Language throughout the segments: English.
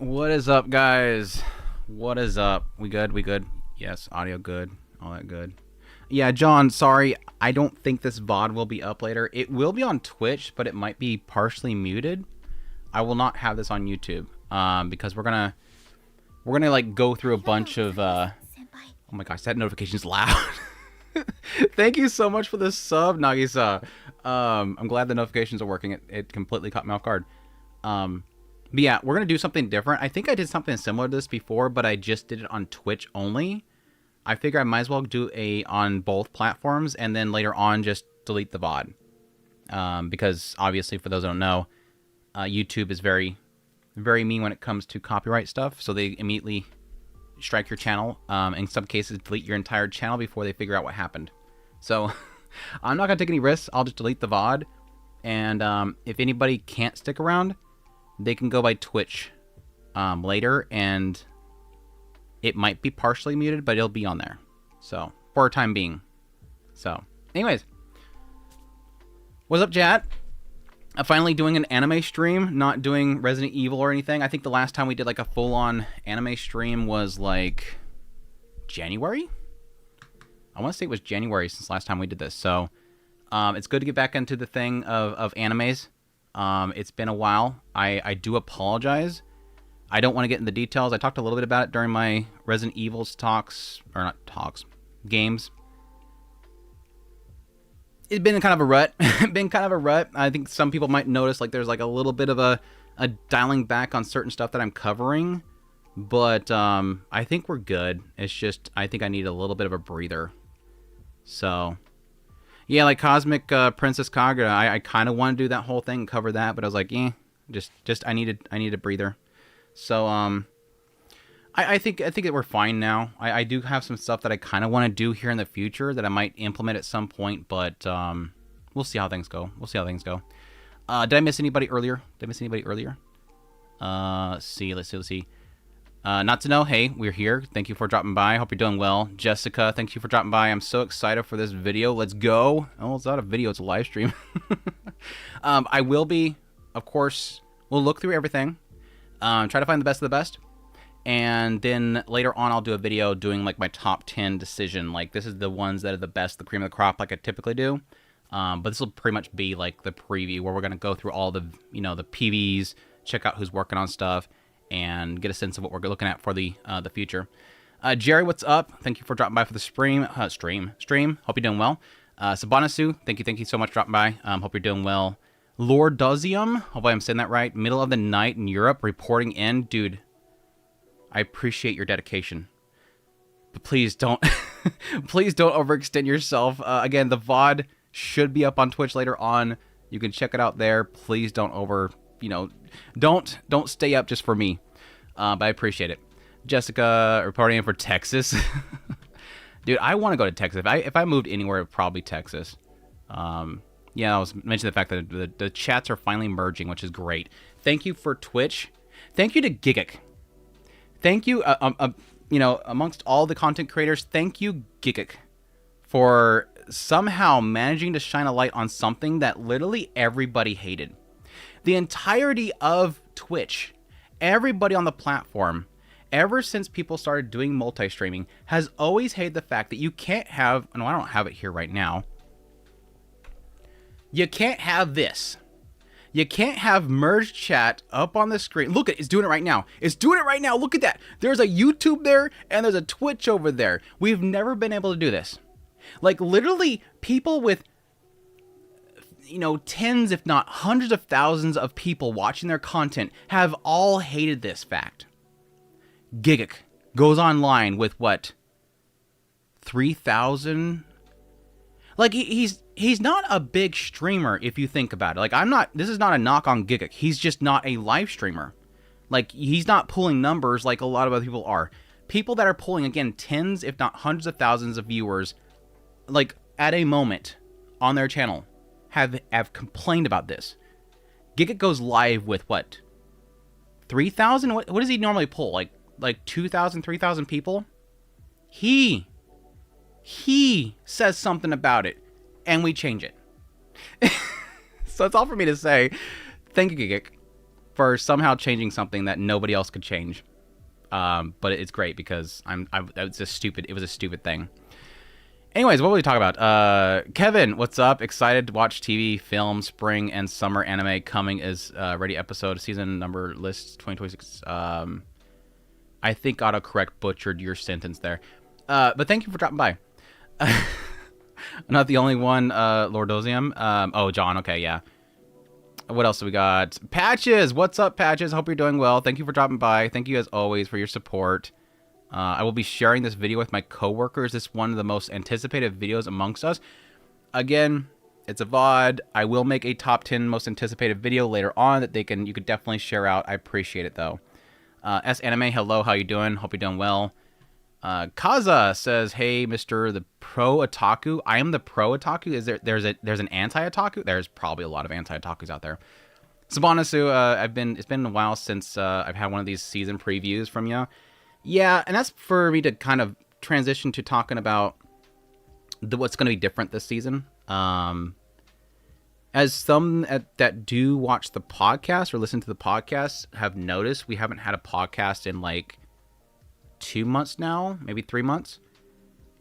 What is up, guys? What is up? We good? We good? Yes, audio good. All that good. Yeah, John, sorry. I don't think this VOD will be up later. It will be on Twitch, but it might be partially muted. I will not have this on YouTube because we're gonna like go through a bunch of oh my gosh, that notification's loud. Thank you so much for the sub, Nagisa. I'm glad the notifications are working. It completely caught me off guard. But yeah, we're going to do something different. I think I did something similar to this before, but I just did it on Twitch only. I figure I might as well do on both platforms and then later on just delete the VOD. Because obviously, for those who don't know, YouTube is very, very mean when it comes to copyright stuff. So they immediately strike your channel. In some cases, delete your entire channel before they figure out what happened. So I'm not going to take any risks. I'll just delete the VOD. And if anybody can't stick around, they can go by Twitch later, and it might be partially muted, but it'll be on there. So, for a time being. So, anyways. What's up, chat? I'm finally doing an anime stream, not doing Resident Evil or anything. I think the last time we did like a full-on anime stream was like January? I want to say it was January since last time we did this. So, it's good to get back into the thing of animes. It's been a while. I do apologize. I don't want to get into the details. I talked a little bit about it during my Resident Evil's games. It's been kind of a rut. I think some people might notice like there's like a little bit of a dialing back on certain stuff that I'm covering. But I think we're good. It's just I think I need a little bit of a breather. So yeah, like Cosmic Princess Kaguya, I kind of want to do that whole thing and cover that, but I was like, just I need a breather. So I think that we're fine now. I do have some stuff that I kind of want to do here in the future that I might implement at some point, but we'll see how things go. Did I miss anybody earlier? Let's see. Not to know, hey, we're here. Thank you for dropping by. Hope you're doing well. Jessica, thank you for dropping by. I'm so excited for this video. Let's go. Oh, it's not a video, it's a live stream. I will be, of course, we'll look through everything. Try to find the best of the best. And then later on, I'll do a video doing like my top 10 decision. Like this is the ones that are the best, the cream of the crop like I typically do. But this will pretty much be like the preview where we're going to go through all the, the PVs, check out who's working on stuff, and get a sense of what we're looking at for the future. Jerry, what's up? Thank you for dropping by for the stream. Hope you're doing well. Sabanasu, thank you so much for dropping by. Hope you're doing well. Lord Dozium, hope I'm saying that right. Middle of the night in Europe, reporting in. Dude, I appreciate your dedication. But please don't, please don't overextend yourself. Again, the VOD should be up on Twitch later on. You can check it out there. Please don't don't stay up just for me. But I appreciate it. Jessica reporting in for Texas. Dude, I want to go to Texas. If I moved anywhere, probably Texas. Yeah, I was mentioning the fact that the chats are finally merging, which is great. Thank you for Twitch. Thank you to Gigic. Thank you, amongst all the content creators, thank you, Gigic, for somehow managing to shine a light on something that literally everybody hated. The entirety of Twitch, everybody on the platform, ever since people started doing multi-streaming, has always hated the fact that you can't have, no, I don't have it here right now. You can't have this. You can't have merged chat up on the screen. Look at it, it's doing it right now. It's doing it right now. Look at that. There's a YouTube there and there's a Twitch over there. We've never been able to do this. Like literally people with tens if not hundreds of thousands of people watching their content have all hated this fact. Gigic goes online with what? 3,000? Like he's not a big streamer if you think about it. Like this is not a knock on Gigic. He's just not a live streamer. Like he's not pulling numbers like a lot of other people are. People that are pulling, again, tens if not hundreds of thousands of viewers, like at a moment on their channel have complained about this. Gigic goes live with what? 3,000? What does he normally pull? Like 2,000, 3,000 people? He says something about it, and we change it. So that's all for me to say. Thank you, Gigic. for somehow changing something that nobody else could change. But it's great because it was a stupid thing. Anyways, what will we talk about? Kevin, what's up? Excited to watch TV, film, spring, and summer anime coming is ready episode, season number list 2026. I think autocorrect butchered your sentence there. But thank you for dropping by. I'm not the only one, Lordosium. Oh, John, okay, yeah. What else do we got? Patches, what's up, Patches? Hope you're doing well. Thank you for dropping by. Thank you, as always, for your support. I will be sharing this video with my coworkers. This is one of the most anticipated videos amongst us. Again, it's a VOD. I will make a top 10 most anticipated video later on that you could definitely share out. I appreciate it, though. S Anime, hello, how you doing? Hope you're doing well. Kaza says, "Hey, Mr. the Pro Otaku. I am the Pro Otaku. Is there's an anti-otaku? There's probably a lot of anti-otakus out there." Sabanasu, it's been a while since I've had one of these season previews from you. Yeah, and that's for me to kind of transition to talking about what's going to be different this season. As some that do watch the podcast or listen to the podcast have noticed, we haven't had a podcast in like 2 months now, maybe 3 months.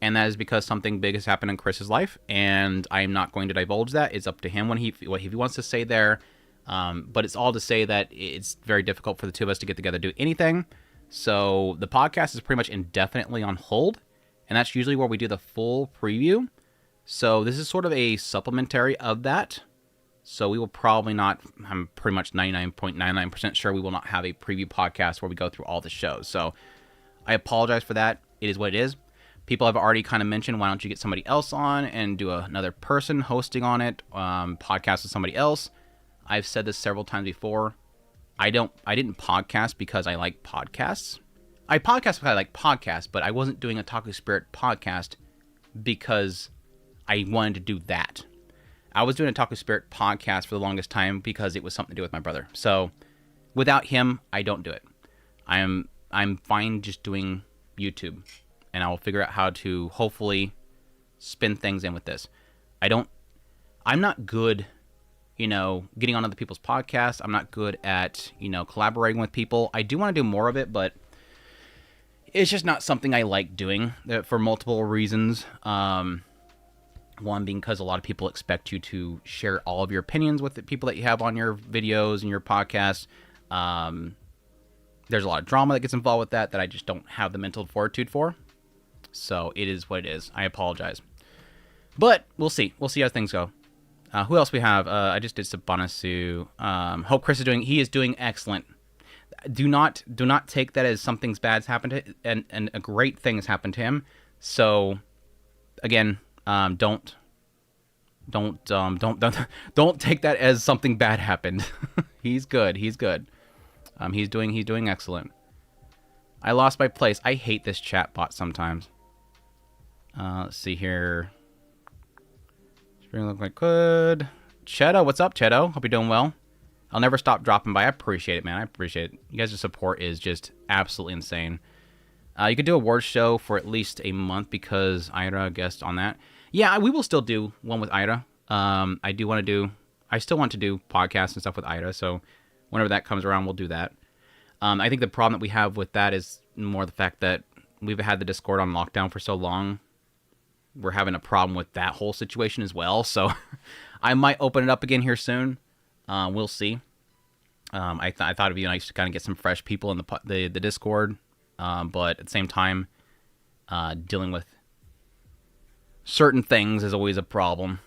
And that is because something big has happened in Chris's life, and I am not going to divulge that. It's up to him what he wants to say there. But it's all to say that it's very difficult for the two of us to get together to do anything. So the podcast is pretty much indefinitely on hold, and that's usually where we do the full preview. So this is sort of a supplementary of that. So we will probably not, I'm pretty much 99.99% sure we will not have a preview podcast where we go through all the shows. So I apologize for that. It is what it is. People have already kind of mentioned, why don't you get somebody else on and do another person hosting on it, podcast with somebody else. I've said this several times before. I didn't podcast because I like podcasts. I podcast because I like podcasts, but I wasn't doing a Otaku Spirit podcast because I wanted to do that. I was doing a Otaku Spirit podcast for the longest time because it was something to do with my brother. So without him, I don't do it. I'm fine just doing YouTube, and I will figure out how to hopefully spin things in with this. I'm not good, getting on other people's podcasts. I'm not good at, collaborating with people. I do want to do more of it, but it's just not something I like doing for multiple reasons. One being because a lot of people expect you to share all of your opinions with the people that you have on your videos and your podcasts. There's a lot of drama that gets involved with that I just don't have the mental fortitude for. So it is what it is. I apologize. But we'll see. We'll see how things go. Who else we have? I just did Sabanasu. Hope Chris is doing excellent. Do not take that as something's bad's happened to, and a great thing has happened to him. So again, don't take that as something bad happened. He's good. He's doing excellent. I lost my place. I hate this chat bot sometimes. Let's see here. Spring look like good. Chedo, what's up, Chedo? Hope you're doing well. I'll never stop dropping by. I appreciate it, man. I appreciate it. You guys' support is just absolutely insane. You could do a award show for at least a month because Ira guessed on that. Yeah, we will still do one with Ira. I still want to do podcasts and stuff with Ira, so whenever that comes around, we'll do that. I think the problem that we have with that is more the fact that we've had the Discord on lockdown for so long. We're having a problem with that whole situation as well, so I might open it up again here soon. We'll see. I thought it'd be nice to kind of get some fresh people in the Discord, but at the same time, dealing with certain things is always a problem.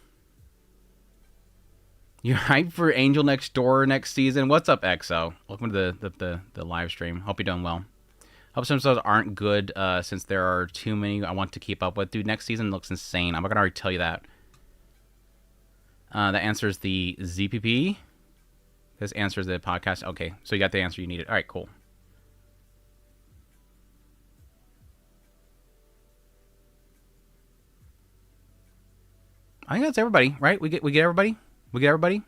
You're hyped for Angel Next Door next season? What's up, EXO? Welcome to the live stream. Hope you're doing well. Hope some episodes aren't good since there are too many I want to keep up with. Dude, next season looks insane. I'm not going to already tell you that. That answers the ZPP. This answers the podcast. Okay, so you got the answer you needed. All right, cool. I think that's everybody, right? We get everybody? We get everybody?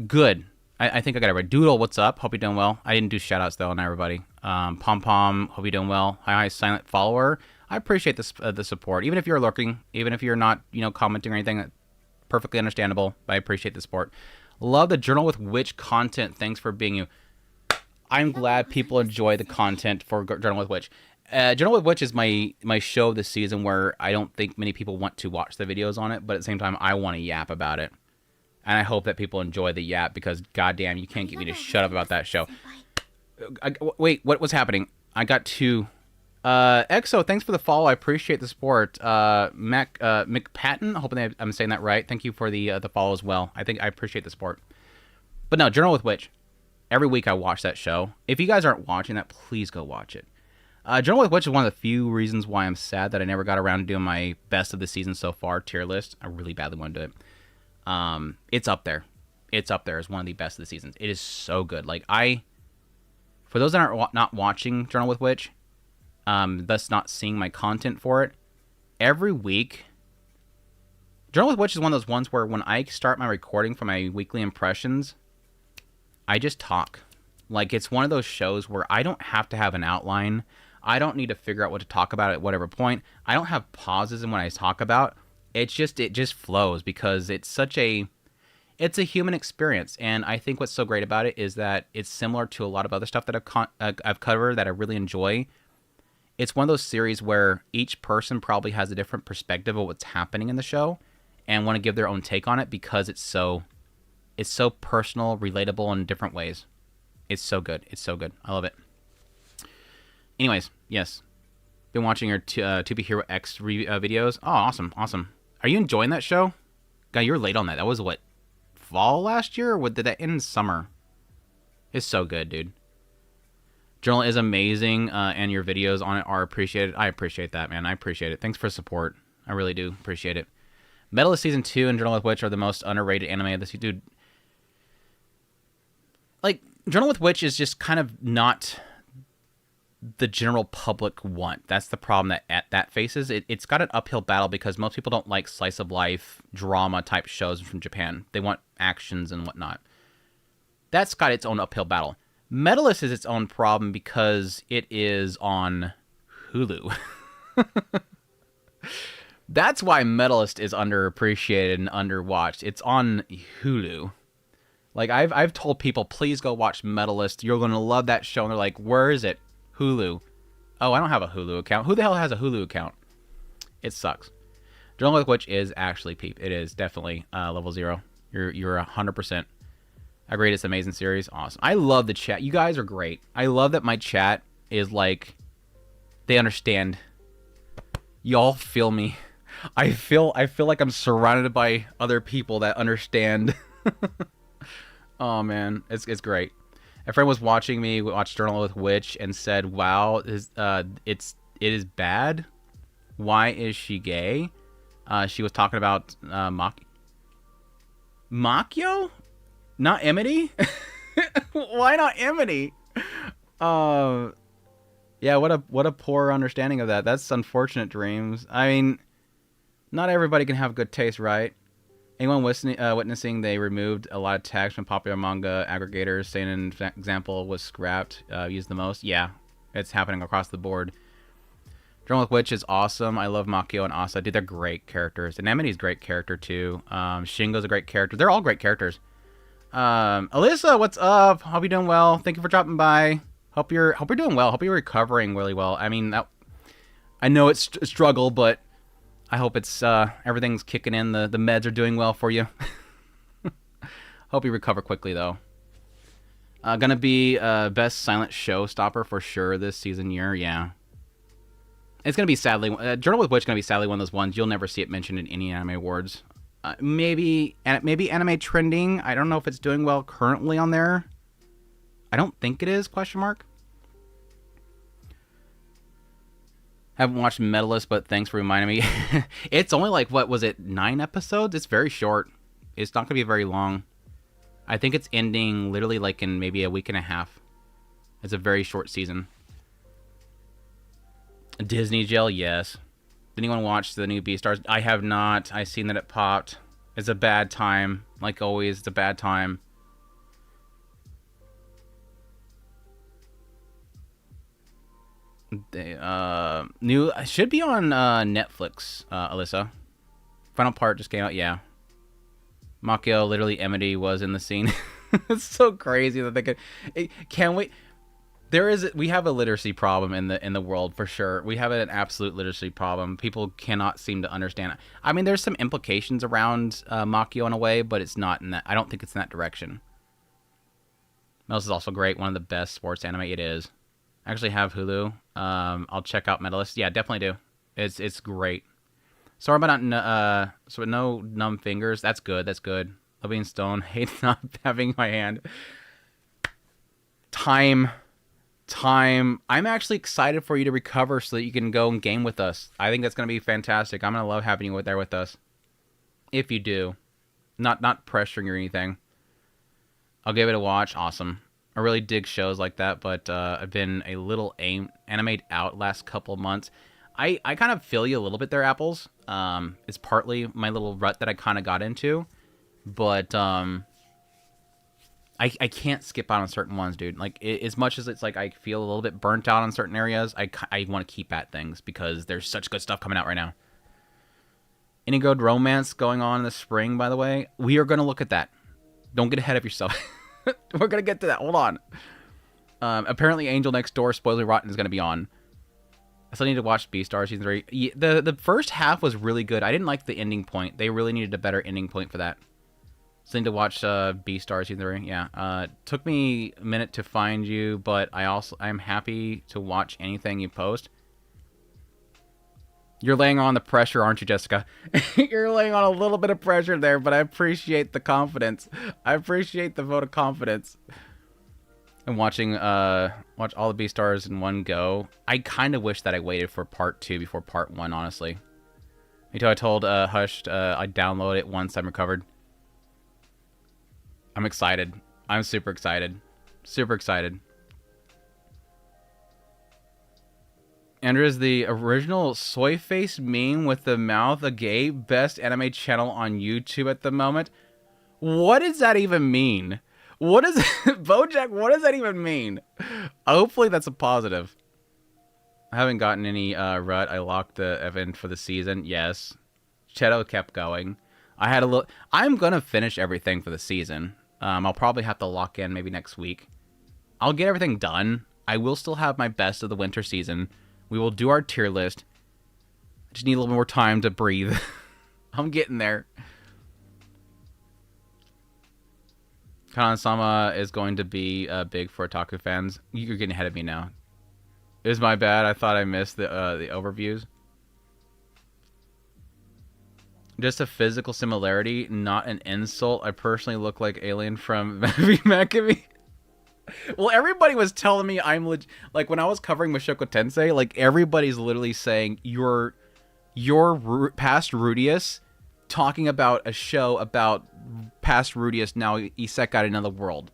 Good. I think I got everybody. Doodle, what's up? Hope you're doing well. I didn't do shoutouts, though, on everybody. Pom Pom, hope you're doing well. Hi, Silent Follower. I appreciate the support. Even if you're lurking, even if you're not, commenting or anything, perfectly understandable, but I appreciate the support. Love the Journal with Witch content. Thanks for being you. I'm glad people enjoy the content for Journal with Witch. Journal with Witch is my show this season where I don't think many people want to watch the videos on it, but at the same time, I want to yap about it. And I hope that people enjoy the yap because, goddamn, you can't get me to shut up about that show. Wait, what was happening? I got two. Exo, thanks for the follow. I appreciate the support. McPatton, hoping I'm saying that right. Thank you for the follow as well. I appreciate the support. But no, Journal with Witch. Every week I watch that show. If you guys aren't watching that, please go watch it. Journal with Witch is one of the few reasons why I'm sad that I never got around to doing my best of the season so far tier list. I really badly want to do it. It's up there. It's up there as one of the best of the seasons. It is so good. Like, for those that are not watching Journal with Witch, thus not seeing my content for it, every week, Journal with Witch is one of those ones where when I start my recording for my weekly impressions, I just talk. Like, it's one of those shows where I don't have to have an outline. I don't need to figure out what to talk about at whatever point. I don't have pauses in what I talk about. It just flows because it's a human experience. And I think what's so great about it is that it's similar to a lot of other stuff that I've covered that I really enjoy. It's one of those series where each person probably has a different perspective of what's happening in the show and want to give their own take on it because it's so personal, relatable in different ways. It's so good. It's so good. I love it. Anyways, yes. Been watching your To Be Hero X videos. Oh, awesome. Awesome. Are you enjoying that show? God, you were late on that. That was what? Fall last year? Or did that end in summer? It's so good, dude. Journal is amazing, and your videos on it are appreciated. I appreciate that, man. I appreciate it. Thanks for support. I really do appreciate it. Medalist Season 2 and Journal with Witch are the most underrated anime of this. Dude, like, Journal with Witch is just kind of not the general public want. That's the problem that faces. It's got an uphill battle because most people don't like slice of life drama type shows from Japan. They want actions and whatnot. That's got its own uphill battle. Medalist is its own problem because it is on Hulu. That's why Medalist is underappreciated and underwatched. It's on Hulu. Like, I've told people, please go watch Medalist. You're going to love that show. And they're like, where is it? Hulu. Oh, I don't have a Hulu account. Who the hell has a Hulu account? It sucks. Journal with Witch is actually peep. It is definitely level 0. You're 100%. Agreed. It's an amazing series. Awesome. I love the chat. You guys are great. I love that my chat is like, they understand. Y'all feel me. I feel like I'm surrounded by other people that understand. Oh man, it's great. A friend was watching me watch Journal with Witch and said, "Wow, it is bad. Why is she gay?" She was talking about Makio, not Emily. Why not Emily? Yeah, what a poor understanding of that. That's unfortunate, Dreams. I mean, not everybody can have good taste, right? Anyone witnessing they removed a lot of tags from popular manga aggregators, saying an example was scrapped, used the most? Yeah, it's happening across the board. Journal with Witch is awesome. I love Makio and Asa. Dude, they're great characters. And Amini's a great character, too. Shingo's a great character. They're all great characters. Alyssa, what's up? Hope you're doing well. Thank you for dropping by. Hope you're doing well. Hope you're recovering really well. I mean, I know it's a struggle, but I hope it's everything's kicking in. The meds are doing well for you. Hope you recover quickly, though. Gonna be best silent showstopper for sure this season year. Yeah. It's gonna be sadly Journal with Witch gonna be sadly one of those ones you'll never see it mentioned in any anime awards. Maybe anime trending. I don't know if it's doing well currently on there. I don't think it is. ? Haven't watched Medalist, but thanks for reminding me. It's only like, what was it, 9 episodes? It's very short. It's not gonna be very long. I think it's ending literally like in maybe a week and a half. It's a very short season. Disney Gel, yes. Did anyone watch the new Beastars? I have not. I seen that it popped. It's a bad time. Like always, it's a bad time. They new should be on Netflix, Alyssa. Final part just came out, yeah. Makio, literally Emity was in the scene. It's so crazy that they could. Can we? We have a literacy problem in the world for sure. We have an absolute literacy problem. People cannot seem to understand it. I mean, there's some implications around Makio in a way, but it's not in that. I don't think it's in that direction. Melis is also great. One of the best sports anime it is. I actually have Hulu. I'll check out Medalist. Yeah, definitely do. It's great. Sorry about no numb fingers. That's good. That's good. Living Stone hates not having my hand. Time. I'm actually excited for you to recover so that you can go and game with us. I think that's going to be fantastic. I'm going to love having you there with us. If you do. Not pressuring or anything. I'll give it a watch. Awesome. I really dig shows like that, but I've been a little animated out last couple of months. I kind of feel you a little bit there, Apples. It's partly my little rut that I kind of got into, but I can't skip out on certain ones, dude. Like, as much as it's like I feel a little bit burnt out on certain areas, I want to keep at things because there's such good stuff coming out right now. Any good romance going on in the spring, by the way? We are going to look at that. Don't get ahead of yourself. We're going to get to that. Hold on. Apparently, Angel Next Door, Spoiler Rotten, is going to be on. I still need to watch Beastars Season 3. The first half was really good. I didn't like the ending point. They really needed a better ending point for that. Still need to watch Beastars Season 3. Yeah. Took me a minute to find you, but I'm happy to watch anything you post. You're laying on the pressure, aren't you, Jessica? You're laying on a little bit of pressure there, but I appreciate the confidence. I appreciate the vote of confidence. And watching watch all the Beastars in one go. I kind of wish that I waited for part 2 before part 1, honestly. Until I told Hushed I'd download it once I'm recovered. I'm excited. I'm super excited. Super excited. Andrew is the original soy face meme with the mouth agape. Best anime channel on YouTube at the moment. What does that even mean? What is Bojack? What does that even mean? Hopefully that's a positive. I haven't gotten any rut. I locked the event for the season. Yes. Cheto kept going. I had a little. I'm gonna finish everything for the season. I'll probably have to lock in maybe next week. I'll get everything done. I will still have my best of the winter season. We will do our tier list. I just need a little more time to breathe. I'm getting there. Kanan-sama is going to be big for otaku fans. You're getting ahead of me now. It was my bad. I thought I missed the overviews. Just a physical similarity, not an insult. I personally look like Alien from Macavie. Well, everybody was telling me I'm like when I was covering Mushoku Tensei, like everybody's literally saying you're past Rudius talking about a show about past Rudius now isekai in another world.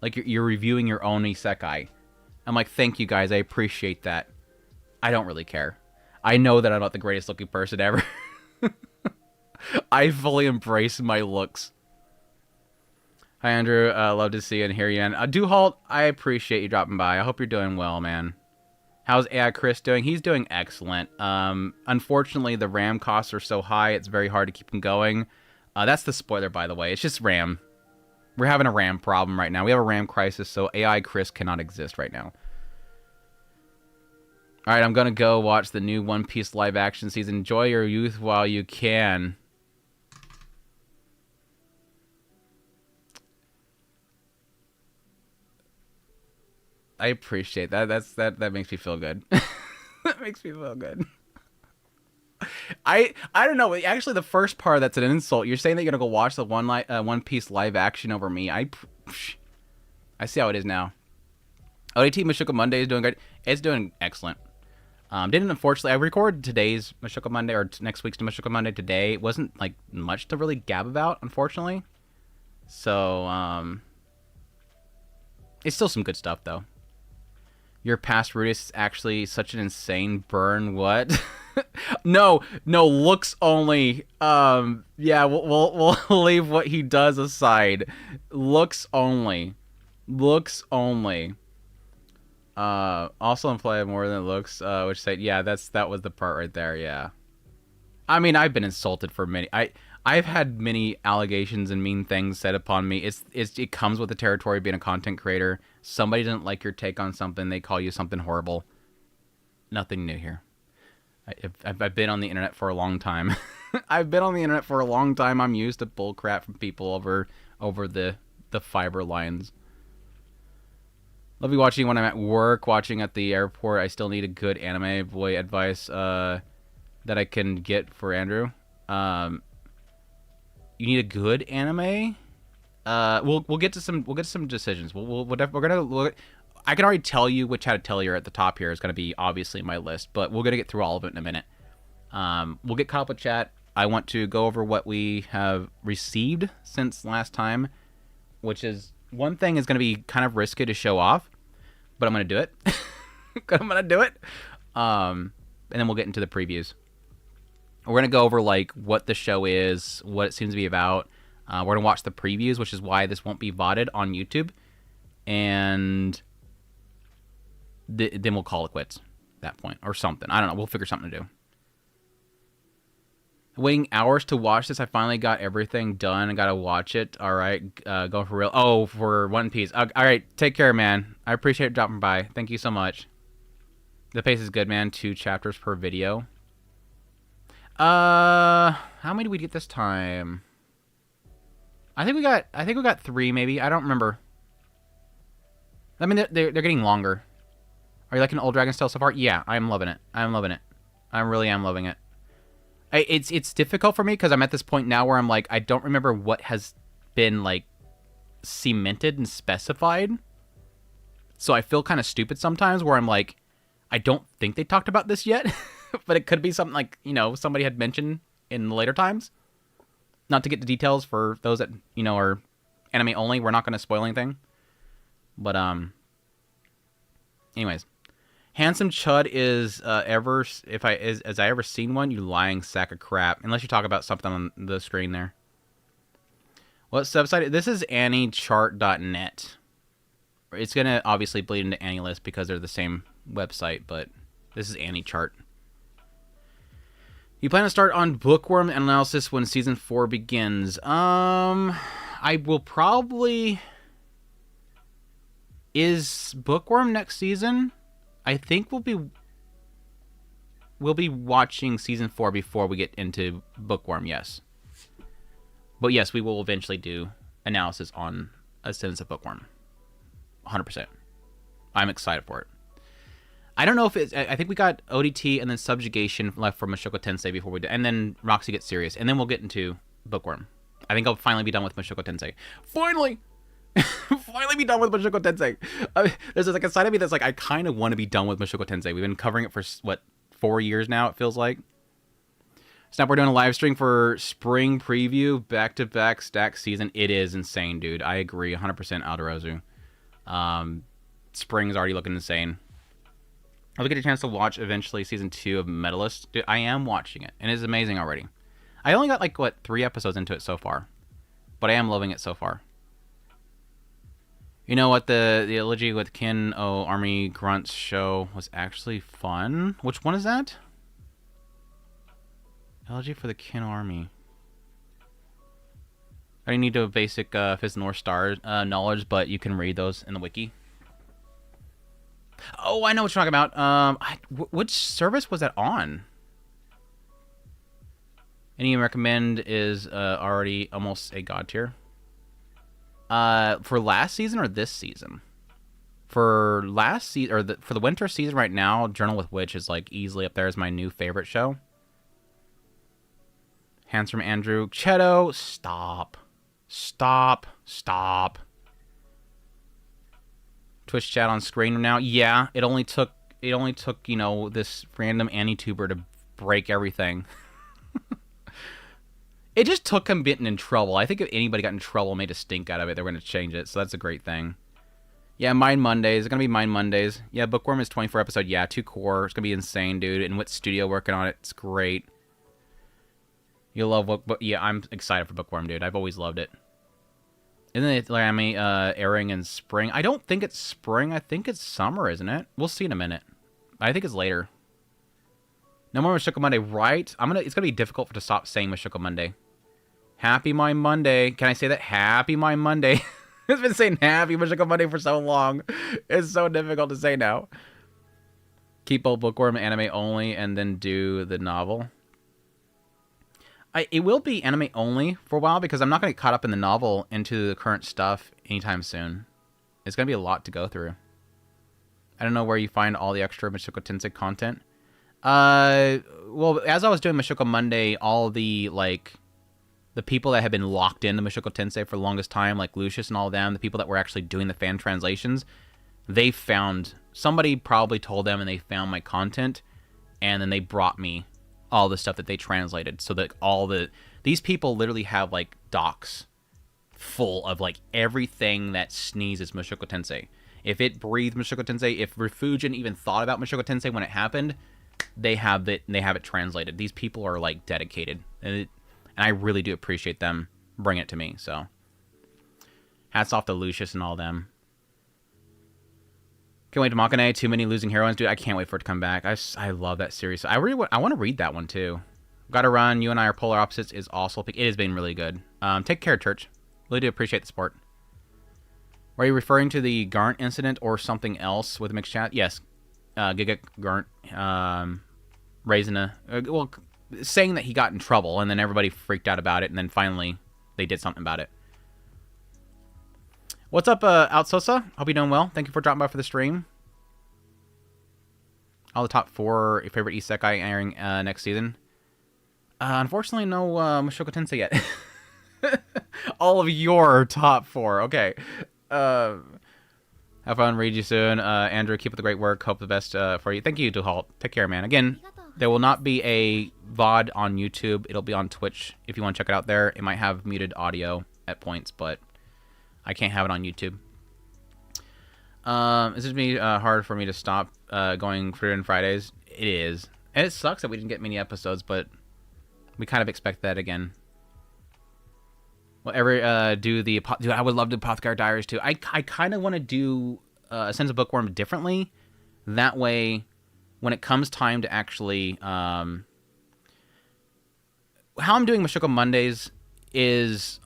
Like you're reviewing your own isekai. I'm like, thank you guys, I appreciate that. I don't really care. I know that I'm not the greatest looking person ever. I fully embrace my looks. Hi, Andrew. Love to see you and hear you. And Duhalt, I appreciate you dropping by. I hope you're doing well, man. How's AI Chris doing? He's doing excellent. Unfortunately, the RAM costs are so high, it's very hard to keep him going. That's the spoiler, by the way. It's just RAM. We're having a RAM problem right now. We have a RAM crisis, so AI Chris cannot exist right now. All right, I'm going to go watch the new One Piece live action season. Enjoy your youth while you can. I appreciate that. That makes me feel good. That makes me feel good. I don't know. Actually, the first part that's an insult. You're saying that you're gonna go watch the One Piece live action over me. I see how it is now. ODT Mushoku Monday is doing great. It's doing excellent. Didn't unfortunately I recorded today's Mushoku Monday or next week's Mushoku Monday today. It wasn't like much to really gab about, unfortunately. So it's still some good stuff though. Your past Rudius is actually such an insane burn. What? No, looks only. Yeah, we'll leave what he does aside. Looks only. Also imply more than looks, which said, yeah, that was the part right there. Yeah. I mean, I've been insulted for many. I've had many allegations and mean things said upon me. It comes with the territory of being a content creator. Somebody doesn't like your take on something, they call you something horrible. Nothing new here. I've been on the internet for a long time. I've been on the internet for a long time. I'm used to bull crap from people over the fiber lines. Love you watching when I'm at work, watching at the airport. I still need a good anime boy advice that I can get for Andrew. You need a good anime? We'll get to some decisions. I can already tell you which Hattatelier at the top here is going to be obviously my list, but we're going to get through all of it in a minute. We'll get caught up with chat. I want to go over what we have received since last time, which is one thing is going to be kind of risky to show off, but I'm going to do it. I'm going to do it. And then we'll get into the previews. We're going to go over like what the show is, what it seems to be about. We're going to watch the previews, which is why this won't be VODed on YouTube. And then we'll call it quits at that point or something. I don't know. We'll figure something to do. Waiting hours to watch this. I finally got everything done. I got to watch it. All right. Going for real. Oh, for One Piece. All right. Take care, man. I appreciate it dropping by. Thank you so much. The pace is good, man. 2 chapters per video. How many did we get this time? I think we got 3 maybe. I don't remember. I mean, they're getting longer. Are you liking Old Dragon still so far? Yeah, I'm loving it. I'm loving it. I really am loving it. It's difficult for me because I'm at this point now where I'm like, I don't remember what has been like cemented and specified. So I feel kind of stupid sometimes where I'm like, I don't think they talked about this yet, but it could be something like, you know, somebody had mentioned in later times. Not to get the details for those that, you know, are anime only. We're not going to spoil anything. But, anyways. Handsome Chud is, as I ever seen one, you lying sack of crap. Unless you talk about something on the screen there. What website? This is AnnieChart.net. It's going to obviously bleed into AnnieList because they're the same website, but this is AnnieChart. You plan to start on Bookworm analysis when Season 4 begins. I will probably... Is Bookworm next season? I think we'll be watching Season 4 before we get into Bookworm, yes. But yes, we will eventually do analysis on Ascendance of Bookworm. 100%. I'm excited for it. I don't know if it's... I think we got ODT and then Subjugation left for Mushoku Tensei before we do... And then Roxy gets serious. And then we'll get into Bookworm. I think I'll finally be done with Mushoku Tensei. Finally! Finally be done with Mushoku Tensei. There's like a side of me that's like, I kind of want to be done with Mushoku Tensei. We've been covering it for, what, 4 years now, it feels like. Snap, we're doing a live stream for spring preview, back-to-back stack season. It is insane, dude. I agree, 100% Alderozu. Spring's already looking insane. I'll get a chance to watch eventually season 2 of Medalist. Dude, I am watching it, and it's amazing already. I only got, like, what, 3 episodes into it so far. But I am loving it so far. You know what, the Elegy with Kin O Army Grunts show was actually fun. Which one is that? Elegy for the Kin Army. I need a basic Fist North Star knowledge, but you can read those in the wiki. Oh, I know what you're talking about. Which service was that on? Any you recommend is already almost a god tier. For last season or this season? For last season, or for the winter season right now, Journal with Witch is like easily up there as my new favorite show. Handsome Andrew. Cheto, stop. Stop. Stop. Twitch chat on screen now. Yeah, it only took, you know, this random AnnieTuber to break everything. It just took him getting in trouble. I think if anybody got in trouble, made a stink out of it, they were going to change it. So that's a great thing. Yeah, Mind Mondays. It's going to be Mind Mondays. Yeah, Bookworm is 24 episode. Yeah, 2 core. It's going to be insane, dude. And Wit Studio working on it. It's great. You'll love Book. Yeah, I'm excited for Bookworm, dude. I've always loved it. Isn't it airing in spring? I don't think it's spring. I think it's summer, isn't it? We'll see in a minute. I think it's later. No more Mushoku Monday, right? It's gonna be difficult to stop saying Mushoku Monday. Happy My Monday. Can I say that? Happy My Monday. It's been saying Happy Mashiko Monday for so long. It's so difficult to say now. Keep old bookworm anime only and then do the novel. It will be anime only for a while because I'm not going to get caught up in the novel into the current stuff anytime soon. It's going to be a lot to go through. I don't know where you find all the extra Mushoku Tensei content. Well, as I was doing Mushoku Monday, all the, like, the people that had been locked into Mushoku Tensei for the longest time, like Lucius and all of them, the people that were actually doing the fan translations, they found, somebody probably told them and they found my content, and then they brought me all the stuff that they translated, so that these people literally have, like, docs full of, like, everything that sneezes Mushoku Tensei. If it breathed Mushoku Tensei, if Refugin even thought about Mushoku Tensei when it happened, they have it translated. These people are, like, dedicated, and I really do appreciate them bringing it to me, so hats off to Lucius and all them. Can't wait to Makane. Too many losing heroines, dude. I can't wait for it to come back. I love that series. I want to read that one too. Gotta run. You and I are polar opposites is also. It has been really good. Take care, Church. Really do appreciate the support. Are you referring to the Garnt incident or something else with mixed chat? Yes. Giga Garnt saying that he got in trouble and then everybody freaked out about it and then finally they did something about it. What's up, Outsosa? Hope you're doing well. Thank you for dropping by for the stream. All the top 4 favorite isekai airing next season. Unfortunately, no Mushoku Tensei yet. All of your top 4. Okay. Have fun. Read you soon. Andrew, keep up the great work. Hope the best for you. Thank you, Duhalt. Take care, man. Again, there will not be a VOD on YouTube. It'll be on Twitch if you want to check it out there. It might have muted audio at points, but I can't have it on YouTube. Is it me hard for me to stop going Friday and Fridays? It is. And it sucks that we didn't get many episodes, but we kind of expect that again. Well, dude, I would love to do Apothecary Diaries too. I kind of want to do A Sense of Bookworm differently. That way, when it comes time to actually... how I'm doing Mushoku Mondays is...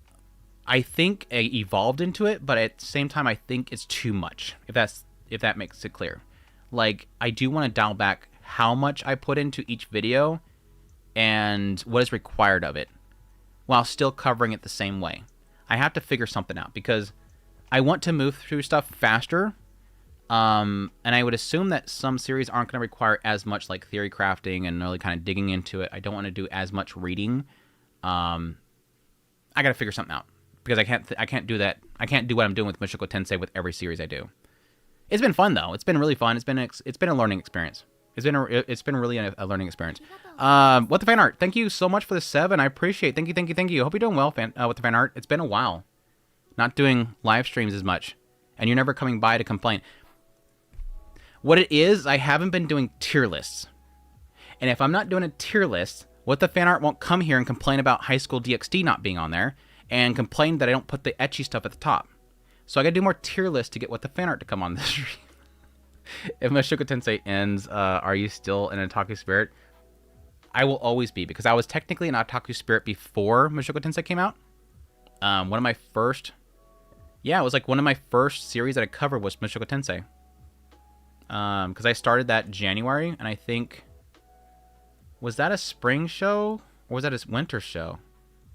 I think I evolved into it, but at the same time, I think it's too much. If that makes it clear, like I do want to dial back how much I put into each video and what is required of it, while still covering it the same way. I have to figure something out because I want to move through stuff faster, and I would assume that some series aren't going to require as much like theory crafting and really kind of digging into it. I don't want to do as much reading. I got to figure something out. Because I can't do that. I can't do what I'm doing with Mushoku Tensei with every series I do. It's been fun though. It's been really fun. It's been a learning experience. It's been really a learning experience. What the fan art? Thank you so much for the 7. I appreciate it. Thank you. Hope you're doing well, with the fan art. It's been a while, not doing live streams as much, and you're never coming by to complain. What it is, I haven't been doing tier lists, and if I'm not doing a tier list, what the fan art won't come here and complain about High School DxD not being on there. And complained that I don't put the ecchi stuff at the top. So I gotta do more tier lists to get what the fan art to come on the stream. If Mushoku Tensei ends, are you still an otaku spirit? I will always be, because I was technically an otaku spirit before Mushoku Tensei came out. One of my first... Yeah, it was like one of my first series that I covered was Mushoku Tensei. Because I started that January, and I think... Was that a spring show? Or was that a winter show?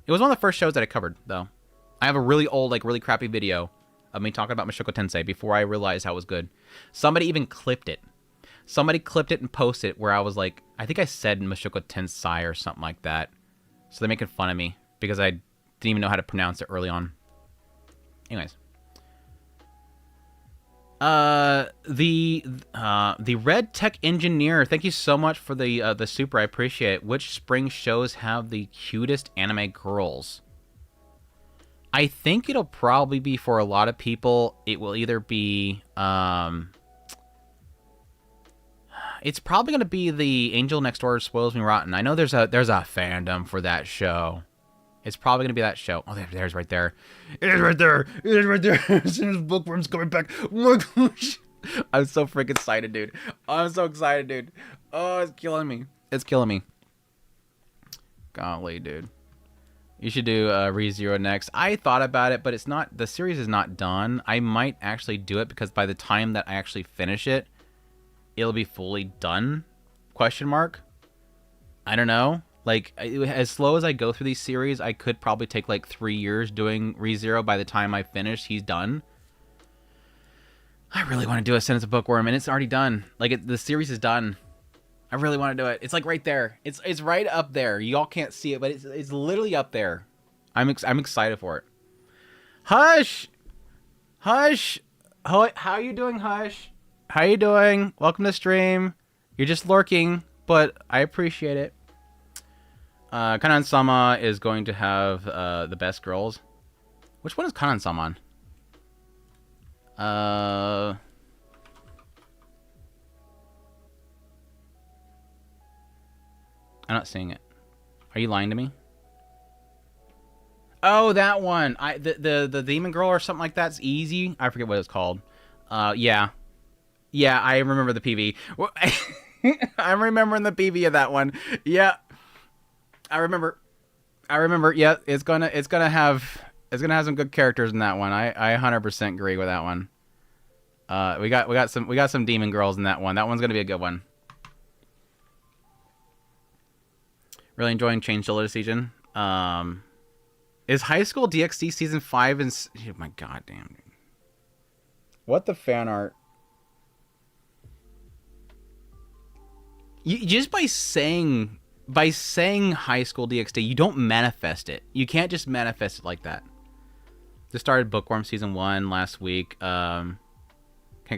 It was one of the first shows that I covered, though. I have a really old, like, really crappy video of me talking about Mushoku Tensei before I realized how it was good. Somebody even clipped it. Somebody clipped it and posted it where I was like, I think I said Mushoku Tensei or something like that. So they're making fun of me because I didn't even know how to pronounce it early on. Anyways. The Red Tech Engineer, thank you so much for the super. I appreciate it. Which spring shows have the cutest anime girls? I think it'll probably be, for a lot of people, it will either be it's probably going to be the Angel Next Door Spoils Me Rotten. I know there's a fandom for that show. It's probably going to be that show. Oh, there's right there. It is right there. It is right there. As soon as Bookworm's coming back. Oh my gosh. I'm so freaking excited, dude. I'm so excited, dude. Oh, it's killing me. It's killing me. Golly, dude. You should do ReZero next. I thought about it, but it's not. The series is not done. I might actually do it because by the time that I actually finish it, it'll be fully done. Question mark. I don't know. Like, as slow as I go through these series, I could probably take like 3 years doing ReZero. By the time I finish, he's done. I really want to do a Sentence of Bookworm, and it's already done. Like, the series is done. I really want to do it. It's like right there. It's right up there. Y'all can't see it, but it's literally up there. I'm excited for it. Hush, Hush. How you doing, Hush? How you doing? Welcome to stream. You're just lurking, but I appreciate it. Kanan-sama is going to have the best girls. Which one is Kanan-sama on? I'm not seeing it. Are you lying to me? Oh, that one. The demon girl or something like that's easy. I forget what it's called. Yeah. Yeah, I remember the PV. I'm remembering the PV of that one. Yeah. I remember. Yeah, it's gonna have some good characters in that one. I 100% agree with that one. We got some demon girls in that one. That one's gonna be a good one. Really enjoying Change Chiller season. Is High School DxD season 5 and oh my god damn. What the fan art? You just by saying High School DxD, you don't manifest it. You can't just manifest it like that. Just started Bookworm season 1 last week. Can't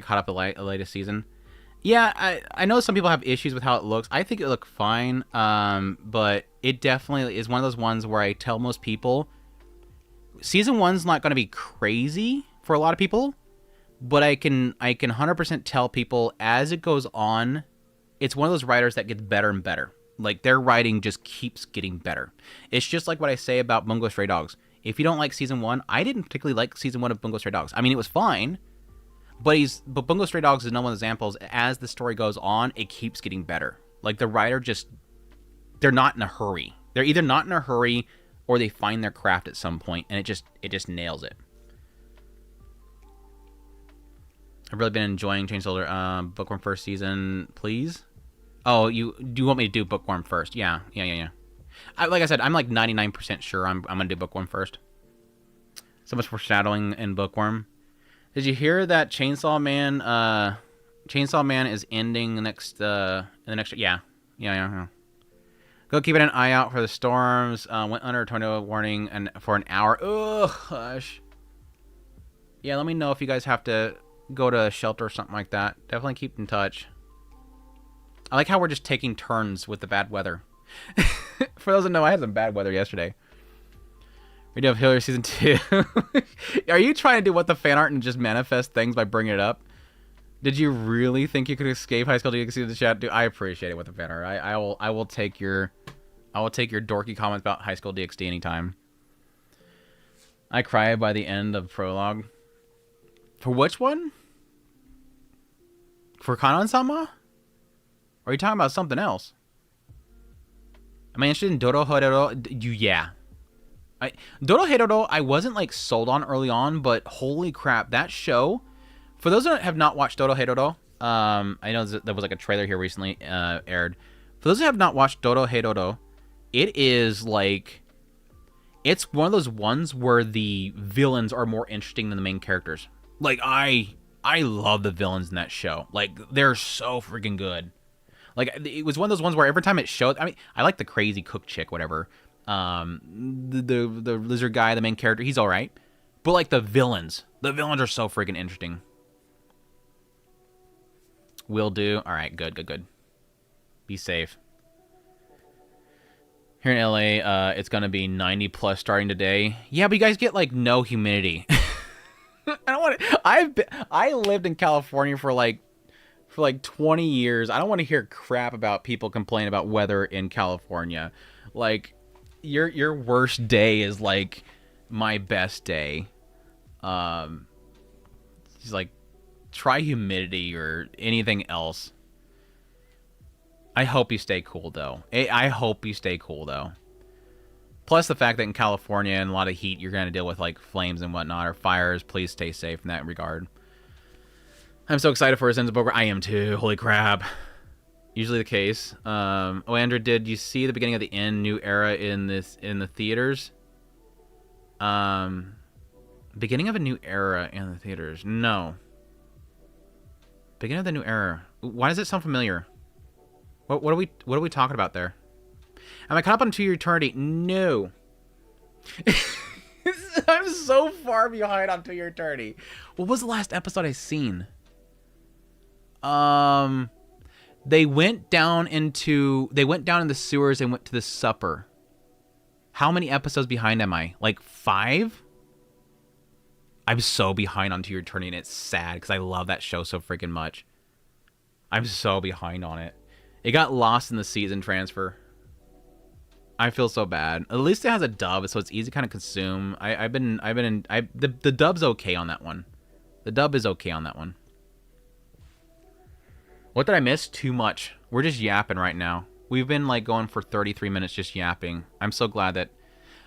caught up the latest season. Yeah, I know some people have issues with how it looks. I think it looked fine, but it definitely is one of those ones where I tell most people, season 1's not going to be crazy for a lot of people, but I can 100% tell people as it goes on, it's one of those writers that gets better and better. Like, their writing just keeps getting better. It's just like what I say about Bungo Stray Dogs. If you don't like season 1, I didn't particularly like season 1 of Bungo Stray Dogs. I mean, it was fine. But Bungo Stray Dogs is another one of the examples. As the story goes on, it keeps getting better. Like, the writer they're not in a hurry. They're either not in a hurry or they find their craft at some point, and it just nails it. I've really been enjoying Chain Soldier. Bookworm first season, please. Oh, do you want me to do Bookworm first? Yeah. Like I said, I'm like 99% sure I'm gonna do Bookworm first. So much foreshadowing in Bookworm. Did you hear that Chainsaw Man is ending next in the next? Yeah. Go keep an eye out for the storms. Went under a tornado warning and for an hour. Ugh, hush. Yeah, let me know if you guys have to go to a shelter or something like that. Definitely keep in touch. I like how we're just taking turns with the bad weather. For those that know, I had some bad weather yesterday. We do have Hillary season 2. Are you trying to do what the fan art and just manifest things by bringing it up? Did you really think you could escape High School DxD in the chat? Dude, I appreciate it with the fan art. I will take your dorky comments about High School DxD anytime. I cry by the end of prologue. For which one? For Kanan-sama? Or are you talking about something else? Am I interested in Dorohedoro? Yeah. Dorohedoro, I wasn't like sold on early on, but holy crap, that show. For those that have not watched Dorohedoro, I know there was like a trailer here recently aired. For those that have not watched Dorohedoro, it is like, it's one of those ones where the villains are more interesting than the main characters. Like, I love the villains in that show. Like, they're so freaking good. Like, it was one of those ones where every time it showed, I mean, I like the crazy cook chick, whatever. The lizard guy, the main character, he's all right. But like the villains are so freaking interesting. Will do. All right, good. Be safe. Here in LA, it's gonna be 90 plus starting today. Yeah, but you guys get like no humidity. I don't want to. I lived in California for like 20 years. I don't want to hear crap about people complaining about weather in California. Like, your worst day is like my best day. He's like, try humidity or anything else. I hope you stay cool though. I hope you stay cool though. Plus the fact that in California and a lot of heat, you're going to deal with like flames and whatnot, or fires. Please stay safe in that regard. I'm so excited for Zenziboga. I am too. Holy crap. Usually the case. Oh, Andrew, did you see the beginning of the end new era in the theaters? Beginning of a new era in the theaters. No. Beginning of the new era. Why does it sound familiar? What are we talking about there? Am I caught up on To Your Eternity? No. I'm so far behind on To Your Eternity. What was the last episode I seen? They went down in the sewers and went to the supper. How many episodes behind am I? Like 5? I'm so behind on To Your Eternity, and it's sad because I love that show so freaking much. I'm so behind on it. It got lost in the season transfer. I feel so bad. At least it has a dub, so it's easy to kind of consume. The dub's okay on that one. The dub is okay on that one. What did I miss? Too much. We're just yapping right now. We've been like going for 33 minutes just yapping. I'm so glad that...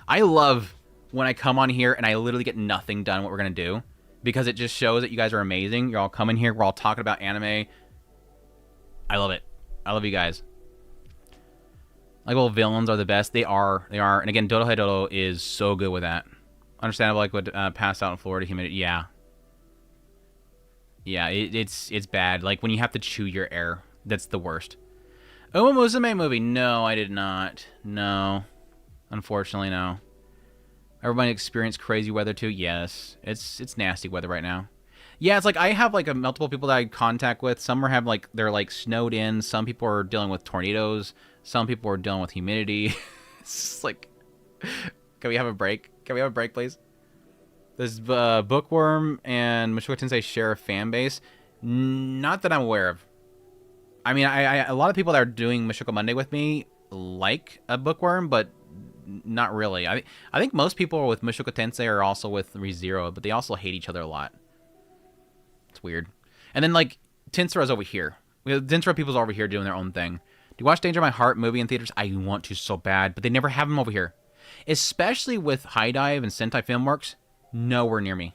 I love when I come on here and I literally get nothing done what we're going to do. Because it just shows that you guys are amazing. You're all coming here. We're all talking about anime. I love it. I love you guys. Like, well, villains are the best. They are. They are. And again, Dodo Dodo is so good with that. Understandable, like what passed out in Florida humidity. Yeah. Yeah, it's bad. Like, when you have to chew your air. That's the worst. Oh, a Musume movie. No, I did not. No. Unfortunately, no. Everybody experienced crazy weather, too? Yes. It's nasty weather right now. Yeah, it's like, I have, like, multiple people that I contact with. Some are they're, like, snowed in. Some people are dealing with tornadoes. Some people are dealing with humidity. It's just like, can we have a break? Can we have a break, please? Does Bookworm and Mushoku Tensei share a fan base? Not that I'm aware of. I mean, a lot of people that are doing Mushoku Monday with me like a Bookworm, but not really. I think most people with Mushoku Tensei are also with rezero, but they also hate each other a lot. It's weird. And then, like, Tensero's over here. Tensero people's over here doing their own thing. Do you watch Danger My Heart movie in theaters? I want to so bad, but they never have them over here. Especially with High Dive and Sentai Filmworks, nowhere near me.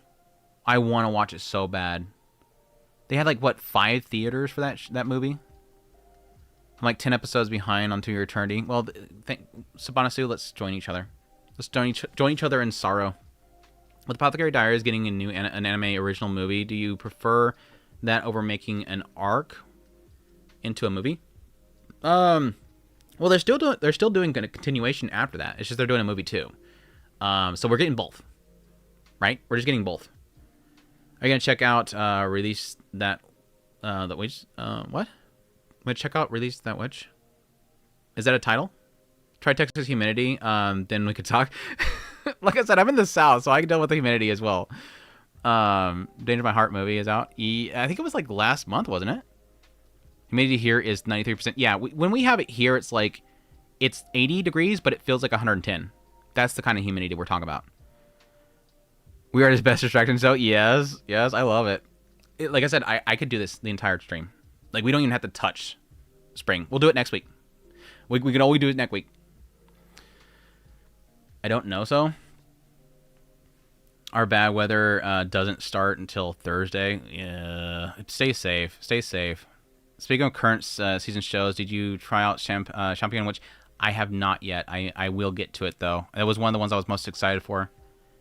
I want to watch it so bad. They had, like, what, 5 theaters for that movie? I'm like 10 episodes behind on To Your Eternity. Well, Sabanasu, let's join each other. Let's join each other in sorrow. With Apothecary Diaries getting a new an anime original movie, do you prefer that over making an arc into a movie? Well, they're still doing a continuation after that. It's just they're doing a movie too. So we're getting both, right? We're just getting both. Are you gonna check out release that witch? What? I'm gonna check out release that witch. Is that a title? Try Texas humidity. Then we could talk. Like I said, I'm in the South, so I can deal with the humidity as well. Danger My Heart movie is out. I think it was like last month, wasn't it? Humidity here is 93%. Yeah, when we have it here, it's like, it's 80 degrees, but it feels like 110. That's the kind of humidity we're talking about. We are his best distraction, so yes, I love it. Like I said, I could do this the entire stream. Like, we don't even have to touch spring. We'll do it next week. We can always do it next week. I don't know, so. Our bad weather doesn't start until Thursday. Yeah, stay safe. Stay safe. Speaking of current season shows, did you try out Champion Witch? I have not yet. I will get to it, though. It was one of the ones I was most excited for.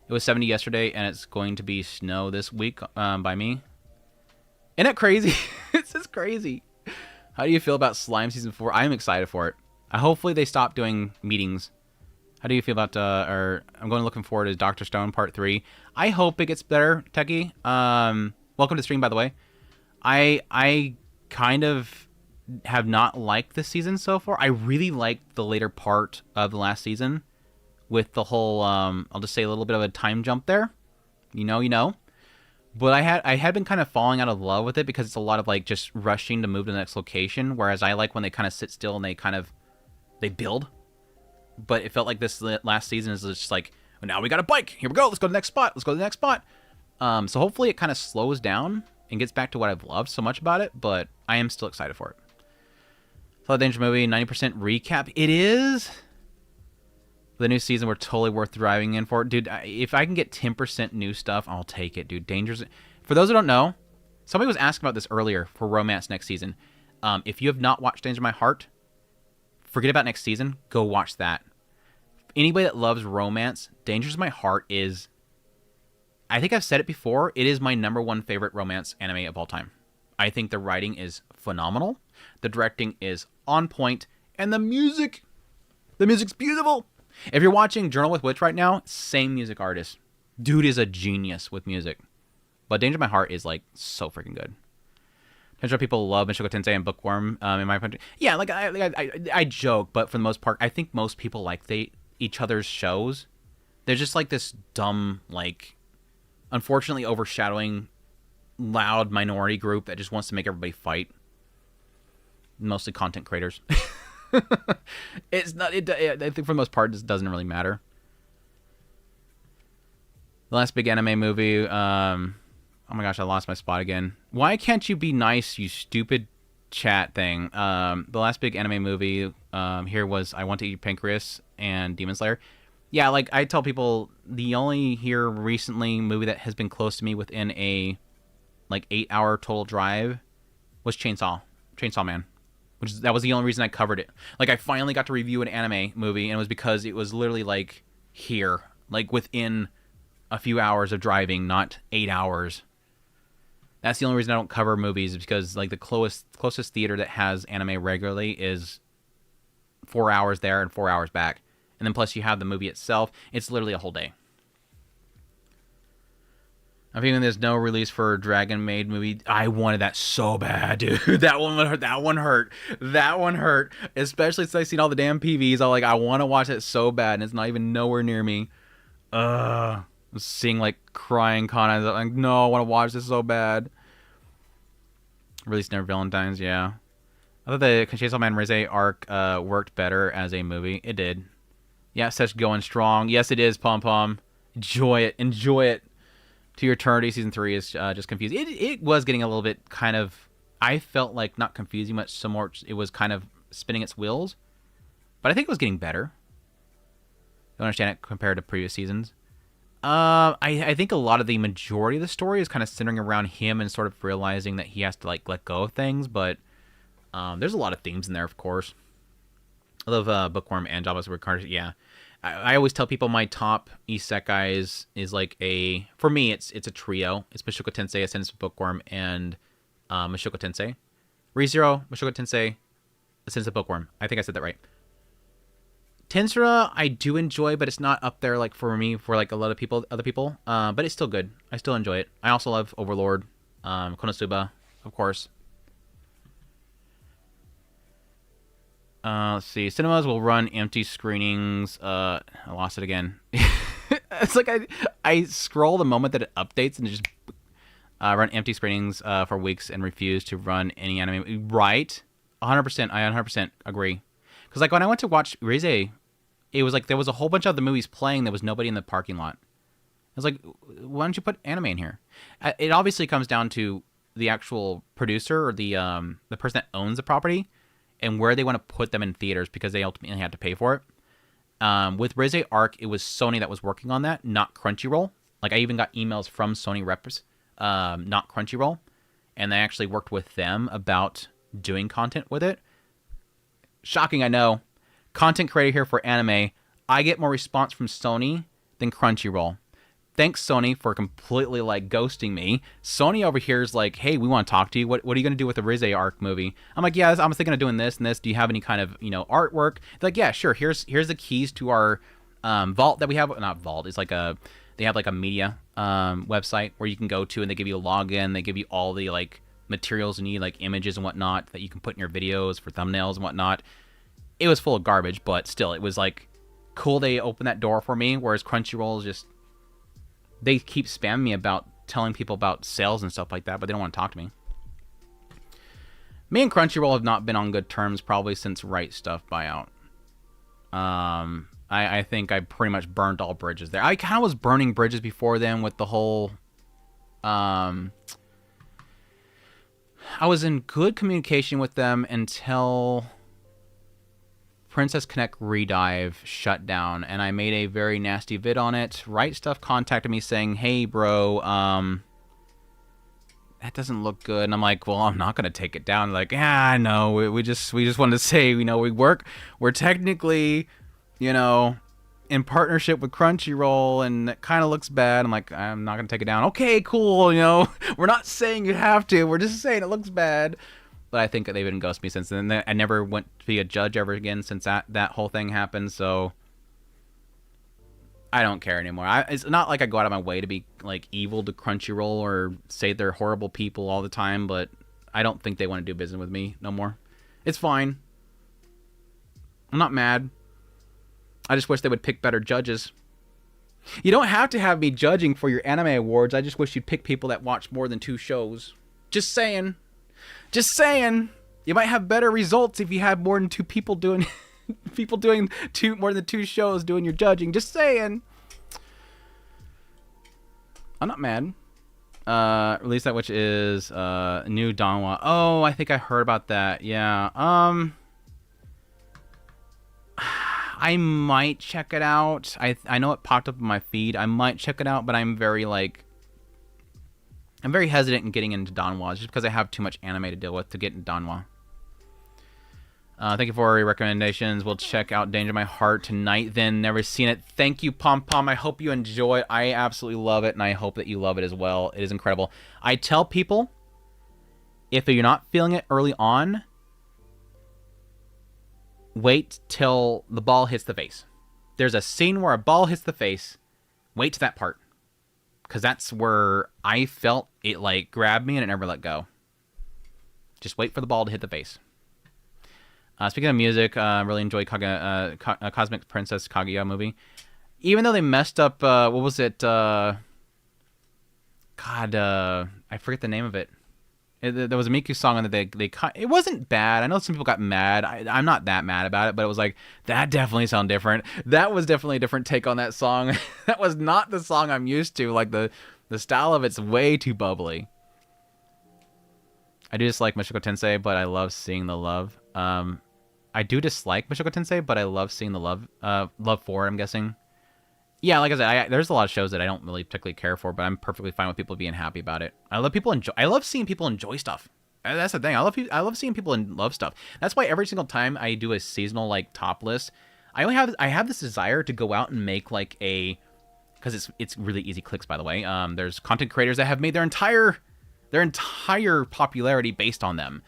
It was 70 yesterday, and it's going to be snow this week by me. Isn't that crazy? It's just crazy. How do you feel about Slime Season 4? I'm excited for it. Hopefully they stop doing meetings. How do you feel about, I'm looking forward to Dr. Stone Part 3. I hope it gets better, Techie. Welcome to the stream, by the way. I kind of have not liked this season so far. I really liked the later part of the last season with the whole, I'll just say a little bit of a time jump there. You know. But I had been kind of falling out of love with it because it's a lot of, like, just rushing to move to the next location, whereas I like when they kind of sit still and they build. But it felt like this last season is just like, well, now we got a bike. Here we go. Let's go to the next spot. Let's go to the next spot. So hopefully it kind of slows down and gets back to what I've loved so much about it. But I am still excited for it. Saw the Danger movie, 90% recap. It is. The new season were totally worth driving in for. Dude, if I can get 10% new stuff, I'll take it, dude. Dangers. For those who don't know, somebody was asking about this earlier for Romance next season. If you have not watched Danger My Heart, forget about next season. Go watch that. Anybody that loves romance, Dangers My Heart is... I think I've said it before. It is my #1 favorite romance anime of all time. I think the writing is phenomenal. The directing is on point. And the music's beautiful. If you're watching Journal with Witch right now, same music artist. Dude is a genius with music. But Danger My Heart is, like, so freaking good. I'm sure people love Mushoku Tensei and Bookworm, in my opinion. Yeah, like, I joke, but for the most part, I think most people like each other's shows. There's just, like, this dumb, like, unfortunately overshadowing loud minority group that just wants to make everybody fight. Mostly content creators. It's not. I think for the most part, this doesn't really matter. The last big anime movie. Oh my gosh, I lost my spot again. Why can't you be nice, you stupid chat thing? The last big anime movie here was I Want to Eat Your Pancreas and Demon Slayer. Yeah, like I tell people, the only here recently movie that has been close to me within a like 8-hour total drive was Chainsaw Man. That was the only reason I covered it. Like, I finally got to review an anime movie, and it was because it was literally, like, here. Like, within a few hours of driving, not 8 hours. That's the only reason I don't cover movies, is because, like, the closest theater that has anime regularly is 4 hours there and 4 hours back. And then plus you have the movie itself. It's literally a whole day. I'm feeling there's no release for Dragon Maid movie. I wanted that so bad, dude. That one hurt. Especially since I've seen all the damn PVs. I want to watch it so bad, and it's not even nowhere near me. I'm seeing, like, crying comments. I'm like, no, I want to watch this so bad. Release never Valentine's, yeah. I thought the Chainsaw Man Rise arc worked better as a movie. It did. Yeah, such going strong. Yes, it is, Pom Pom. Enjoy it. To Your Eternity Season 3 is just confusing. It was getting a little bit kind of... I felt like not confusing much, so more it was kind of spinning its wheels. But I think it was getting better. Don't understand it compared to previous seasons. I think a lot of the majority of the story is kind of centering around him and sort of realizing that he has to, like, let go of things. But there's a lot of themes in there, of course. I love Bookworm and Jabba's Reincarnation. Yeah. I always tell people my top isekais is like for me, it's a trio. It's Mushoku Tensei, Ascendance of Bookworm, and Mushoku Tensei. ReZero, Mushoku Tensei, Ascendance of Bookworm. I think I said that right. Tensura, I do enjoy, but it's not up there like for me, for like a lot of other people. But it's still good. I still enjoy it. I also love Overlord, Konosuba, of course. Let's see. Cinemas will run empty screenings. I lost it again. It's like I scroll the moment that it updates and just run empty screenings for weeks and refuse to run any anime. Right? 100%. I 100% agree. Because like when I went to watch Rize, it was like there was a whole bunch of the movies playing. There was nobody in the parking lot. I was like, why don't you put anime in here? It obviously comes down to the actual producer or the person that owns the property and where they want to put them in theaters because they ultimately had to pay for it. With Rize Arc, it was Sony that was working on that, not Crunchyroll. Like I even got emails from Sony reps, not Crunchyroll, and they actually worked with them about doing content with it. Shocking, I know. Content creator here for anime. I get more response from Sony than Crunchyroll. Thanks, Sony, for completely, like, ghosting me. Sony over here is like, hey, we want to talk to you. What are you going to do with the Rize Arc movie? I'm like, yeah, I'm thinking of doing this and this. Do you have any kind of, artwork? They're like, yeah, sure. Here's the keys to our vault that we have. Not vault. It's like they have, like, a media website where you can go to, and they give you a login. They give you all the, like, materials you need, like images and whatnot, that you can put in your videos for thumbnails and whatnot. It was full of garbage, but still, it was, like, cool they opened that door for me, whereas Crunchyroll is just... They keep spamming me about telling people about sales and stuff like that, but they don't want to talk to me. Me and Crunchyroll have not been on good terms probably since Right Stuff buyout. I think I pretty much burned all bridges there. I kind of was burning bridges before then with the whole... I was in good communication with them until... Princess Connect Redive shut down, and I made a very nasty vid on it. Right Stuff contacted me saying, hey, bro, that doesn't look good. And I'm like, well, I'm not going to take it down. Like, yeah, I know. We just wanted to say, you know, we're technically, you know, in partnership with Crunchyroll, and it kind of looks bad. I'm like, I'm not going to take it down. Okay, cool. You know, we're not saying you have to. We're just saying it looks bad. But I think they've been ghosting me since then. I never went to be a judge ever again since that whole thing happened. So I don't care anymore. It's not like I go out of my way to be like evil to Crunchyroll or say they're horrible people all the time, but I don't think they want to do business with me no more. It's fine. I'm not mad. I just wish they would pick better judges. You don't have to have me judging for your anime awards. I just wish you'd pick people that watch more than 2 shows. Just saying. Just saying. You might have better results if you have more than 2 people doing more than 2 shows doing your judging. Just saying. I'm not mad. Release that, which is new Donwa. Oh, I think I heard about that. Yeah. I might check it out. I know it popped up in my feed. I might check it out, but I'm very hesitant in getting into Donwa just because I have too much anime to deal with to get into Donwa. Thank you for your recommendations. We'll check out Danger My Heart tonight then. Never seen it. Thank you, Pom Pom. I hope you enjoy it. I absolutely love it, and I hope that you love it as well. It is incredible. I tell people, if you're not feeling it early on, wait till the ball hits the face. There's a scene where a ball hits the face. Wait to that part. Because that's where I felt it like grabbed me and it never let go. Just wait for the ball to hit the face. Speaking of music, I really enjoyed Cosmic Princess Kaguya movie. Even though they messed up, what was it? I forget the name of it. There was a Miku song on that they cut. It wasn't bad. I know some people got mad. I'm not that mad about it, but it was like, that definitely sounded different. That was definitely a different take on that song. That was not the song I'm used to. Like, the style of it's way too bubbly. I do dislike Mushoku Tensei, but I love seeing the love. I do dislike Mushoku Tensei, but I love seeing the love for it, I'm guessing. Yeah, like I said, there's a lot of shows that I don't really particularly care for, but I'm perfectly fine with people being happy about it. I love seeing people enjoy stuff. That's the thing. I love seeing people love stuff. That's why every single time I do a seasonal like top list, I have this desire to go out and make like because it's really easy clicks, by the way. There's content creators that have made their entire popularity based on them.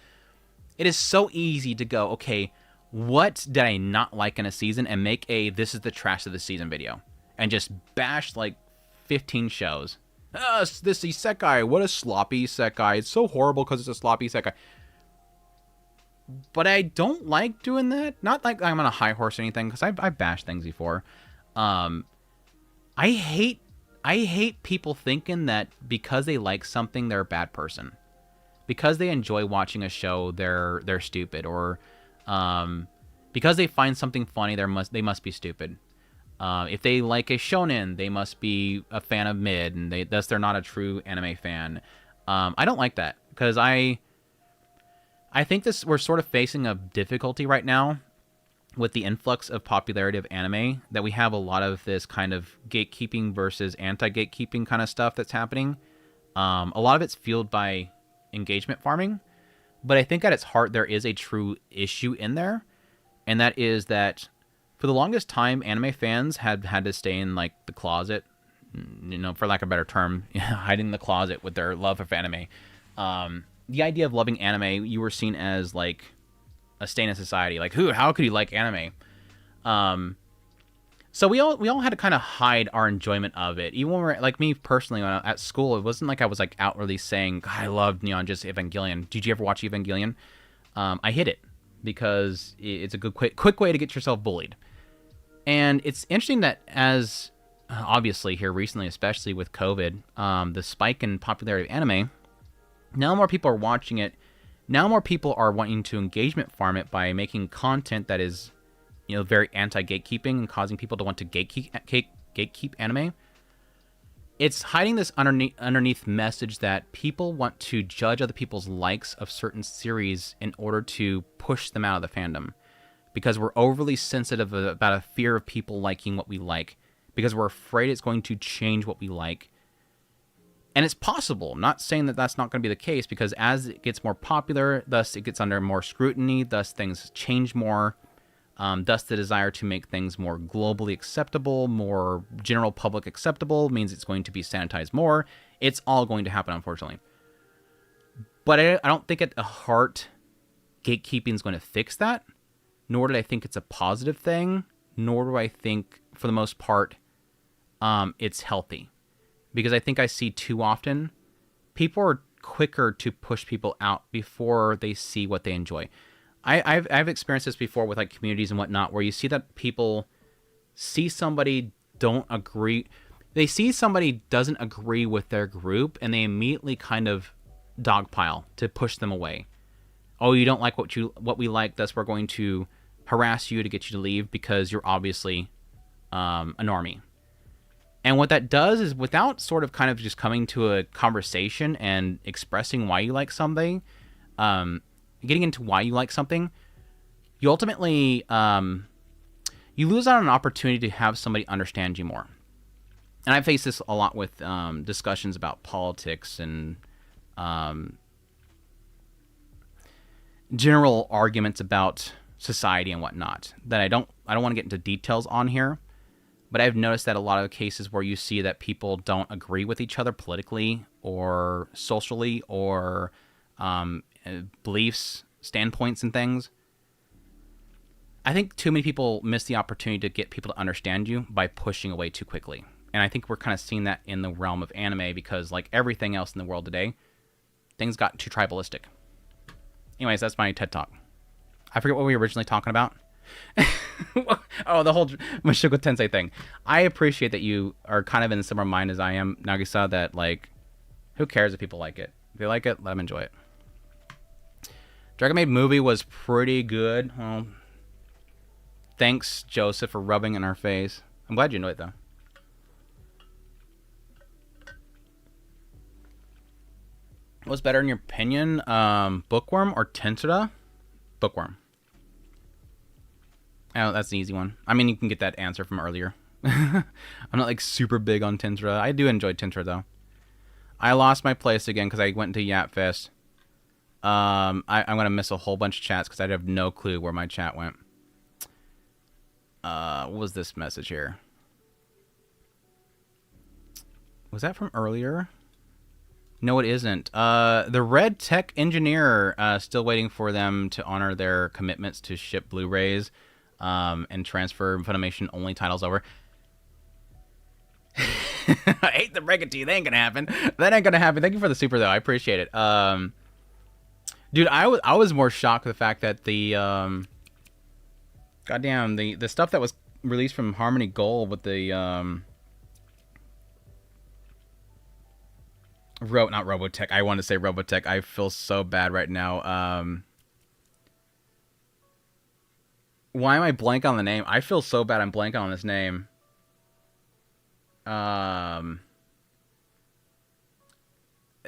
It is so easy to go, okay, what did I not like in a season, and make a this is the trash of the season video. And just bash like 15 shows. This isekai, what a sloppy isekai. It's so horrible because it's a sloppy isekai. But I don't like doing that. Not like I'm on a high horse or anything, because I've bashed things before. I hate people thinking that because they like something, they're a bad person. Because they enjoy watching a show, they're stupid. Or because they find something funny, they must be stupid. If they like a shonen, they must be a fan of mid, and thus they're not a true anime fan. I don't like that, because I think we're sort of facing a difficulty right now with the influx of popularity of anime, that we have a lot of this kind of gatekeeping versus anti-gatekeeping kind of stuff that's happening. A lot of it's fueled by engagement farming, but I think at its heart there is a true issue in there, and that is that for the longest time, anime fans had to stay in like the closet, you know, for lack of a better term, hiding in the closet with their love of anime. The idea of loving anime, you were seen as like a stain in society. Like, how could you like anime? So we all had to kind of hide our enjoyment of it. Even when we're, like me personally, when at school, it wasn't like I was like outwardly saying, God, I love Neon Genesis Evangelion. Did you ever watch Evangelion? I hid it because it's a good quick way to get yourself bullied. And it's interesting that as obviously here recently, especially with COVID, the spike in popularity of anime, now more people are watching it. Now more people are wanting to engagement farm it by making content that is, you know, very anti-gatekeeping and causing people to want to gatekeep anime. It's hiding this underneath message that people want to judge other people's likes of certain series in order to push them out of the fandom. because we're overly sensitive about a fear of people liking what we like, because we're afraid it's going to change what we like. And it's possible. I'm not saying that that's not going to be the case, because as it gets more popular, thus it gets under more scrutiny, thus things change more, thus the desire to make things more globally acceptable, more general public acceptable, means it's going to be sanitized more. It's all going to happen, unfortunately. But I don't think at heart gatekeeping is going to fix that, nor do I think it's a positive thing, nor do I think, for the most part, it's healthy. Because I think I see too often, people are quicker to push people out before they see what they enjoy. I've experienced this before with like communities and whatnot, where you see that people see somebody don't agree. They see somebody doesn't agree with their group, and they immediately kind of dogpile to push them away. Oh, you don't like what we like, thus we're going to harass you to get you to leave because you're obviously a normie. And what that does is, without sort of kind of just coming to a conversation and expressing why you like something, getting into why you like something, you ultimately, you lose out on an opportunity to have somebody understand you more. And I face this a lot with discussions about politics and general arguments about society and whatnot, that I don't want to get into details on here. But I've noticed that a lot of cases where you see that people don't agree with each other politically or socially or beliefs, standpoints, and things, I think too many people miss the opportunity to get people to understand you by pushing away too quickly. And I think we're kind of seeing that in the realm of anime, because like everything else in the world today, things got too tribalistic. Anyways, that's my TED Talk. I forget what we were originally talking about. Oh, the whole Mushoku Tensei thing. I appreciate that you are kind of in a similar mind as I am, Nagisa, that like, who cares if people like it? If they like it, let them enjoy it. Dragon Maid movie was pretty good. Well, thanks, Joseph, for rubbing in our face. I'm glad you enjoyed it, though. What's better in your opinion, Bookworm or Tensura? Bookworm. Oh, that's an easy one. I mean, you can get that answer from earlier. I'm not like super big on Tensura. I do enjoy Tensura though. I lost my place again because I went into Yapfest. I'm gonna miss a whole bunch of chats because I have no clue where my chat went. What was this message here? Was that from earlier? No, it isn't. The Red Tech Engineer, still waiting for them to honor their commitments to ship Blu-rays and transfer Funimation only titles over. I hate to break it to you, that ain't gonna happen. That ain't gonna happen. Thank you for the super though, I appreciate it. Dude, I was more shocked with the fact that the goddamn the stuff that was released from Harmony Gold with the not Robotech. I want to say Robotech. I feel so bad right now. Why am I blank on the name? I feel so bad I'm blanking on this name. All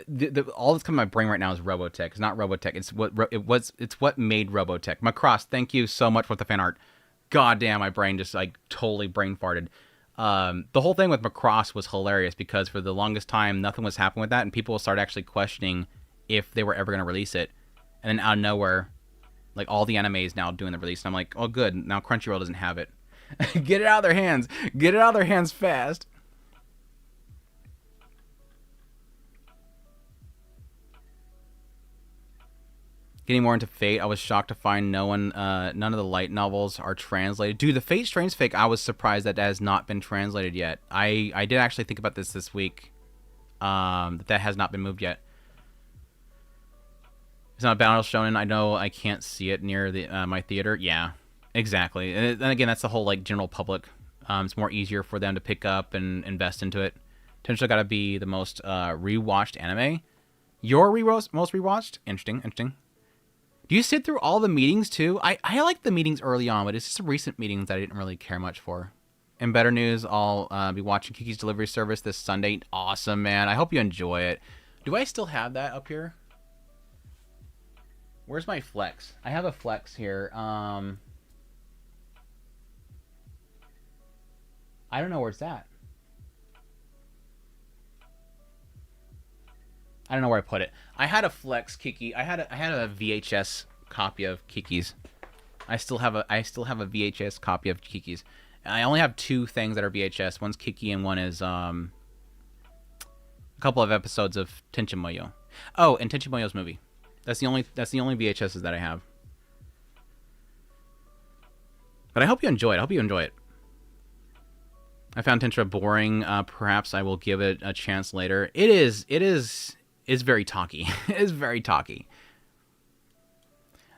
that's coming to my brain right now is Robotech. It's not Robotech. It's what made Robotech. Macross, thank you so much for the fan art. God damn, my brain just like totally brain farted. The whole thing with Macross was hilarious because for the longest time nothing was happening with that, and people started actually questioning if they were ever going to release it. And then out of nowhere, like all the anime is now doing the release, and I'm like, oh good, now Crunchyroll doesn't have it. Get it out of their hands. Get it out of their hands fast. Getting more into Fate, I was shocked to find none of the light novels are translated. Dude, the Fate Strange Fake, I was surprised that has not been translated yet. I did actually think about this week, that has not been moved yet. It's not a Battle Shonen. I know I can't see it near the my theater. Yeah, exactly. And again, that's the whole like general public. It's more easier for them to pick up and invest into it. Potentially got to be the most rewatched anime. Your most rewatched? Interesting. Do you sit through all the meetings too? I like the meetings early on, but it's just the recent meetings that I didn't really care much for. In better news, I'll be watching Kiki's Delivery Service this Sunday. Awesome, man. I hope you enjoy it. Do I still have that up here? Where's my flex? I have a flex here. I don't know where it's at. I don't know where I put it. I had a Flex Kiki. I had a VHS copy of Kiki's. I still have a VHS copy of Kiki's. I only have 2 things that are VHS. One's Kiki and one is a couple of episodes of Tenchi Muyo. Oh, and Tenchi Muyo's movie. That's the only VHSs that I have. But I hope you enjoy it. I hope you enjoy it. I found Tentra boring. Perhaps I will give it a chance later. It's very talky. It is very talky.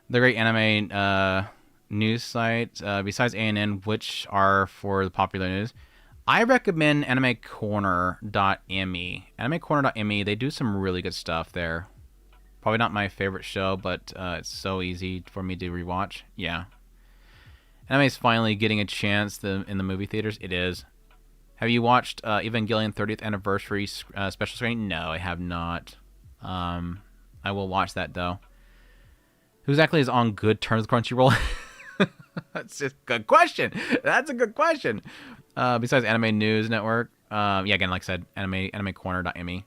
The great anime news site, besides ANN, which are for the popular news, I recommend animecorner.me. Animecorner.me, they do some really good stuff there. Probably not my favorite show, but it's so easy for me to rewatch. Yeah. Anime's finally getting a chance in the movie theaters. It is. Have you watched Evangelion 30th Anniversary special screening? No, I have not. I will watch that, though. Who exactly is on good terms with Crunchyroll? That's just a good question. That's a good question. Besides Anime News Network. Yeah, again, like I said, animecorner.me.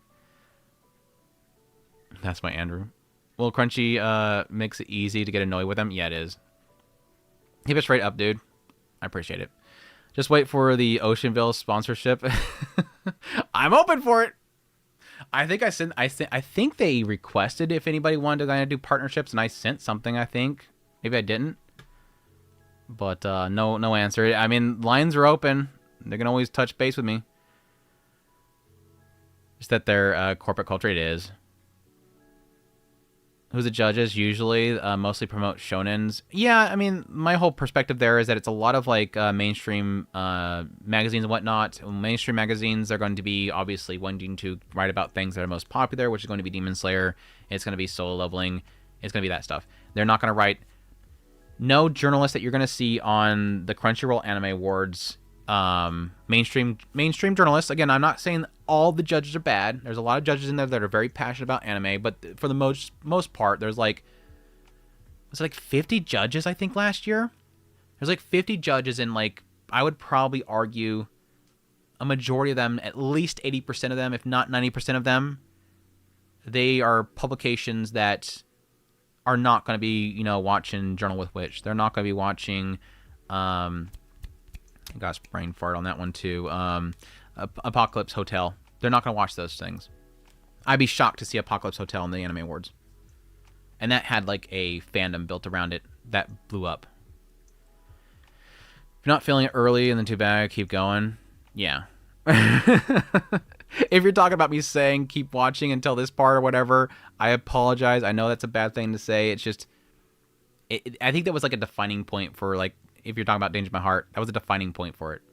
That's my Andrew. Well, Crunchy makes it easy to get annoyed with them. Yeah, it is. Keep it straight up, dude. I appreciate it. Just wait for the Oceanville sponsorship. I'm open for it. I think they requested if anybody wanted to kind of do partnerships, and I sent something. I think maybe I didn't, but no answer. I mean, lines are open. They can always touch base with me. Just that their corporate culture, it is. Who's the judges? Usually, mostly promote shonens. Yeah, I mean, my whole perspective there is that it's a lot of like mainstream magazines and whatnot. Mainstream magazines are going to be obviously wanting to write about things that are most popular, which is going to be Demon Slayer. It's going to be Solo Leveling. It's going to be that stuff. They're not going to write. No journalist that you're going to see on the Crunchyroll Anime Awards. Mainstream journalists. Again, I'm not saying all the judges are bad. There's a lot of judges in there that are very passionate about anime, but for the most part, there's like 50 judges, I think, last year. There's like 50 judges, and like I would probably argue a majority of them, at least 80% of them, if not 90% of them, they are publications that are not going to be, watching Journal with Witch. They're not going to be watching gosh, brain fart on that one too. Apocalypse Hotel. They're not going to watch those things. I'd be shocked to see Apocalypse Hotel in the Anime Awards. And that had like a fandom built around it that blew up. If you're not feeling it early and then too bad, keep going. Yeah. If you're talking about me saying keep watching until this part or whatever, I apologize. I know that's a bad thing to say. It's just, I think that was like a defining point for like, if you're talking about Danger My Heart, that was a defining point for it.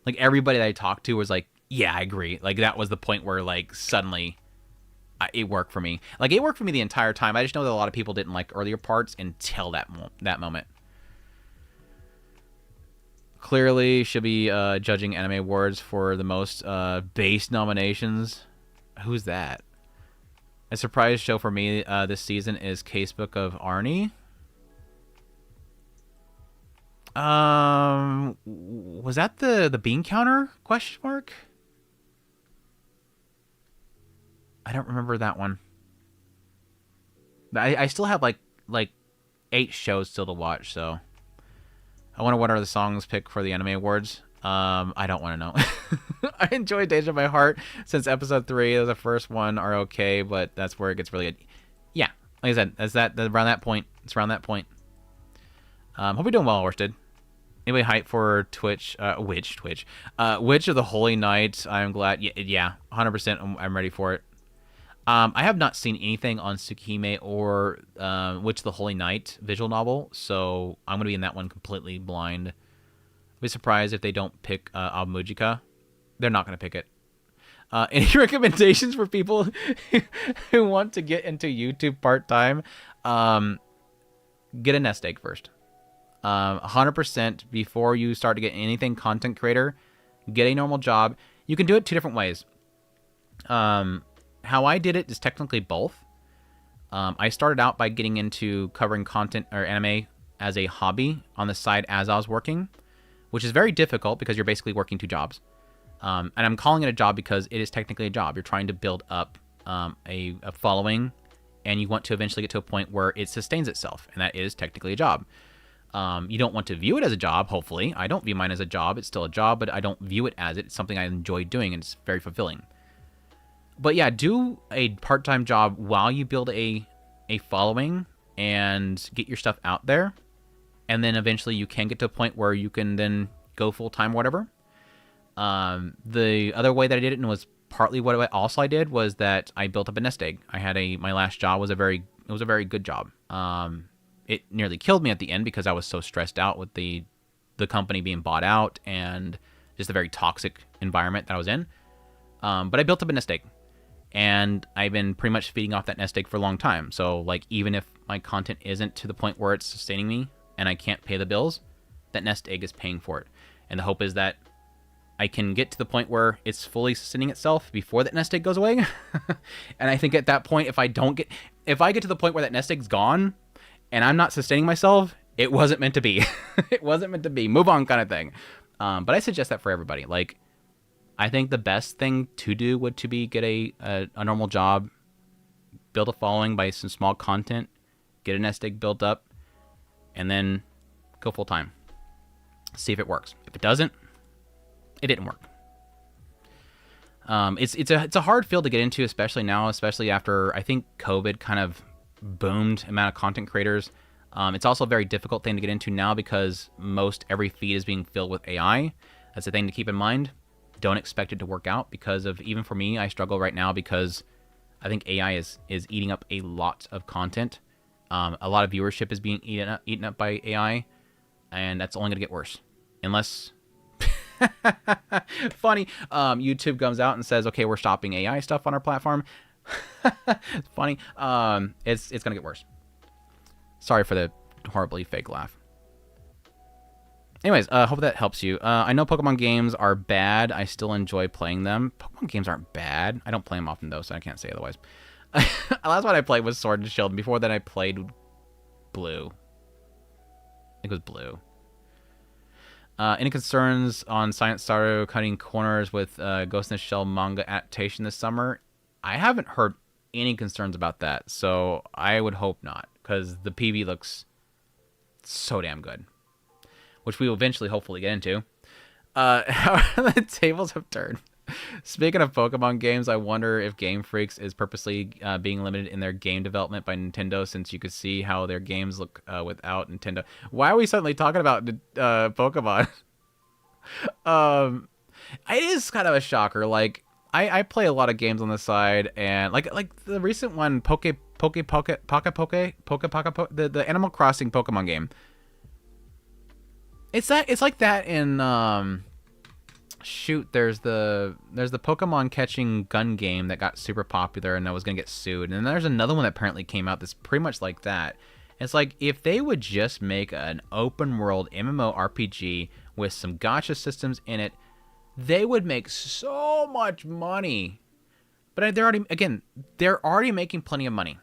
Like, everybody that I talked to was like, yeah, I agree. Like, that was the point where, like, suddenly it worked for me. Like, it worked for me the entire time. I just know that a lot of people didn't like earlier parts until that moment. Clearly, should be judging Anime Awards for the most base nominations. Who's that? A surprise show for me this season is Casebook of Arnie. Was that the bean counter? Question mark? I don't remember that one. I still have like 8 shows still to watch, so I wonder what are the songs picked for the Anime Awards. I don't want to know. I enjoyed Deja by Heart since episode 3. The first one are okay, but that's where it gets really good. Yeah, like I said, that's around that point. It's around that point. Hope you're doing well, Orsted. Anybody hype for Twitch? Witch of the Holy Night. I'm glad. Yeah, 100%. I'm ready for it. I have not seen anything on Tsukihime or Witch of the Holy Night visual novel, so I'm gonna be in that one completely blind. I'll be surprised if they don't pick Abumujika. They're not gonna pick it. Any recommendations for people who want to get into YouTube part-time? Get a nest egg first. 100% before you start to get anything content creator, get a normal job. You can do it 2 different ways. How I did it is technically both. I started out by getting into covering content or anime as a hobby on the side as I was working, which is very difficult because you're basically working 2 jobs. And I'm calling it a job because it is technically a job. You're trying to build up a following, and you want to eventually get to a point where it sustains itself, and that is technically a job. You don't want to view it as a job, hopefully. I don't view mine as a job. It's still a job, but I don't view it as it. It's something I enjoy doing, and it's very fulfilling. But yeah, do a part-time job while you build a following and get your stuff out there. And then eventually you can get to a point where you can then go full-time, whatever. The other way that I did it, and was partly what I did, was that I built up a nest egg. I had my last job was a very good job. It nearly killed me at the end because I was so stressed out with the company being bought out and just a very toxic environment that I was in. But I built up a nest egg, and I've been pretty much feeding off that nest egg for a long time. So like, even if my content isn't to the point where it's sustaining me and I can't pay the bills, that nest egg is paying for it. And the hope is that I can get to the point where it's fully sustaining itself before that nest egg goes away. And I think at that point, if I get to the point where that nest egg's gone and I'm not sustaining myself, it wasn't meant to be. It wasn't meant to be. Move on, kind of thing. But I suggest that for everybody. Like, I think the best thing to do would to be get a normal job, build a following by some small content, get a nest egg built up, and then go full time. See if it works. If it doesn't, it didn't work. It's a hard field to get into, especially now, especially after I think COVID kind of boomed amount of content creators. It's also a very difficult thing to get into now because most every feed is being filled with AI. That's a thing to keep in mind. Don't expect it to work out because of, even for me, I struggle right now because I think AI is eating up a lot of content. A lot of viewership is being eaten up by AI, and that's only going to get worse. Unless... Funny, YouTube comes out and says, okay, we're stopping AI stuff on our platform. It's funny. It's going to get worse. Sorry for the horribly fake laugh. Anyways, hope that helps you. I know Pokemon games are bad. I still enjoy playing them. Pokemon games aren't bad. I don't play them often, though, so I can't say otherwise. Last one I played was Sword and Shield. Before that, I played Blue. I think it was Blue. Any concerns on Science Saru cutting corners with Ghost in the Shell manga adaptation this summer? I haven't heard any concerns about that, so I would hope not, because the PV looks so damn good. Which we will eventually hopefully get into. How the tables have turned. Speaking of Pokemon games, I wonder if Game Freaks is purposely being limited in their game development by Nintendo, since you could see how their games look without Nintendo. Why are we suddenly talking about Pokemon? It is kind of a shocker. Like, I play a lot of games on the side, and like the recent one, the Animal Crossing Pokemon game. It's like that in shoot, there's the Pokemon catching gun game that got super popular and that was gonna get sued, and then there's another one that apparently came out that's pretty much like that. It's like, if they would just make an open world MMORPG with some gacha systems in it, they would make so much money. But they're already making plenty of money,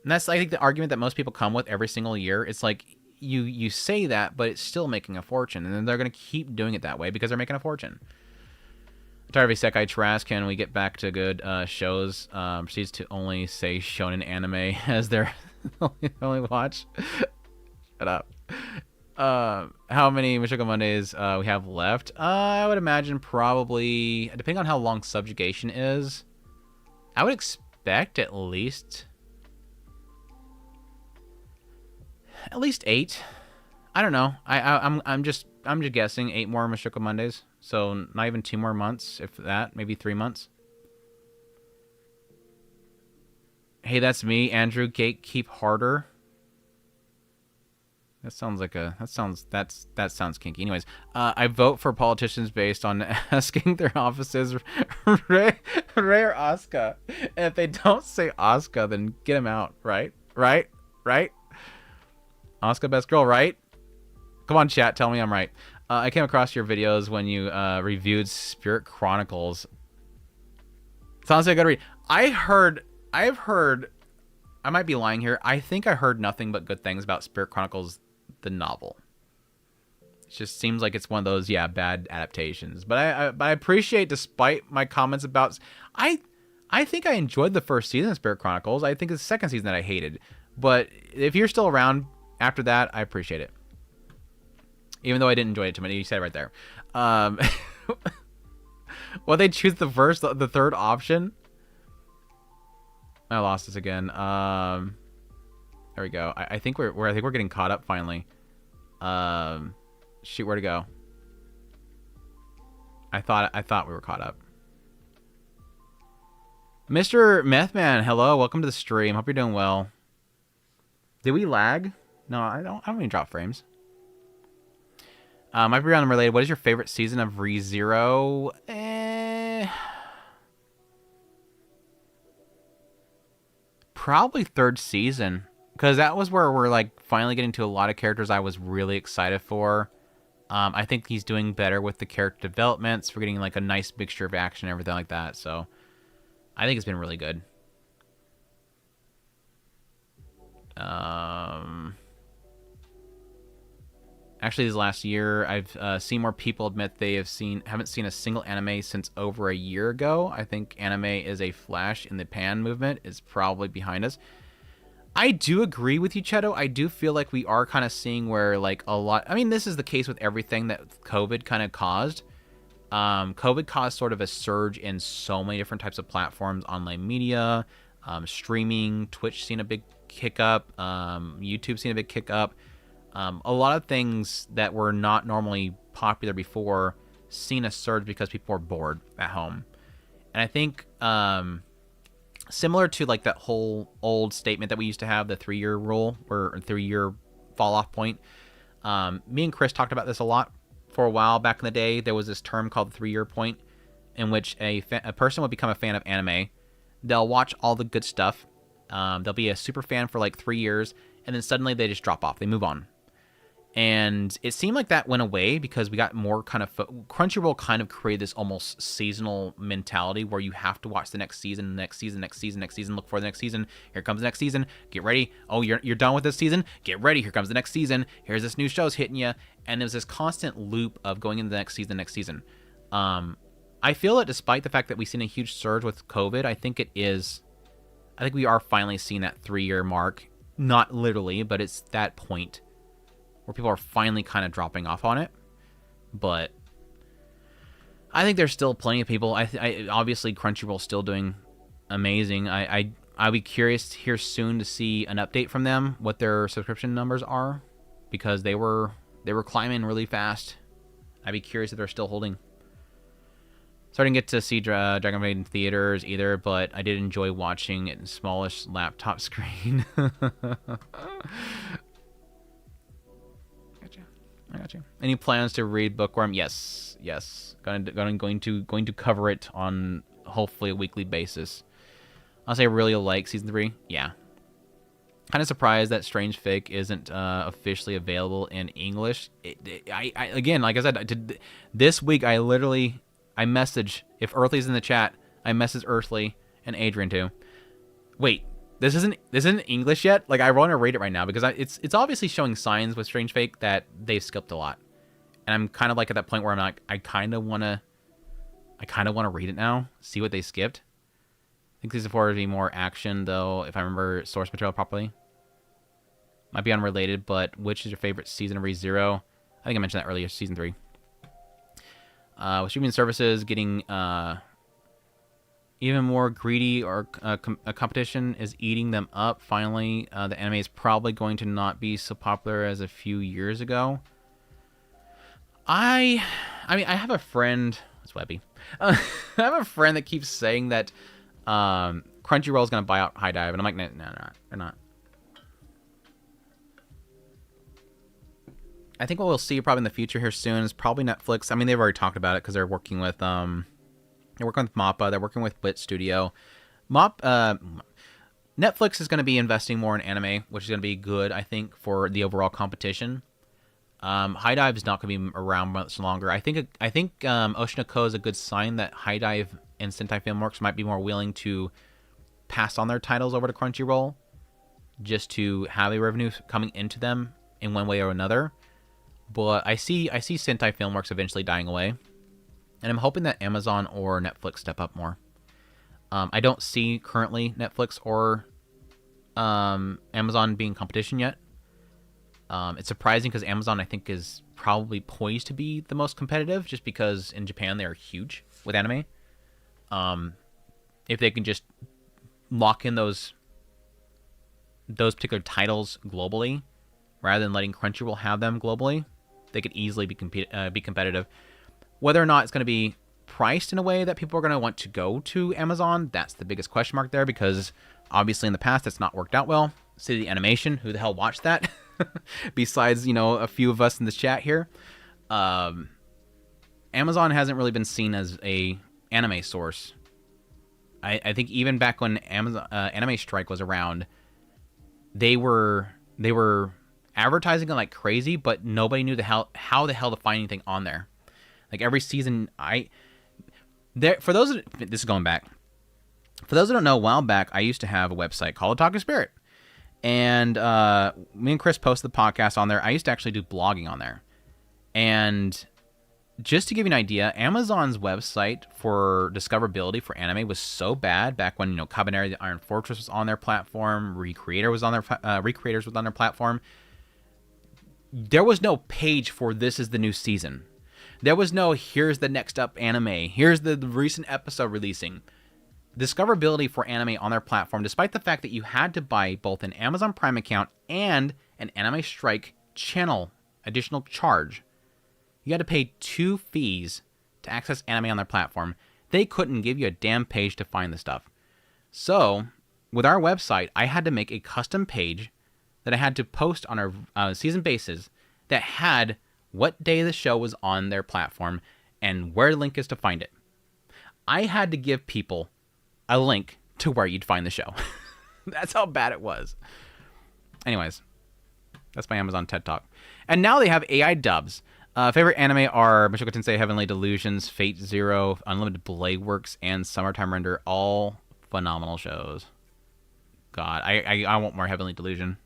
and that's, I think, the argument that most people come with every single year. It's like, you say that, but it's still making a fortune, and then they're going to keep doing it that way because they're making a fortune. Tired of Isekai Trash. Can we get back to good shows? Proceeds to only say shonen anime as their only watch. Shut up. How many Michiko Mondays we have left? I would imagine probably, depending on how long Subjugation is, I would expect at least 8. I don't know. I'm just guessing 8 more Mashiko Mondays. So not even 2 more months, if that, maybe 3 months. Hey, that's me, Andrew. Gatekeep harder. That sounds like that sounds kinky. Anyways, I vote for politicians based on asking their offices Ray or Asuka. And if they don't say Asuka, then get him out. Right? Asuka, best girl, right? Come on, chat, tell me I'm right. I came across your videos when you reviewed Spirit Chronicles. Sounds like a good read. I've heard, I might be lying here, I think I heard nothing but good things about Spirit Chronicles, the novel. just seems like it's one of those, yeah, bad adaptations. But I appreciate, despite my comments about, I think I enjoyed the first season of Spirit Chronicles. I think it's the second season that I hated. But if you're still around after that, I appreciate it. Even though I didn't enjoy it too much. You said it right there. Well, they choose the third option. I lost this again. There we go. I think we're getting caught up finally. Shoot, where to go? I thought we were caught up. Mr. Methman, hello, welcome to the stream. Hope you're doing well. Did we lag? No, I don't even drop frames. Might be unrelated. What is your favorite season of ReZero? Probably third season, because that was where we're like finally getting to a lot of characters I was really excited for. I think he's doing better with the character developments. We're getting like a nice mixture of action and everything like that. So I think it's been really good. Actually, this last year, I've seen more people admit they haven't seen a single anime since over a year ago. I think anime is a flash in the pan movement is probably behind us. I do agree with you, Cheto. I do feel like we are kind of seeing where like a lot. I mean, this is the case with everything that COVID kind of caused. COVID caused sort of a surge in so many different types of platforms, online media, streaming, Twitch seen a big kick up, YouTube seen a big kick up. A lot of things that were not normally popular before seen a surge because people were bored at home. And I think similar to like that whole old statement that we used to have, the 3-year rule or 3-year fall off point. Me and Chris talked about this a lot for a while back in the day. There was this term called the 3-year point in which a person would become a fan of anime. They'll watch all the good stuff. They'll be a super fan for like 3 years, and then suddenly they just drop off. They move on. And it seemed like that went away because we got more kind of... Crunchyroll kind of created this almost seasonal mentality where you have to watch the next season, next season, look for the next season. Here comes the next season. Get ready. Oh, you're done with this season? Get ready. Here comes the next season. Here's this new show's hitting you. And there's this constant loop of going into the next season. I feel that despite the fact that we've seen a huge surge with COVID, I think we are finally seeing that 3-year mark. Not literally, but it's that point where people are finally kind of dropping off on it. But I think there's still plenty of people. I obviously Crunchyroll's still doing amazing. I'll be curious here soon to see an update from them, what their subscription numbers are, because they were climbing really fast. I'd be curious if they're still holding. So I didn't get to see Dragon Maid in theaters either, but I did enjoy watching it in smallish laptop screen. I got you. Any plans to read Bookworm? Yes. Going to cover it on hopefully a weekly basis. I'll say I really like season 3. Yeah. Kind of surprised that Strange Fake isn't officially available in English. Again, like I said, this week I message, if Earthly's in the chat, I message Earthly and Adrian too. Wait, this isn't English yet? Like, I want to read it right now because it's obviously showing signs with Strange Fake that they've skipped a lot. And I'm kind of like at that point where I'm like, I kind of want to read it now, see what they skipped. I think season 4 would be more action though, if I remember source material properly. Might be unrelated, but which is your favorite season of ReZero? I think I mentioned that earlier, season 3. With streaming services getting even more greedy, or a competition is eating them up. Finally, the anime is probably going to not be so popular as a few years ago. I mean, I have a friend. It's Webby. I have a friend that keeps saying that Crunchyroll is going to buy out High Dive, and I'm like, no, they're not. I think what we'll see probably in the future here soon is probably Netflix. I mean, they've already talked about it because they're working with MAPPA. They're working with Wit Studio. Netflix is going to be investing more in anime, which is going to be good, I think, for the overall competition. High Dive is not going to be around much longer. I think Oshinoko is a good sign that High Dive and Sentai Filmworks might be more willing to pass on their titles over to Crunchyroll, just to have a revenue coming into them in one way or another. But I see Sentai Filmworks eventually dying away, and I'm hoping that Amazon or Netflix step up more. I don't see currently Netflix or Amazon being competition yet. It's surprising because Amazon, I think, is probably poised to be the most competitive, just because in Japan they are huge with anime. If they can just lock in those particular titles globally, rather than letting Crunchyroll have them globally, they could easily be competitive. Whether or not it's going to be priced in a way that people are going to want to go to Amazon, that's the biggest question mark there, because obviously in the past that's not worked out well. City Animation, who the hell watched that? Besides, a few of us in this chat here. Amazon hasn't really been seen as a anime source. I think even back when Amazon Anime Strike was around, they were advertising it like crazy, but nobody knew how the hell to find anything on there. Like every season, this is going back. For those that don't know, a while back, I used to have a website called Otaku Spirit. And me and Chris posted the podcast on there. I used to actually do blogging on there. And just to give you an idea, Amazon's website for discoverability for anime was so bad back when, Kabaneri the Iron Fortress was on their platform, Recreators was on their platform. There was no page for this is the new season. There was no here's the next up anime. Here's the recent episode releasing. Discoverability for anime on their platform, despite the fact that you had to buy both an Amazon Prime account and an Anime Strike channel additional charge. You had to pay 2 fees to access anime on their platform. They couldn't give you a damn page to find the stuff. So, with our website, I had to make a custom page that I had to post on a season basis that had what day the show was on their platform and where the link is to find it. I had to give people a link to where you'd find the show. That's how bad it was. Anyways, that's my Amazon TED Talk. And now they have AI dubs. Favorite anime are Mushoku Tensei, Heavenly Delusions, Fate Zero, Unlimited Blade Works, and Summertime Render. All phenomenal shows. God, I want more Heavenly Delusion.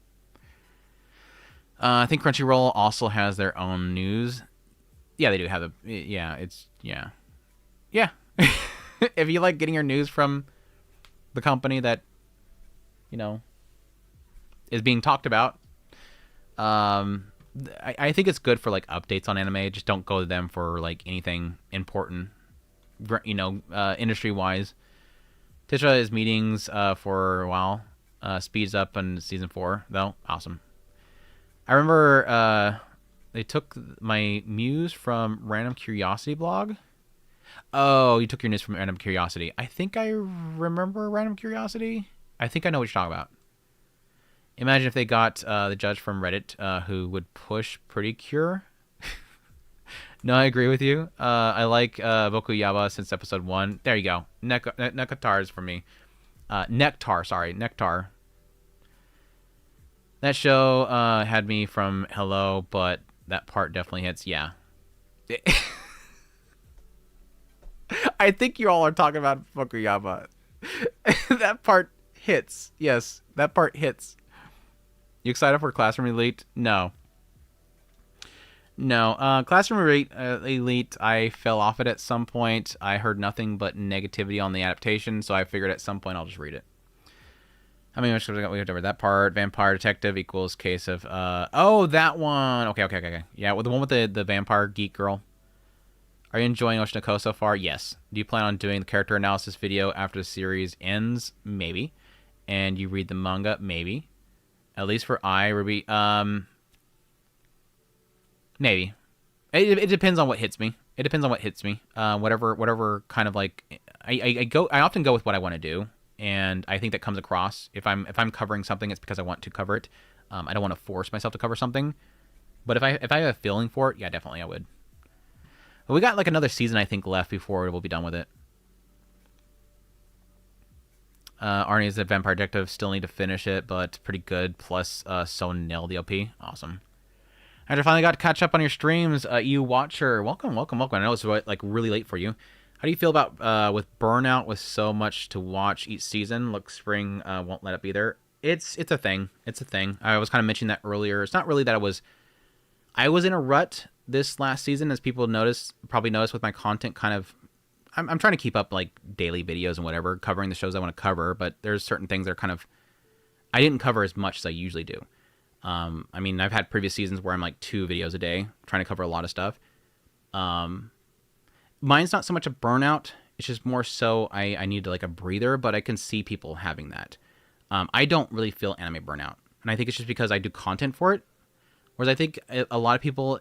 I think Crunchyroll also has their own news. Yeah, they do have yeah. If you like getting your news from the company that, is being talked about, I think it's good for like updates on anime. Just don't go to them for like anything important, industry wise. Tisha is meetings for a while. Speeds up in season 4 though. Awesome. I remember they took my muse from Random Curiosity blog. Oh, you took your news from Random Curiosity. I think I remember Random Curiosity. I think I know what you're talking about. Imagine if they got the judge from Reddit who would push Pretty Cure. No, I agree with you. I like Boku Yaba since episode 1. There you go. Nectar is for me. Nectar. That show had me from hello, but that part definitely hits. Yeah. I think you all are talking about Fukuyama. That part hits. Yes, that part hits. You excited for Classroom Elite? No. Classroom Elite, I fell off it at some point. I heard nothing but negativity on the adaptation, so I figured at some point I'll just read it. How many much we have to over that part? Vampire Detective equals case of oh, that one. Okay. Yeah, with the one with the vampire geek girl. Are you enjoying Oshinoko so far? Yes. Do you plan on doing the character analysis video after the series ends? Maybe. And you read the manga? Maybe. At least for Ruby. Maybe. It depends on what hits me. Whatever kind of like I often go with what I want to do, and I think that comes across. If I'm covering something, it's because I want to cover it. I don't want to force myself to cover something. But if I have a feeling for it, yeah, definitely I would. But we got like another season, I think, left before we'll be done with it. Arnie is a Vampire Detective. Still need to finish it, but pretty good. Plus, so nailed the OP. Awesome. I finally got to catch up on your streams. EU Watcher, welcome. I know it's like really late for you. How do you feel about with Burnout with so much to watch each season? Look, spring won't let up either. It's a thing. I was kind of mentioning that earlier. It's not really that I was in a rut this last season, as people probably noticed with my content. Kind of, I'm trying to keep up like daily videos and whatever, covering the shows I want to cover. But there's certain things that are kind of, I didn't cover as much as I usually do. I mean, I've had previous seasons where I'm like 2 videos a day, trying to cover a lot of stuff. Mine's not so much a burnout. It's just more so I need like a breather, but I can see people having that. I don't really feel anime burnout. And I think it's just because I do content for it. Whereas I think a lot of people,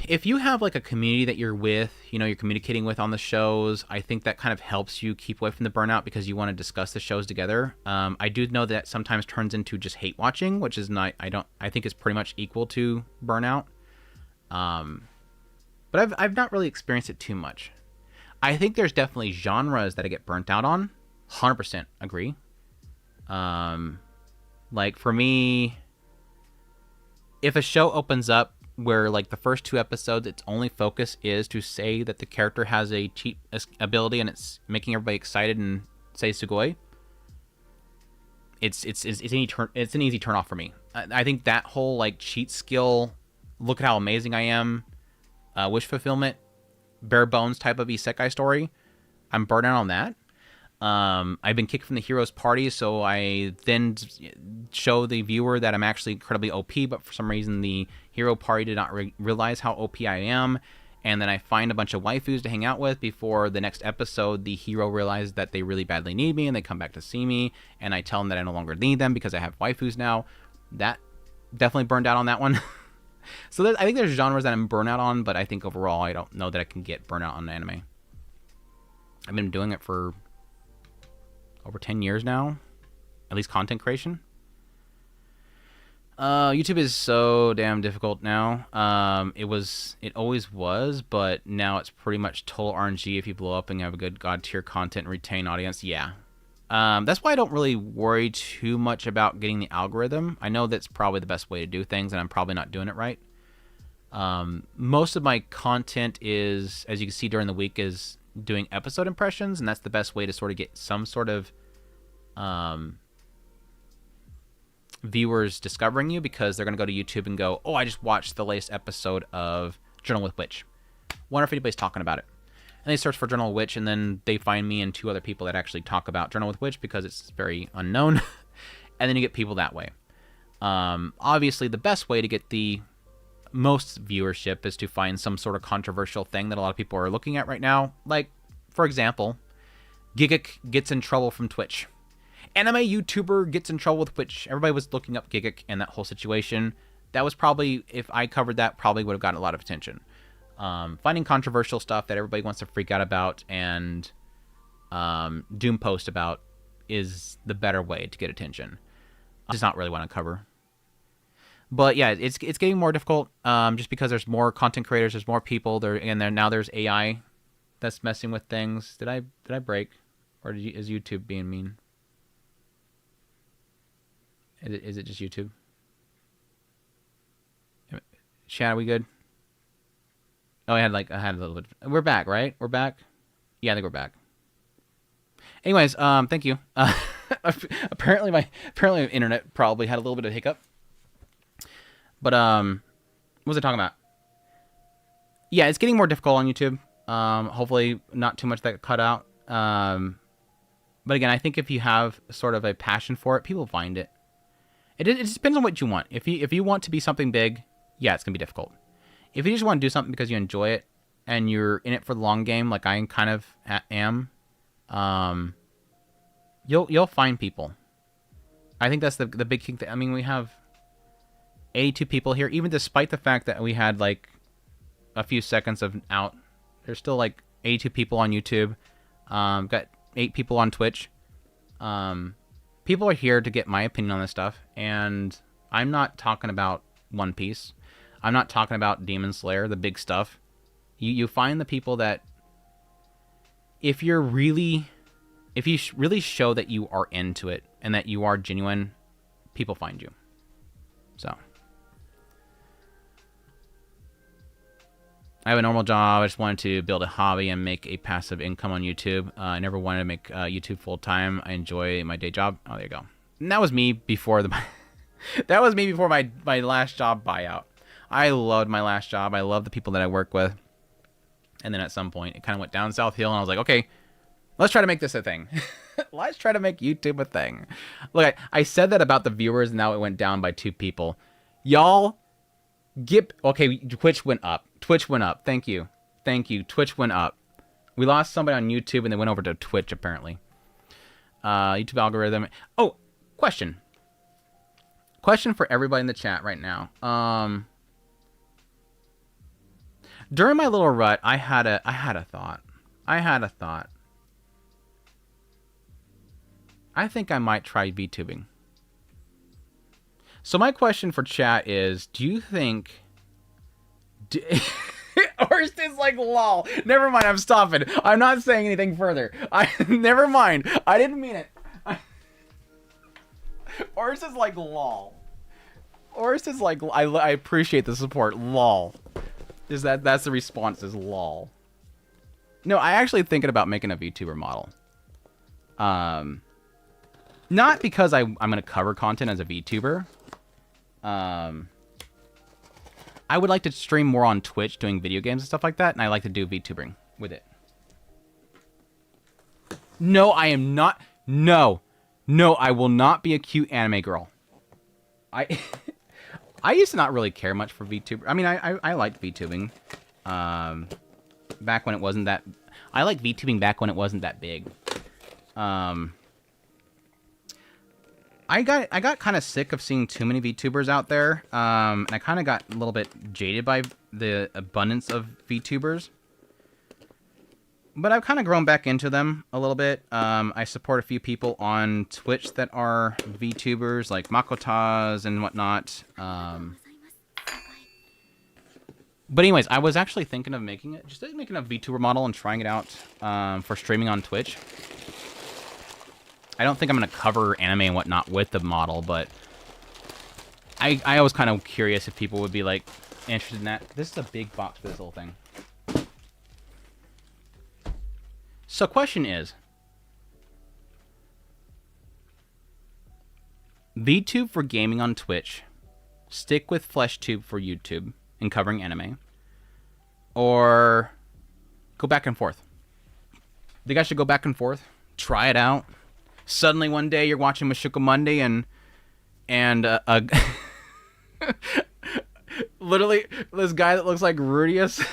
if you have like a community that you're with, you're communicating with on the shows, I think that kind of helps you keep away from the burnout because you want to discuss the shows together. I do know that sometimes turns into just hate watching, which is not, I think it's pretty much equal to burnout. But I've not really experienced it too much. I think there's definitely genres that I get burnt out on. 100% agree. Like for me, if a show opens up where like the first 2 episodes, its only focus is to say that the character has a cheat ability and it's making everybody excited and say sugoi, it's an easy turn off for me. I think that whole like cheat skill, look at how amazing I am, wish fulfillment, bare bones type of isekai story, I'm burnt out on that. I've been kicked from the hero's party, so I then show the viewer that I'm actually incredibly OP, but for some reason the hero party did not realize how OP I am, and then I find a bunch of waifus to hang out with before the next episode the hero realizes that they really badly need me, and they come back to see me, and I tell them that I no longer need them because I have waifus now. That definitely burned out on that one. So I think there's genres that I'm burnt out on, but I think overall I don't know that I can get burnout on anime. I've been doing it for over 10 years now, at least content creation. YouTube is so damn difficult now. It always was, but now it's pretty much total RNG if you blow up and have a good god tier content and retain audience. Yeah. That's why I don't really worry too much about getting the algorithm. I know that's probably the best way to do things, and I'm probably not doing it right. Most of my content is, as you can see during the week, is doing episode impressions, and that's the best way to sort of get some sort of viewers discovering you, because they're going to go to YouTube and go, oh, I just watched the latest episode of Journal with Witch. Wonder if anybody's talking about it. And they search for Journal with Witch, and then they find me and 2 other people that actually talk about Journal with Witch because it's very unknown. And then you get people that way. Obviously, the best way to get the most viewership is to find some sort of controversial thing that a lot of people are looking at right now. Like, for example, Gigguk gets in trouble from Twitch. Anime YouTuber gets in trouble with Twitch. Everybody was looking up Gigguk and that whole situation. That was probably, if I covered that, probably would have gotten a lot of attention. Finding controversial stuff that everybody wants to freak out about and doom post about is the better way to get attention. Does not really want to cover. But yeah, it's getting more difficult just because there's more content creators, there's more people there, and now there's AI that's messing with things. Did I break, or is YouTube being mean? Is it just YouTube? Chat, are we good? Oh, I had a little bit. We're back, right? We're back. Yeah, I think we're back. Anyways, thank you. Apparently my internet probably had a little bit of hiccup. But what was I talking about? Yeah, it's getting more difficult on YouTube. Hopefully not too much that cut out. But again, I think if you have sort of a passion for it, people find it. It just depends on what you want. If you want to be something big, yeah, it's gonna be difficult. If you just want to do something because you enjoy it and you're in it for the long game, like I kind of am, you'll find people. I think that's the big thing. I mean, we have 82 people here, even despite the fact that we had like a few seconds of out. There's still like 82 people on YouTube. Got 8 people on Twitch. People are here to get my opinion on this stuff, and I'm not talking about One Piece. I'm not talking about Demon Slayer, the big stuff. You find the people that, if you really show that you are into it and that you are genuine, people find you. So I have a normal job. I just wanted to build a hobby and make a passive income on YouTube. I never wanted to make YouTube full time. I enjoy my day job. Oh, there you go. And that was me before That was me before my last job buyout. I loved my last job. I love the people that I work with. And then at some point, it kind of went down South Hill, and I was like, okay, let's try to make this a thing. Let's try to make YouTube a thing. Look, I said that about the viewers, and now it went down by 2 people. Y'all, okay, Twitch went up. Twitch went up. Thank you. Thank you. Twitch went up. We lost somebody on YouTube, and they went over to Twitch, apparently. YouTube algorithm. Oh, question. Question for everybody in the chat right now. During my little rut, I had a thought. I think I might try VTubing. So my question for chat is, do you think... Horst is like, lol. Never mind, I'm stopping. I'm not saying anything further. Never mind. I didn't mean it. Horst is like, lol. Horst is like, I appreciate the support. Lol. That's the response, is lol. No, I actually thinking about making a VTuber model. Not because I'm going to cover content as a VTuber. I would like to stream more on Twitch doing video games and stuff like that, and I like to do VTubering with it. No, I am not. No, I will not be a cute anime girl. I used to not really care much for VTuber. I mean, I liked VTubing. Back when it wasn't that... I liked VTubing back when it wasn't that big. I got kind of sick of seeing too many VTubers out there. And I kind of got a little bit jaded by the abundance of VTubers. But I've kind of grown back into them a little bit. I support a few people on Twitch that are VTubers, like Makotaz and whatnot. But anyways, I was actually thinking of making a VTuber model and trying it out for streaming on Twitch. I don't think I'm going to cover anime and whatnot with the model, but I was kind of curious if people would be like interested in that. This is a big box for this whole thing. So question is, VTube for gaming on Twitch, stick with FleshTube for YouTube and covering anime, or go back and forth? I think I should go back and forth, try it out. Suddenly one day you're watching Mashuka Monday and literally this guy that looks like Rudius,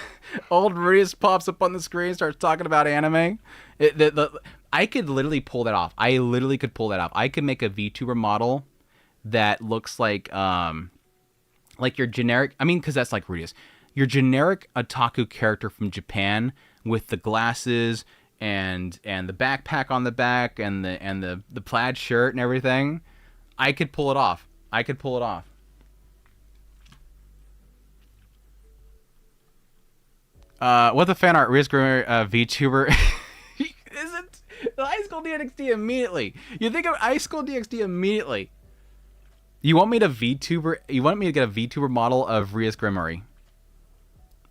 old Rudius, pops up on the screen, starts talking about anime. I could literally pull that off. I literally could pull that off. I could make a VTuber model that looks like your generic... I mean, because that's like Rudius. Your generic otaku character from Japan with the glasses and the backpack on the back and the plaid shirt and everything. I could pull it off. What the fan art risk VTuber isn't the High School DxD immediately. You think of High School DxD immediately. You want me to VTuber? You want me to get a VTuber model of Rias Grimory?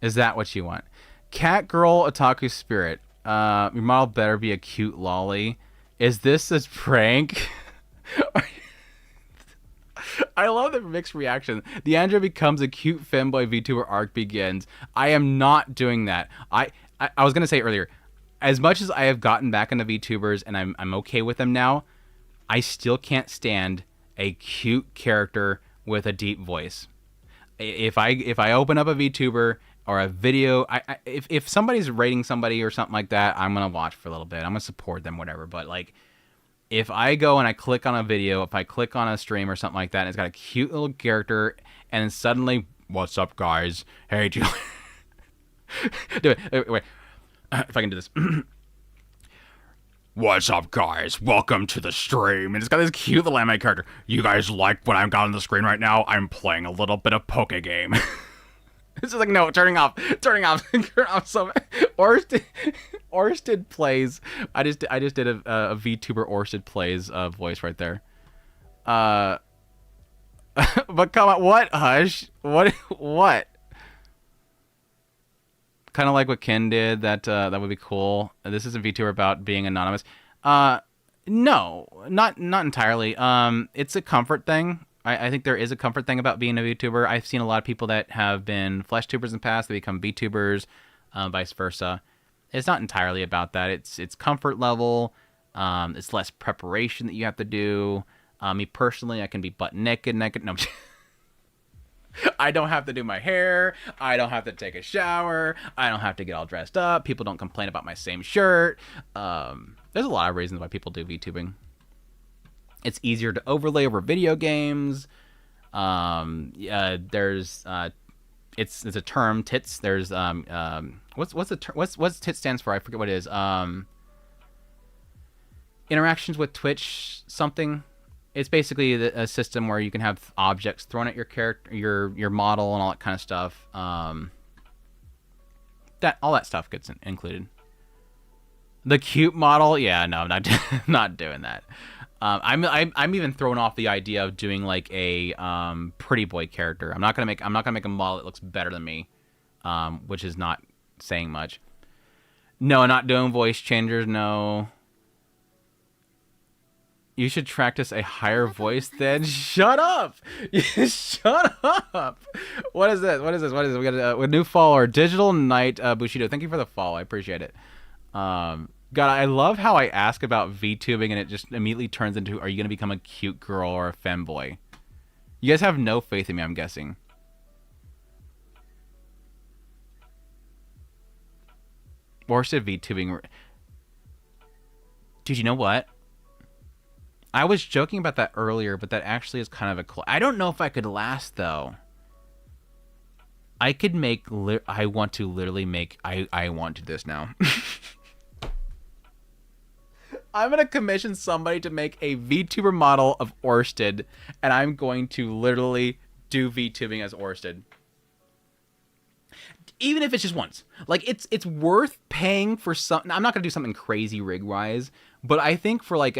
Is that what you want? Cat girl otaku spirit. Your model better be a cute lolly. Is this a prank? I love the mixed reaction. The Andrew becomes a cute femboy VTuber arc begins. I am not doing that. I was gonna say earlier, as much as I have gotten back into VTubers and I'm okay with them now, I still can't stand a cute character with a deep voice. If I open up a VTuber or a video, if somebody's rating somebody or something like that, I'm gonna watch for a little bit. I'm gonna support them, whatever. But like, if I go and I click on a video, if I click on a stream or something like that, and it's got a cute little character, and then suddenly, what's up, guys? Hey, do you... do it. Wait. If I can do this. What's up, guys? Welcome to the stream. And it's got this cute little anime character. You guys like what I've got on the screen right now? I'm playing a little bit of Poke Game. It's just like, no, turning off. So Orsted plays. I just did a VTuber Orsted plays voice right there. But come on, what? Hush. What? Kind of like what Ken did. That would be cool. This is a VTuber about being anonymous. No, not entirely. It's a comfort thing. I think there is a comfort thing about being a VTuber. I've seen a lot of people that have been flesh tubers in the past, they become VTubers, vice versa. It's not entirely about that. It's comfort level. It's less preparation that you have to do. Me personally, I can be butt naked. No, I don't have to do my hair. I don't have to take a shower. I don't have to get all dressed up. People don't complain about my same shirt. There's a lot of reasons why people do VTubing. It's easier to overlay over video games. There's it's a term, tits. There's what's tits stands for? I forget what it is. Interactions with Twitch something. It's basically a system where you can have objects thrown at your character, your model, and all that kind of stuff. All that stuff gets included. The cute model, yeah, no, I'm not not doing that. I'm even thrown off the idea of doing like a pretty boy character. I'm not gonna make a model that looks better than me, which is not saying much. No, not doing voice changers. No. You should practice a higher voice then. Shut up! Shut up! What is this? We got a new follower, Digital Knight Bushido. Thank you for the follow. I appreciate it. God, I love how I ask about VTubing and it just immediately turns into, are you going to become a cute girl or a femboy? You guys have no faith in me, I'm guessing. Worsted VTubing. Dude, you know what? I was joking about that earlier, but that actually is kind of a... I don't know if I could last, though. I could make... I want to literally make... I want to do this now. I'm going to commission somebody to make a VTuber model of Orsted, and I'm going to literally do VTubing as Orsted. Even if it's just once. Like, it's worth paying for something... I'm not going to do something crazy rig-wise, but I think for, like,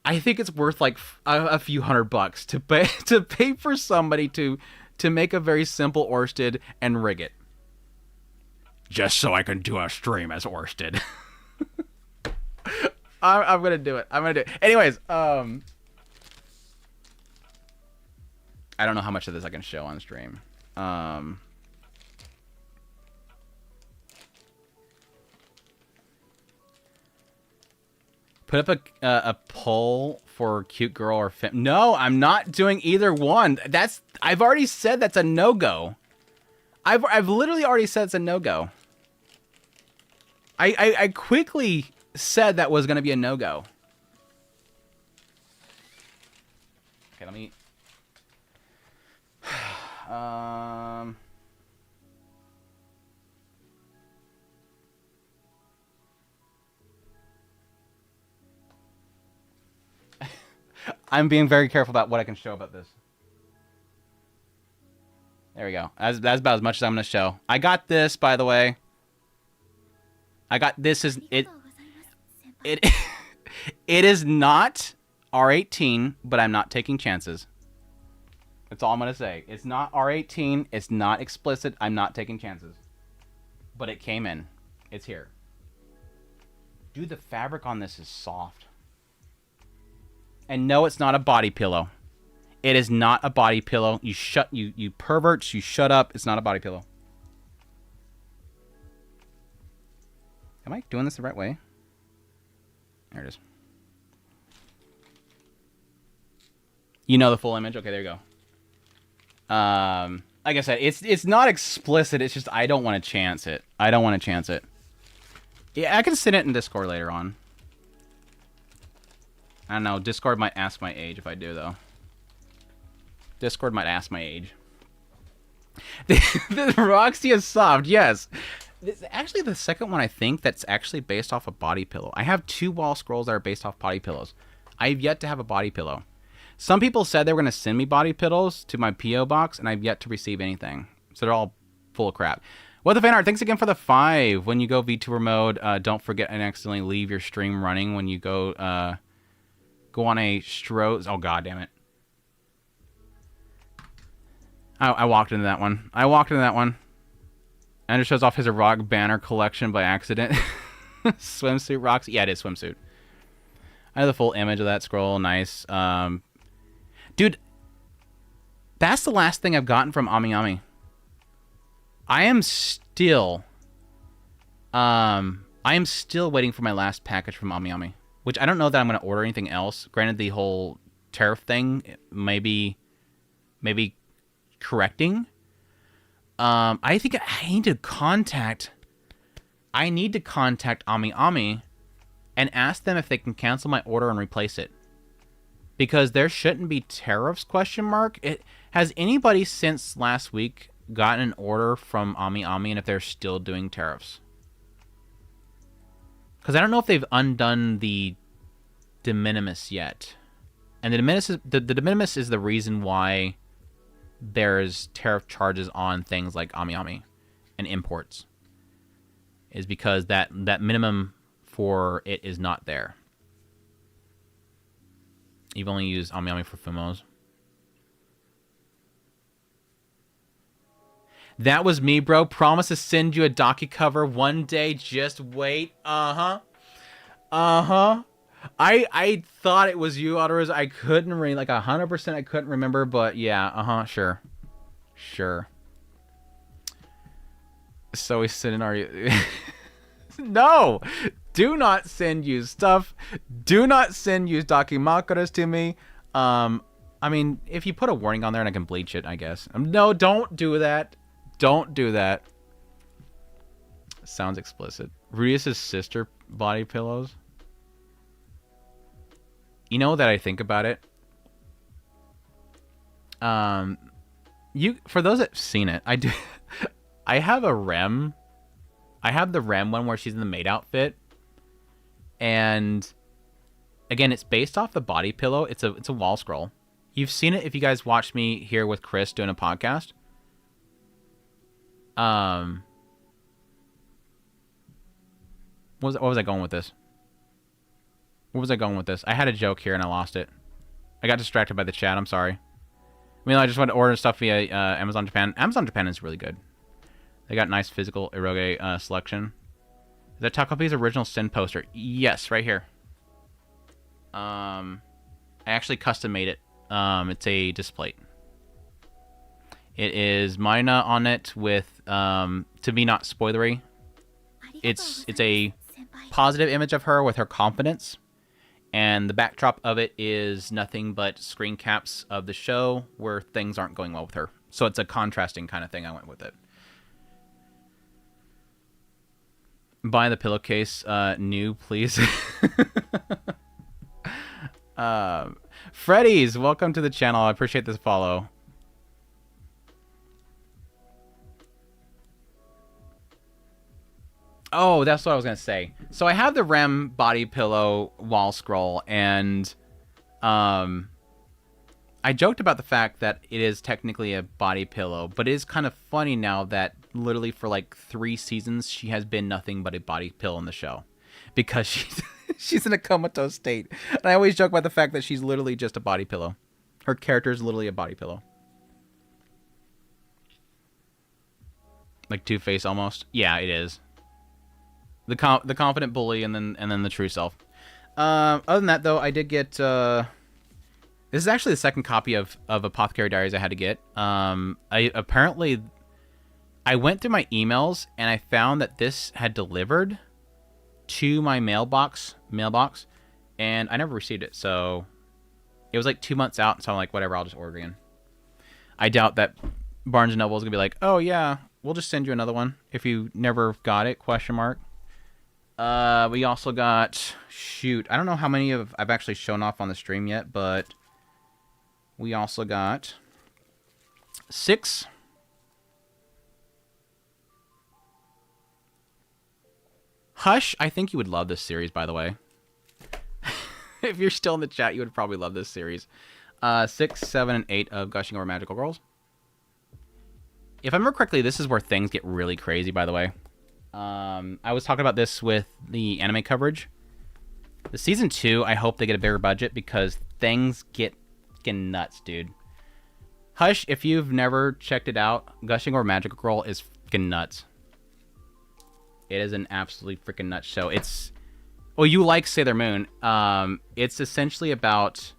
I think it's worth like a few $100 to pay for somebody to make a very simple Orsted and rig it, just so I can do a stream as Orsted. I'm gonna do it. Anyways, I don't know how much of this I can show on stream. Put up a poll for cute girl or fem. No, I'm not doing either one. I've already said that's a no-go. I've literally already said it's a no-go. I quickly said that was going to be a no-go. Okay, let me... I'm being very careful about what I can show about this. There we go. That's about as much as I'm going to show. I got this, by the way. I got this. It is not R18, but I'm not taking chances. That's all I'm going to say. It's not R18. It's not explicit. I'm not taking chances. But it came in. It's here. Dude, the fabric on this is soft. And no, it's not a body pillow. It is not a body pillow. You perverts, you shut up. It's not a body pillow. Am I doing this the right way? There it is. You know the full image? Okay, there you go. Like I said, it's not explicit. It's just I don't want to chance it. Yeah, I can send it in Discord later on. I don't know. Discord might ask my age if I do, though. Discord might ask my age. The Roxy is soft, yes. This is actually the second one I think that's actually based off a body pillow. I have 2 wall scrolls that are based off body pillows. I have yet to have a body pillow. Some people said they were going to send me body pillows to my P.O. box, and I've yet to receive anything. So they're all full of crap. What the fan art? Thanks again for the 5. When you go VTuber mode, don't forget and accidentally leave your stream running when you go on a stroke. Oh, god damn it. I walked into that one. Andrew shows off his rock banner collection by accident. Swimsuit rocks. Yeah, it is swimsuit. I have the full image of that scroll. Nice. Dude, that's the last thing I've gotten from Ami Ami. I am still waiting for my last package from Ami Ami, which I don't know that I'm going to order anything else. Granted, the whole tariff thing maybe correcting. I think I need to contact Ami Ami and ask them if they can cancel my order and replace it. Because there shouldn't be tariffs, question mark. Has anybody since last week gotten an order from Ami Ami and if they're still doing tariffs? Because I don't know if they've undone the de minimis yet. And the de minimis is the reason why there's tariff charges on things like Ami Ami and imports. Is because that minimum for it is not there. You've only used Ami Ami for Fumos. That was me, bro. Promise to send you a docu cover one day. Just wait. I thought it was you, Otterus. I couldn't read, like 100%. I couldn't remember, but yeah. Sure. So we sent in our. No, do not send you stuff. Do not send you dakimakuras to me. I mean, if you put a warning on there and I can bleach it, I guess. No, don't do that. Don't do that. Sounds explicit. Rudius' sister body pillows. You know that I think about it. For those that've seen it, I do. I have a Rem. I have the Rem one where she's in the maid outfit, and again, it's based off the body pillow. It's a wall scroll. You've seen it if you guys watched me here with Chris doing a podcast. What was I going with this? I had a joke here and I lost it. I got distracted by the chat. I'm sorry. I mean, I just wanted to order stuff via Amazon Japan. Amazon Japan is really good. They got nice physical eroge selection. Is that Takopi's original Sin poster? Yes, right here. I actually custom made it. It's a display. It is Mina on it with, to be not spoilery, it's a positive image of her with her confidence. And the backdrop of it is nothing but screen caps of the show where things aren't going well with her. So it's a contrasting kind of thing. I went with it. Buy the pillowcase new, please. Freddy's, welcome to the channel. I appreciate this follow. Oh, that's what I was going to say. So I have the Rem body pillow wall scroll, and I joked about the fact that it is technically a body pillow, but it is kind of funny now that literally for like 3 seasons, she has been nothing but a body pillow in the show. Because she's in a comatose state. And I always joke about the fact that she's literally just a body pillow. Her character is literally a body pillow. Like Two-Face almost. Yeah, it is. The confident bully and then the true self. Other than that, though, I did get... this is actually the second copy of Apothecary Diaries I had to get. I went through my emails and I found that this had delivered to my mailbox, and I never received it. So it was like 2 months out, so I'm like, whatever, I'll just order again. I doubt that Barnes & Noble is going to be like, oh yeah, we'll just send you another one if you never got it, question mark. We also got, shoot, I don't know how many I've actually shown off on the stream yet, but we also got 6. Hush, I think you would love this series, by the way. If you're still in the chat, you would probably love this series. 6, 7, and 8 of Gushing Over Magical Girls. If I remember correctly, this is where things get really crazy, by the way. I was talking about this with the anime coverage. The season 2, I hope they get a bigger budget because things get nuts, dude. Hush, if you've never checked it out, Gushing Over Magical Girl is freaking nuts. It is an absolutely freaking nuts show. It's... Well, you like Sailor Moon. It's essentially about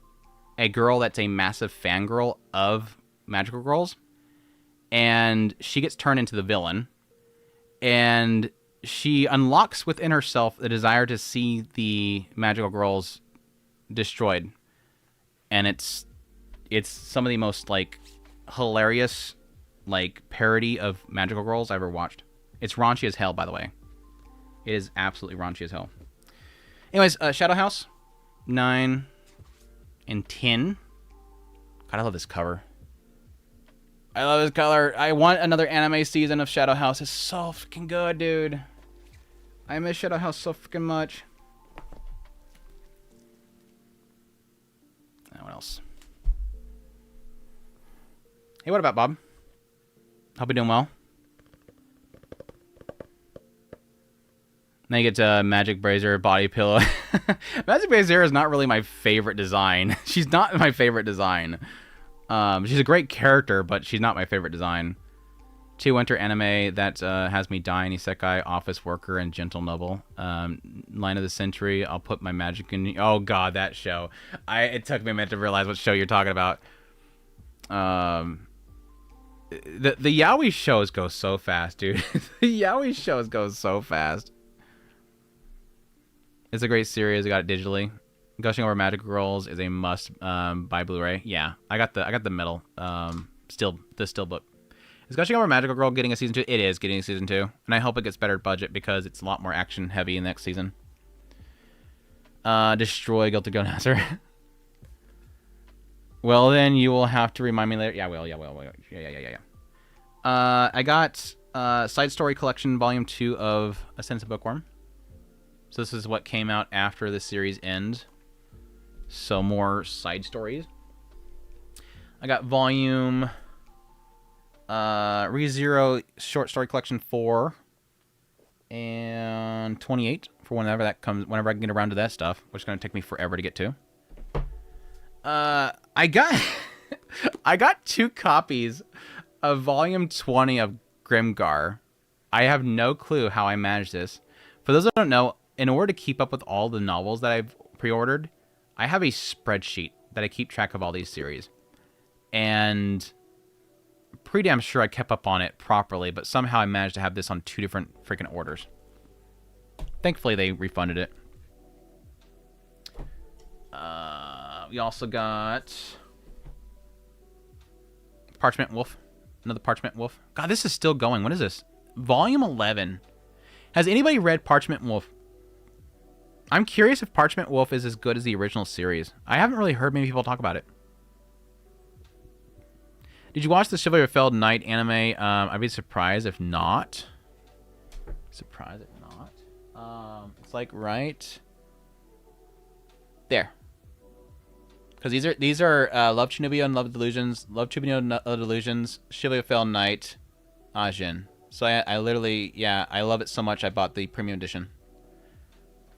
a girl that's a massive fangirl of magical girls, and she gets turned into the villain, and she unlocks within herself the desire to see the magical girls destroyed, and it's some of the most like hilarious like parody of magical girls I've ever watched. It's raunchy as hell, by the way. It is absolutely raunchy as hell. Anyways, Shadow House 9 and 10. God, I love this cover. I love this color. I want another anime season of Shadow House. It's so freaking good, dude. I miss Shadow House so freaking much. What else? Hey, what about Bob? Hope you're doing well. Then you get Magic Brazier body pillow. Magic Brazier is not really my favorite design. She's not my favorite design. She's a great character, but she's not my favorite design. 2 winter anime that has me dying isekai, office worker, and gentle noble. Line of the century. I'll put my magic in. Oh god, that show. It took me a minute to realize what show you're talking about. The yaoi shows go so fast, dude. The yaoi shows go so fast. It's a great series. I got it digitally. Gushing Over Magic Girls is a must buy Blu-ray. Yeah, I got the metal the still book. Is Gushing Over Magical Girl getting a season 2? It is getting a season 2, and I hope it gets better budget because it's a lot more action heavy in the next season. Destroy Guilty Go Nazar. Well, then you will have to remind me later. Yeah, I will. Yeah. I got Side Story Collection Volume 2 of Ascendance of Bookworm. So this is what came out after the series ends. So more side stories. I got Volume rezero Short Story Collection 4 and 28 for whenever that comes. Whenever I can get around to that stuff, which is going to take me forever to get to. I got 2 copies of Volume 20 of Grimgar. I have no clue how I managed this. For those that don't know, in order to keep up with all the novels that I've pre-ordered, I have a spreadsheet that I keep track of all these series. And pretty damn sure I kept up on it properly, but somehow I managed to have this on 2 different freaking orders. Thankfully, they refunded it. We also got Parchment Wolf. Another Parchment Wolf. God, this is still going. What is this? Volume 11. Has anybody read Parchment Wolf? I'm curious if Parchment Wolf is as good as the original series. I haven't really heard many people talk about it. Did you watch the Chivalry of Felled Knight anime? I'd be surprised if not. It's like right there. Because these are Love Chunibyo and Love Delusions, Chivalry of Felled Knight, Ajin. So I literally, yeah, I love it so much I bought the premium edition.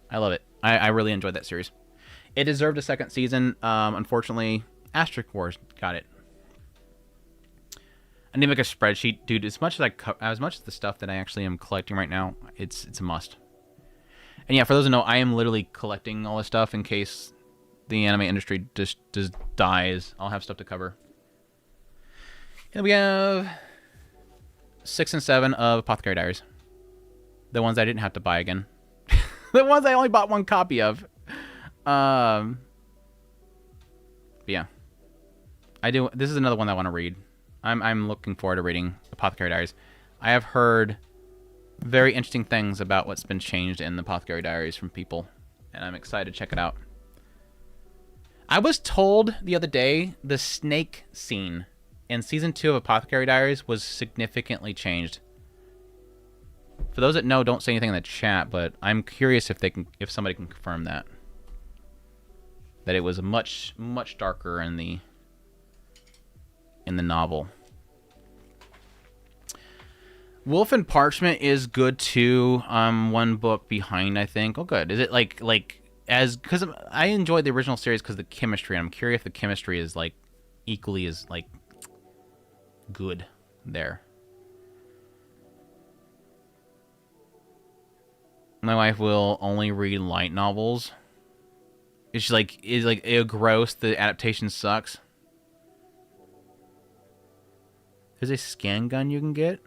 I love it. I really enjoyed that series. It deserved a second season. Unfortunately, Asterisk Wars got it. I need to make a spreadsheet, dude. As much as the stuff that I actually am collecting right now, it's a must. And yeah, for those who know, I am literally collecting all this stuff in case the anime industry just dies. I'll have stuff to cover. And we have 6 and 7 of Apothecary Diaries. The ones I didn't have to buy again. The ones I only bought 1 copy of. Yeah. This is another one I want to read. I'm looking forward to reading Apothecary Diaries. I have heard very interesting things about what's been changed in the Apothecary Diaries from people, and I'm excited to check it out. I was told the other day the snake scene in Season 2 of Apothecary Diaries was significantly changed. For those that know, don't say anything in the chat, but I'm curious if somebody can confirm that. That it was much darker in the novel. Wolf and Parchment is good too. One book behind, I think. Oh, good. Is it because I enjoyed the original series because of the chemistry. I'm curious if the chemistry is equally as good there. My wife will only read light novels. It's like, ew, gross. The adaptation sucks. There's a scan gun you can get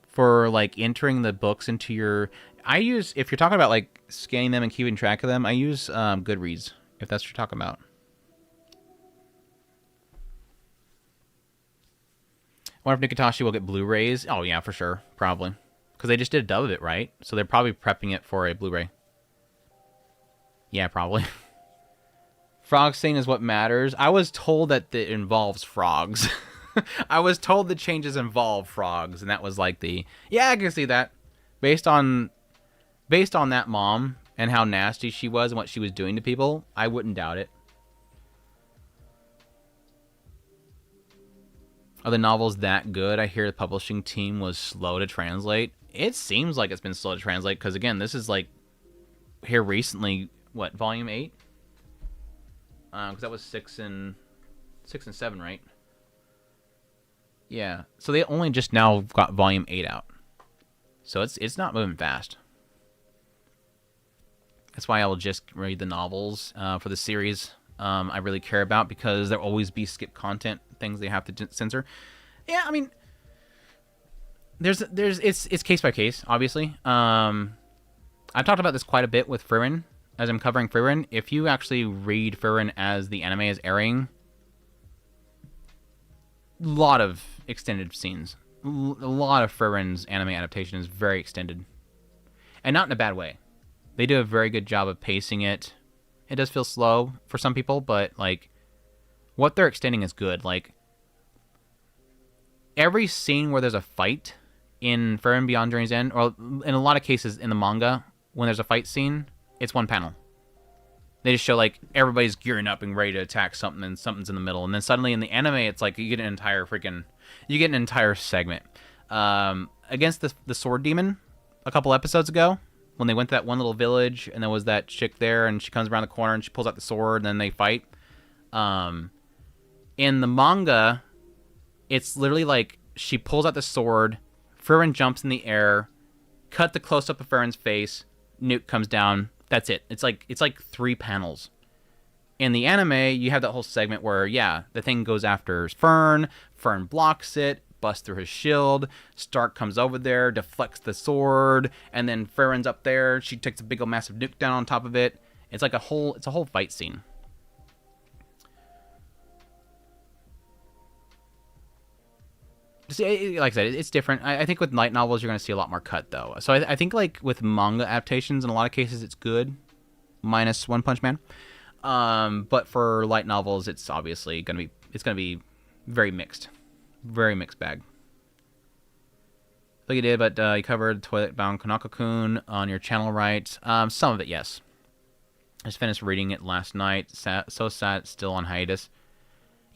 for like entering the books into your. I use, if you're talking about like scanning them and keeping track of them, I use Goodreads, if that's what you're talking about. I wonder if Nikitashi will get Blu-rays. Oh yeah, for sure, probably, because they just did a dub of it, right? So they're probably prepping it for a Blu-ray. Yeah, probably. Frog scene is what matters. I was told that it involves frogs. I was told the changes involve frogs, and that was like the, yeah, I can see that. Based on that mom and how nasty she was and what she was doing to people, I wouldn't doubt it. Are the novels that good? I hear the publishing team was slow to translate. It seems like it's been slow to translate, because again, this is like here recently, what, volume 8? Because that was 6 and 7, right? Yeah. So they only just now got volume 8 out. So it's not moving fast. That's why I will just read the novels for the series I really care about, because there'll always be skip content, things they have to censor. Yeah, I mean, it's case by case, obviously. I've talked about this quite a bit with Frieren, as I'm covering Frieren. If you actually read Frieren as the anime is airing, a lot of extended scenes. A lot of Frieren's anime adaptation is very extended. And not in a bad way. They do a very good job of pacing it. It does feel slow for some people, but like what they're extending is good. Like every scene where there's a fight in Frieren Beyond Journey's End, or in a lot of cases in the manga, when there's a fight scene, it's one panel. They just show like everybody's gearing up and ready to attack something, and something's in the middle, and then suddenly in the anime, it's like you get an entire segment. Against the sword demon a couple episodes ago, when they went to that one little village, and there was that chick there, and she comes around the corner and she pulls out the sword, and then they fight. In the manga, it's literally like she pulls out the sword, Frieren jumps in the air, cut the close up of Frieren's face, nuke comes down. That's it. It's like 3 panels. In the anime, you have that whole segment where, yeah, the thing goes after Fern blocks it, busts through his shield, Stark comes over there, deflects the sword, and then Frieren's up there, she takes a big old massive nuke down on top of it. It's like a whole fight scene. See, like I said, it's different. I think with light novels, you're going to see a lot more cut, though. So I think like with manga adaptations, in a lot of cases, it's good, minus One Punch Man. But for light novels, it's obviously going to be very mixed bag. Like you did, but you covered Toilet Bound Konako-kun on your channel, right? Some of it, yes. I just finished reading it last night. So sad it's still on hiatus.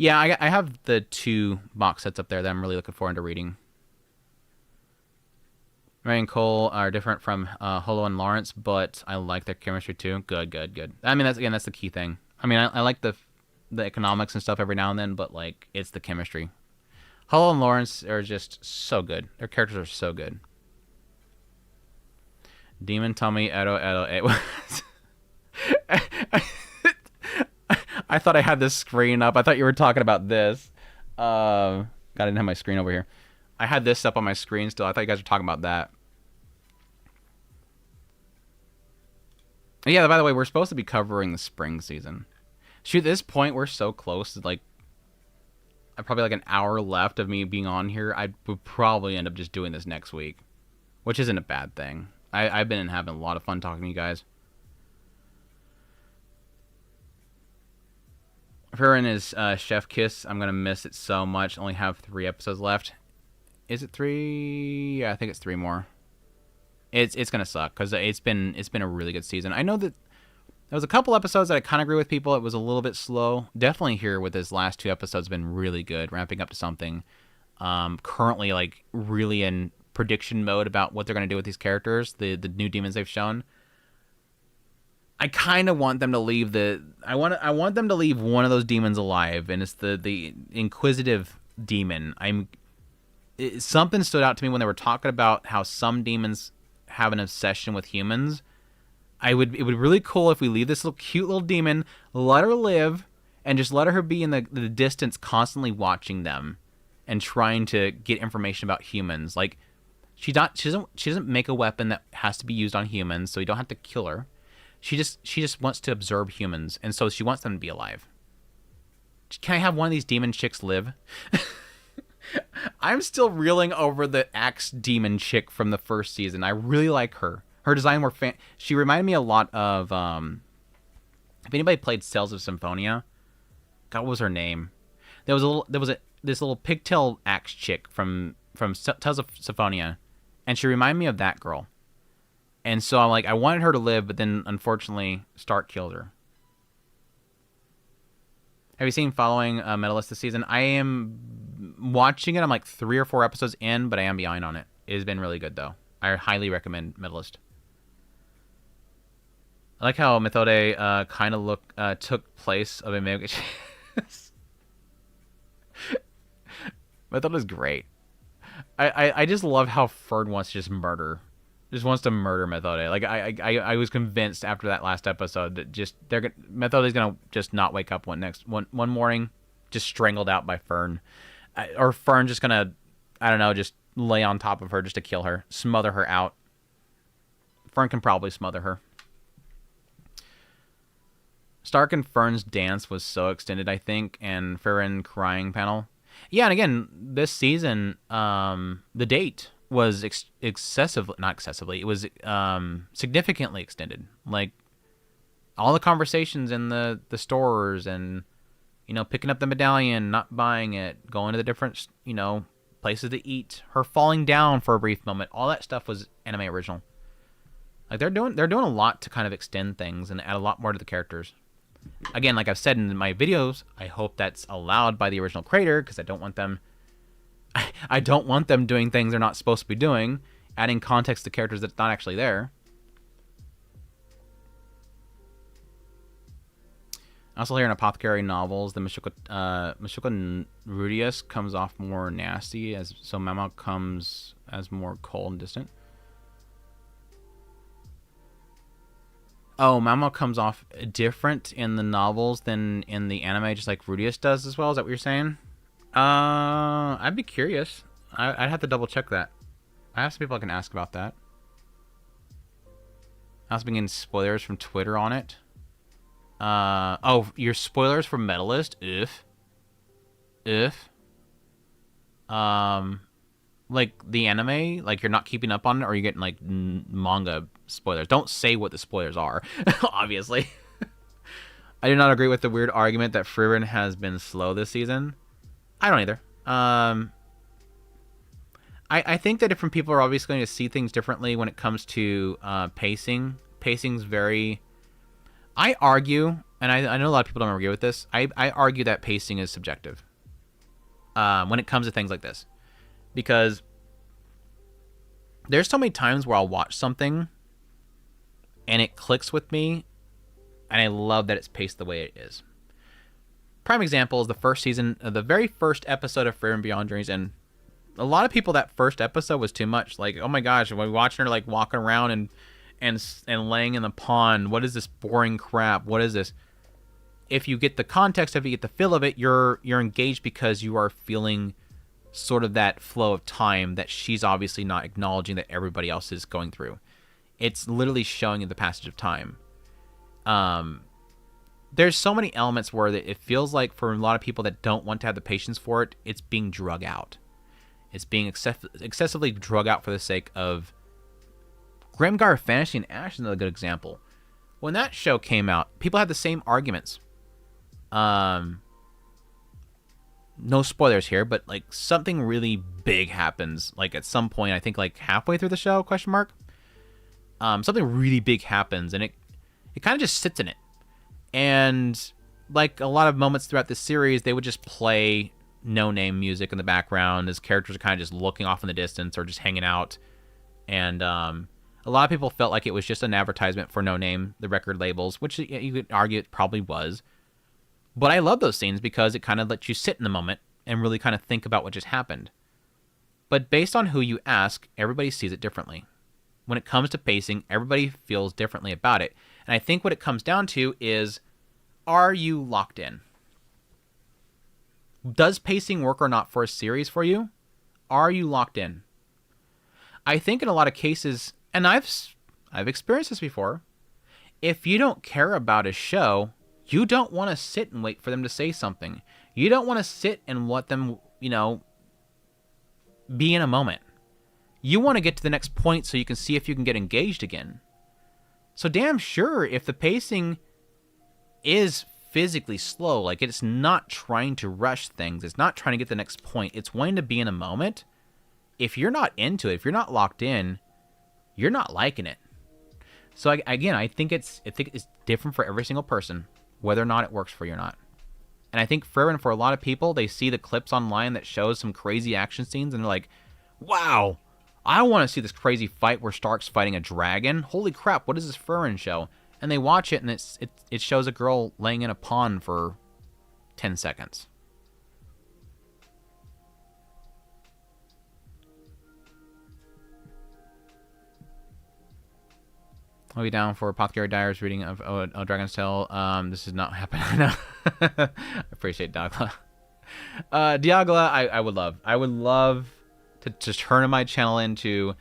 Yeah, I have the 2 box sets up there that I'm really looking forward to reading. Ray and Cole are different from Holo and Lawrence, but I like their chemistry too. Good. I mean, that's the key thing. I mean, I like the economics and stuff every now and then, but like it's the chemistry. Holo and Lawrence are just so good. Their characters are so good. Demon Tommy Edo. I thought I had this screen up. I thought you were talking about this. God, I didn't have my screen over here. I had this up on my screen still. I thought you guys were talking about that. Yeah, by the way, we're supposed to be covering the spring season. Shoot, at this point, we're so close to like probably like an hour left of me being on here. I would probably end up just doing this next week, which isn't a bad thing. I've been having a lot of fun talking to you guys. Frieren is Chef Kiss. I'm gonna miss it so much. Only have 3 episodes left. Is it 3? Yeah, I think it's 3 more. It's gonna suck because it's been a really good season. I know that there was a couple episodes that I kind of agree with people. It was a little bit slow. Definitely here with this last 2 episodes been really good, ramping up to something. Currently like really in prediction mode about what they're gonna do with these characters, the new demons they've shown. I kind of want them to leave I want them to leave one of those demons alive, and it's the inquisitive demon. Something stood out to me when they were talking about how some demons have an obsession with humans. It would be really cool if we leave this little cute little demon, let her live, and just let her be in the distance, constantly watching them, and trying to get information about humans. Like, she doesn't make a weapon that has to be used on humans, so you don't have to kill her. She just wants to observe humans, and so she wants them to be alive. Can I have one of these demon chicks live? I'm still reeling over the axe demon chick from the first season. I really like her. Her design she reminded me a lot of if anybody played Cells of Symphonia, God, what was her name? This little pigtail axe chick from Cells of Symphonia, and she reminded me of that girl. And so I'm like, I wanted her to live, but then unfortunately Stark killed her. Have you seen Following Medalist this season? I am watching it. I'm like 3 or 4 episodes in, but I am behind on it. It has been really good though. I highly recommend Medalist. I like how Methode kind of took place of a Mega. Methode is great. I just love how Fern wants to just murder. Just wants to murder Methode. Like I was convinced after that last episode that Methode is gonna just not wake up one morning, just strangled out by Fern, or Fern just gonna, I don't know, just lay on top of her just to kill her, smother her out. Fern can probably smother her. Stark and Fern's dance was so extended, I think, and Farron crying panel. Yeah, and again, this season, the date was it was significantly extended. Like, all the conversations in the stores and, you know, picking up the medallion, not buying it, going to the different, you know, places to eat, her falling down for a brief moment, all that stuff was anime original. Like, they're doing a lot to kind of extend things and add a lot more to the characters. Again, like I've said in my videos, I hope that's allowed by the original creator, because I don't want them doing things they're not supposed to be doing, adding context to characters that's not actually there. I also hear in Apothecary novels, the Mashuka Rudius comes off more nasty, so Mama comes as more cold and distant. Oh, Mama comes off different in the novels than in the anime, just like Rudius does as well. Is that what you're saying? I'd be curious. I'd have to double check that. I have some people I can ask about that. I also been getting spoilers from Twitter on it. Oh, your spoilers for Medalist? Like the anime, like you're not keeping up on it, or you're getting like manga spoilers. Don't say what the spoilers are, obviously. I do not agree with the weird argument that Frieren has been slow this season. I don't either. I think that different people are obviously going to see things differently when it comes to pacing. Pacing's very... I argue, and I know a lot of people don't agree with this, I argue that pacing is subjective when it comes to things like this. Because there's so many times where I'll watch something and it clicks with me, and I love that it's paced the way it is. Prime example is the first season, the very first episode of Frieren Beyond Journeys, and a lot of people, that first episode was too much. Like, oh my gosh, when we're watching her like walking around and laying in the pond, what is this boring crap? What is this? If you get the context of it, you get the feel of it, you're engaged because you are feeling sort of that flow of time that she's obviously not acknowledging that everybody else is going through. It's literally showing you the passage of time. There's so many elements where it feels like for a lot of people that don't want to have the patience for it, it's being drug out. It's being excessively drug out for the sake of... Grimgar Fantasy and Ash is another good example. When that show came out, people had the same arguments. No spoilers here, but like something really big happens. Like at some point, I think like halfway through the show, question mark. Something really big happens, and it kind of just sits in it. And like a lot of moments throughout the series, they would just play no-name music in the background as characters are kind of just looking off in the distance or just hanging out. And a lot of people felt like it was just an advertisement for No Name, the record labels, which you could argue it probably was. But I love those scenes because it kind of lets you sit in the moment and really kind of think about what just happened. But based on who you ask, everybody sees it differently. when it comes to pacing, everybody feels differently about it. And I think what it comes down to is, are you locked in? Does pacing work or not for a series for you? Are you locked in? I think in a lot of cases, and I've experienced this before, if you don't care about a show, you don't want to sit and wait for them to say something. You don't want to sit and let them, be in a moment. You want to get to the next point so you can see if you can get engaged again. So damn sure, if the pacing is physically slow, like it's not trying to rush things, it's not trying to get the next point, it's wanting to be in a moment. If you're not into it, if you're not locked in, you're not liking it. So I think it's different for every single person, whether or not it works for you or not. And I think for a lot of people, they see the clips online that shows some crazy action scenes and they're like, wow, I want to see this crazy fight where Stark's fighting a dragon. Holy crap, what is this Furrin show? And they watch it and it shows a girl laying in a pond for 10 seconds. I'll be down for Apothecary Dyer's reading of Dragon's Tale. This is not happening. I appreciate Diagla. Diagla, I would love. I would love to turn my channel into.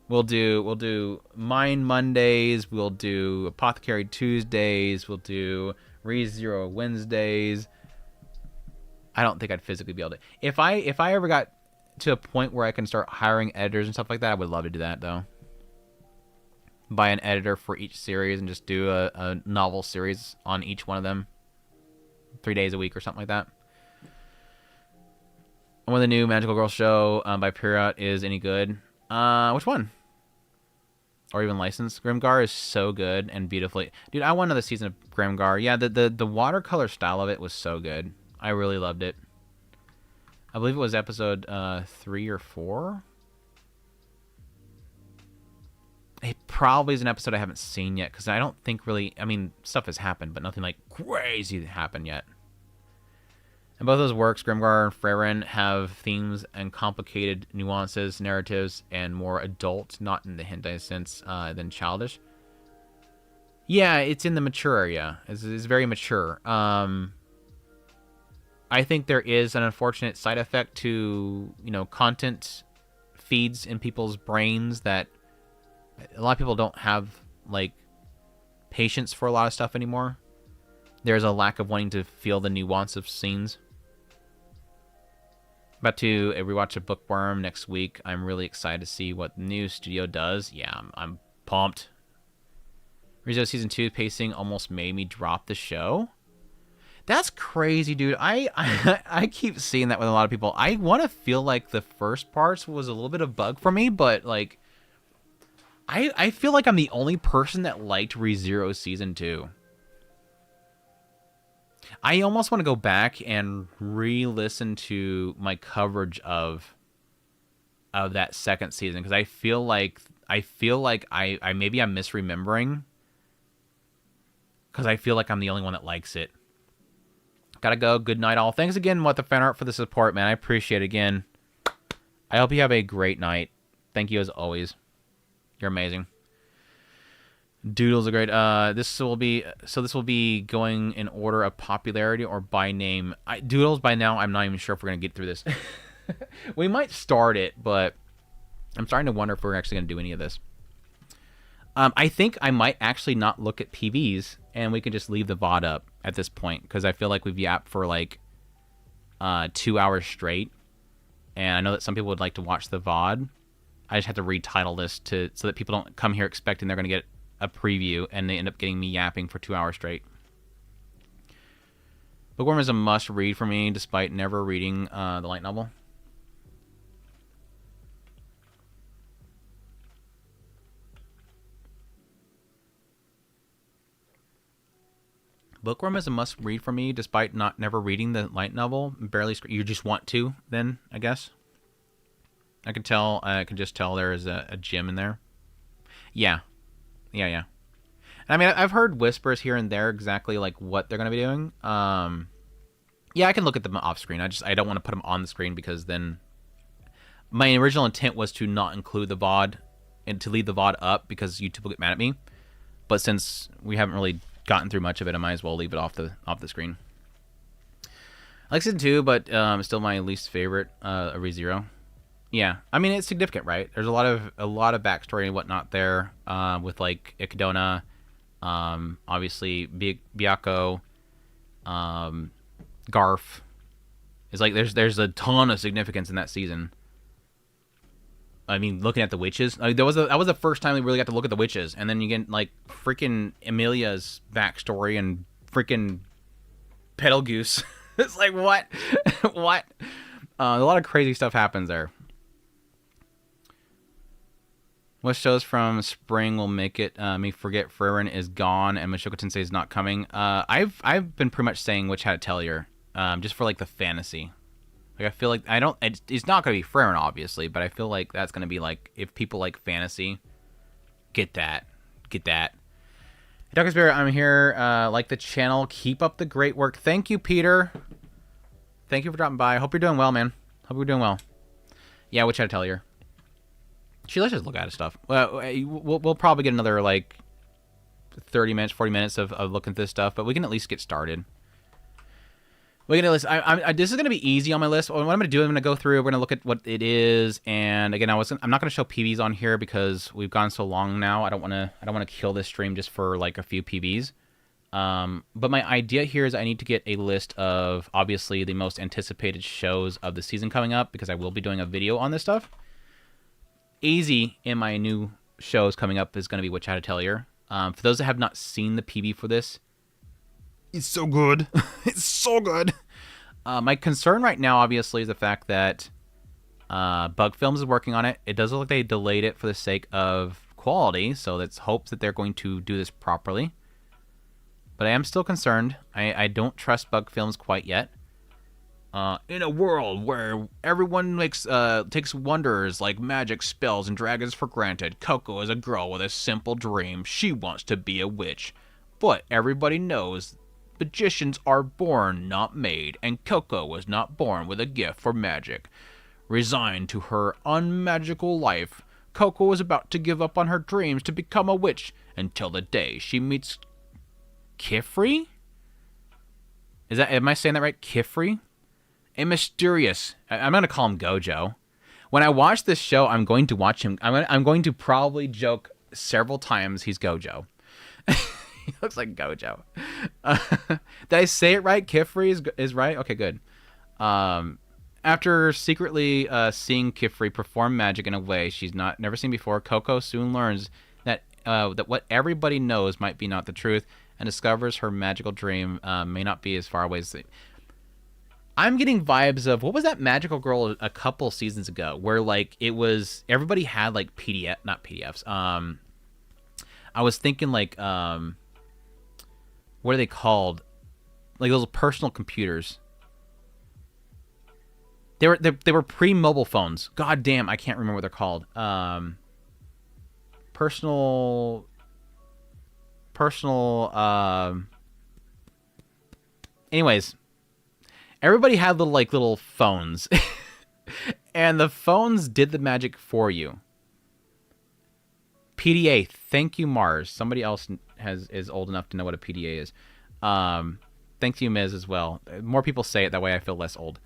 We'll do Mind Mondays. We'll do Apothecary Tuesdays. We'll do rezero Wednesdays. I don't think I'd physically be able to. If I ever got to a point where I can start hiring editors and stuff like that, I would love to do that though. Buy an editor for each series and just do a novel series on each one of them 3 days a week or something like that. And when the new Magical Girl show by Burnout is any good. Which one? Or even licensed? Grimgar is so good and beautifully... Dude, I want another season of Grimgar. Yeah, the watercolor style of it was so good. I really loved it. I believe it was episode 3 or 4. It probably is an episode I haven't seen yet, because I don't think really... I mean, stuff has happened, but nothing like crazy happened yet. And both those works, Grimgar and Freyrin, have themes and complicated nuances, narratives, and more adult, not in the hentai sense, than childish. Yeah, it's in the mature area. It's very mature. I think there is an unfortunate side effect to, content feeds in people's brains that a lot of people don't have, like, patience for a lot of stuff anymore. There's a lack of wanting to feel the nuance of scenes. About to rewatch a Bookworm next week. I'm really excited to see what the new studio does. Yeah, I'm pumped. rezero Season 2 pacing almost made me drop the show. That's crazy, dude. I keep seeing that with a lot of people. I want to feel like the first parts was a little bit of bug for me, but, like... I feel like I'm the only person that liked rezero Season 2. I almost want to go back and re-listen to my coverage of that second season, because I feel like I maybe I'm misremembering, because I feel like I'm the only one that likes it. Gotta go. Good night, all. Thanks again, What the Fan Art, for the support, man. I appreciate it again. I hope you have a great night. Thank you as always. You're amazing. Doodles are great. This will be going in order of popularity or by name. Doodles, by now, I'm not even sure if we're gonna get through this. We might start it, but I'm starting to wonder if we're actually gonna do any of this. I think I might actually not look at PVs, and we can just leave the VOD up at this point, because I feel like we've yapped for like 2 hours straight, and I know that some people would like to watch the VOD. I just have to retitle this so that people don't come here expecting they're going to get a preview and they end up getting me yapping for 2 hours straight. Bookworm is a must-read for me, despite never reading the light novel. Bookworm is a must-read for me, despite never reading the light novel. Barely. You just want to, then, I guess. I can just tell there is a gem in there. Yeah. And I mean, I've heard whispers here and there exactly like what they're going to be doing. Yeah, I can look at them off screen. I don't want to put them on the screen, because then my original intent was to not include the VOD and to leave the VOD up because YouTube will get mad at me. But since we haven't really gotten through much of it, I might as well leave it off the screen. I like season 2, but it's still my least favorite, rezero. Yeah, I mean, it's significant, right? There's a lot of backstory and whatnot there, with like Ikadona, obviously Byakko, Garf. It's like there's a ton of significance in that season. I mean, looking at the witches, that was the first time we really got to look at the witches, and then you get like freaking Emilia's backstory and freaking Petalgoose. It's like what, what? A lot of crazy stuff happens there. What shows from spring will make it me forget Frieren is gone and Mushoku Tensei is not coming? I've been pretty much saying Witch Hat Atelier, just for like the fantasy. Like I feel like it's not gonna be Frieren obviously, but I feel like that's gonna be like if people like fantasy, get that. Darkest Spirit, I'm here. Like the channel, keep up the great work. Thank you, Peter. Thank you for dropping by. I hope you're doing well, man. Hope you're doing well. Yeah, Witch Hat Atelier. Let's just look at his stuff. Well, we'll probably get another, like, 30 minutes, 40 minutes of looking at this stuff, but we can at least get started. We can at least, this is going to be easy on my list. What I'm going to do, I'm going to go through, we're going to look at what it is, and again, I'm not going to show PBs on here because we've gone so long now. I don't want to kill this stream just for, like, a few PBs. But my idea here is I need to get a list of, obviously, the most anticipated shows of the season coming up, because I will be doing a video on this stuff. Easy in my new shows coming up is going to be Witch Hat Atelier. For those that have not seen the PB for this, it's so good. It's so good. My concern right now, obviously, is the fact that Bug Films is working on it. It does look like they delayed it for the sake of quality, so let's hope that they're going to do this properly. But I am still concerned. I don't trust Bug Films quite yet. In a world where everyone takes wonders like magic spells and dragons for granted, Coco is a girl with a simple dream. She wants to be a witch. But everybody knows magicians are born, not made, and Coco was not born with a gift for magic. Resigned to her unmagical life, Coco was about to give up on her dreams to become a witch until the day she meets Kifri? Am I saying that right? Kifri? A mysterious, I'm going to call him Gojo. When I watch this show, I'm going to watch him. I'm going to probably joke several times he's Gojo. He looks like Gojo. Did I say it right? Kifri is right? Okay, good. After secretly seeing Kifri perform magic in a way she's never seen before, Coco soon learns that what everybody knows might be not the truth and discovers her magical dream may not be as far away as I'm getting vibes of, what was that magical girl a couple seasons ago where, like, it was, everybody had, like, not PDFs. I was thinking, like, what are they called? Like, those personal computers. They were pre-mobile phones. God damn, I can't remember what they're called. Anyways. Everybody had little phones, and the phones did the magic for you. PDA, thank you, Mars. Somebody else is old enough to know what a PDA is. Thank you, Miz, as well. More people say it, that way I feel less old.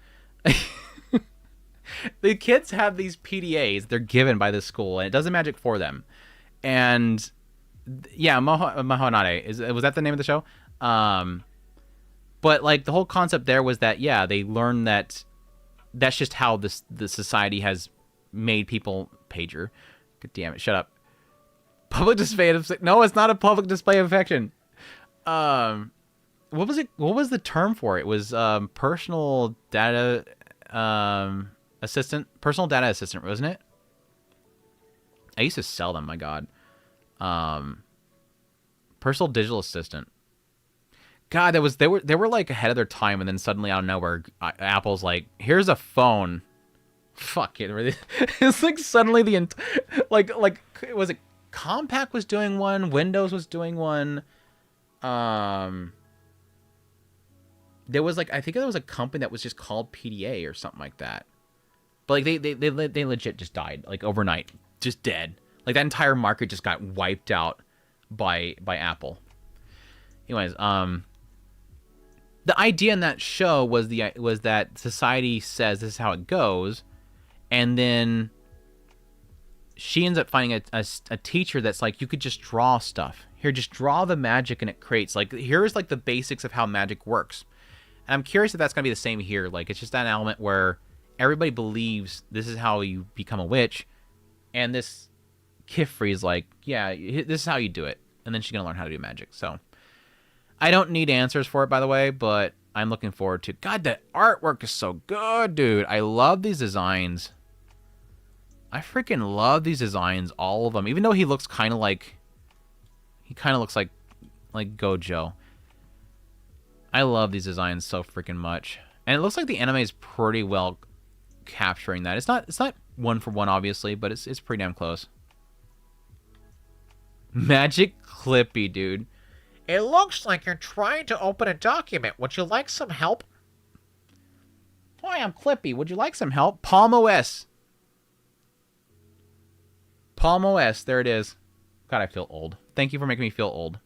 The kids have these PDAs they're given by the school, and it does the magic for them. And yeah, Mahonade, was that the name of the show? But, like, the whole concept there was that, yeah, they learned that that's just how the society has made people... Pager. God damn it, shut up. Public display of... No, it's not a public display of affection. What was it? What was the term for it? It was personal data assistant. Personal data assistant, wasn't it? I used to sell them, my God. Personal digital assistant. God, they were like ahead of their time, and then suddenly out of nowhere, Apple's like, here's a phone. Fuck it, really. It's like suddenly like was it Compaq was doing one, Windows was doing one. There was like, I think there was a company that was just called PDA or something like that. But like they legit just died like overnight, just dead. Like, that entire market just got wiped out by Apple. Anyways, the idea in that show was that society says this is how it goes, and then she ends up finding a teacher that's like, you could just draw stuff. Here, just draw the magic and it creates. Like, here's like the basics of how magic works. And I'm curious if that's going to be the same here. Like, it's just that element where everybody believes this is how you become a witch, and this Kifri's like, yeah, this is how you do it. And then she's going to learn how to do magic. So I don't need answers for it, by the way, but I'm looking forward to... God, the artwork is so good, dude. I love these designs. I freaking love these designs, all of them. Even though he looks kind of like... He kind of looks like Gojo. I love these designs so freaking much. And it looks like the anime is pretty well capturing that. It's not one for one, obviously, but it's pretty damn close. Magic Clippy, dude. It looks like you're trying to open a document. Would you like some help? Hi, I'm Clippy. Would you like some help? Palm OS. Palm OS. There it is. God, I feel old. Thank you for making me feel old.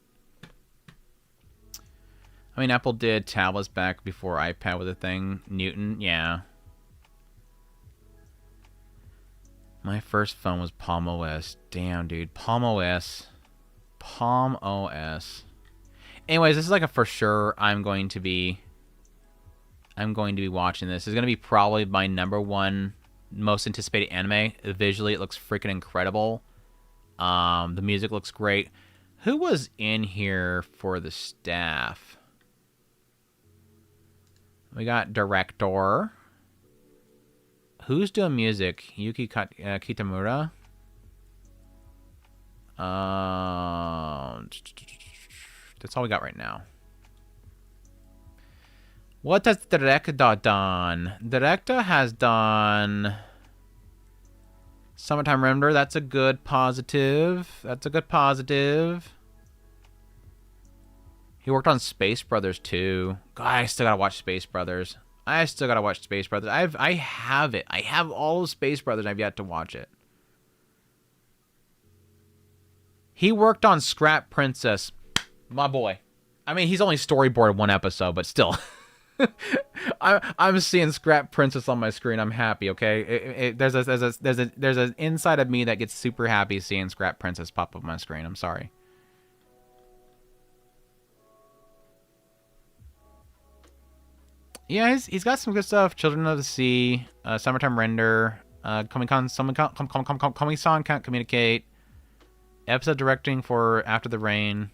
I mean, Apple did tablets back before iPad was a thing. Newton, yeah. My first phone was Palm OS. Damn, dude. Palm OS. Palm OS. Anyways, this is like a for sure I'm going to be watching this. It's going to be probably my #1 most anticipated anime. Visually, it looks freaking incredible. The music looks great. Who was in here for the staff? We got director. Who's doing music? Yuki Kitamura? That's all we got right now. What has Director done? Director has done Summertime Render. That's a good positive. That's a good positive. He worked on Space Brothers too. God, I still gotta watch Space Brothers. I have it. I have all of Space Brothers. I've yet to watch it. He worked on Scrap Princess. My boy. I mean, he's only storyboarded one episode, but still. I'm seeing Scrap Princess on my screen. I'm happy, okay? There's an inside of me that gets super happy seeing Scrap Princess pop up on my screen. I'm sorry. Yeah, he's got some good stuff. Children of the Sea, Summertime Render, Coming-san Can't Communicate, episode directing for After the Rain,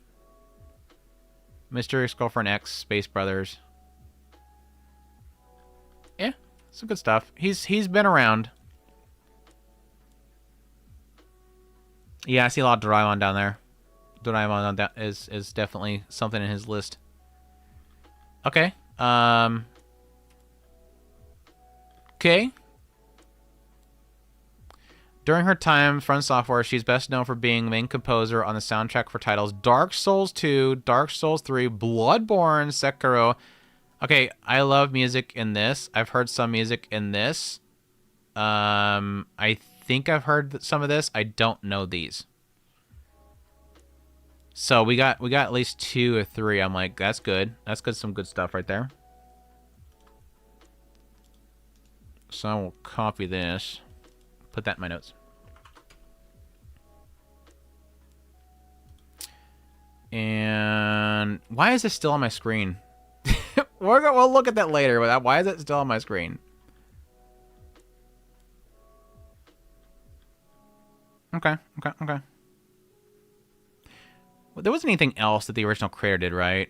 Mysterious Girlfriend X, Space Brothers. Yeah, some good stuff. He's been around. Yeah, I see a lot of Doraemon down there. Doraemon is definitely something in his list. Okay. Okay. During her time Front Software, she's best known for being main composer on the soundtrack for titles Dark Souls 2, Dark Souls 3, Bloodborne, Sekiro. Okay, I love music in this. I've heard some music in this. I think I've heard some of this. I don't know these. So we got at least 2 or 3. I'm like, that's good. That's good. Some good stuff right there. So I will copy this. Put that in my notes. And why is this still on my screen? We'll look at that later. But why is it still on my screen? Okay. Well, there wasn't anything else that the original creator did, right?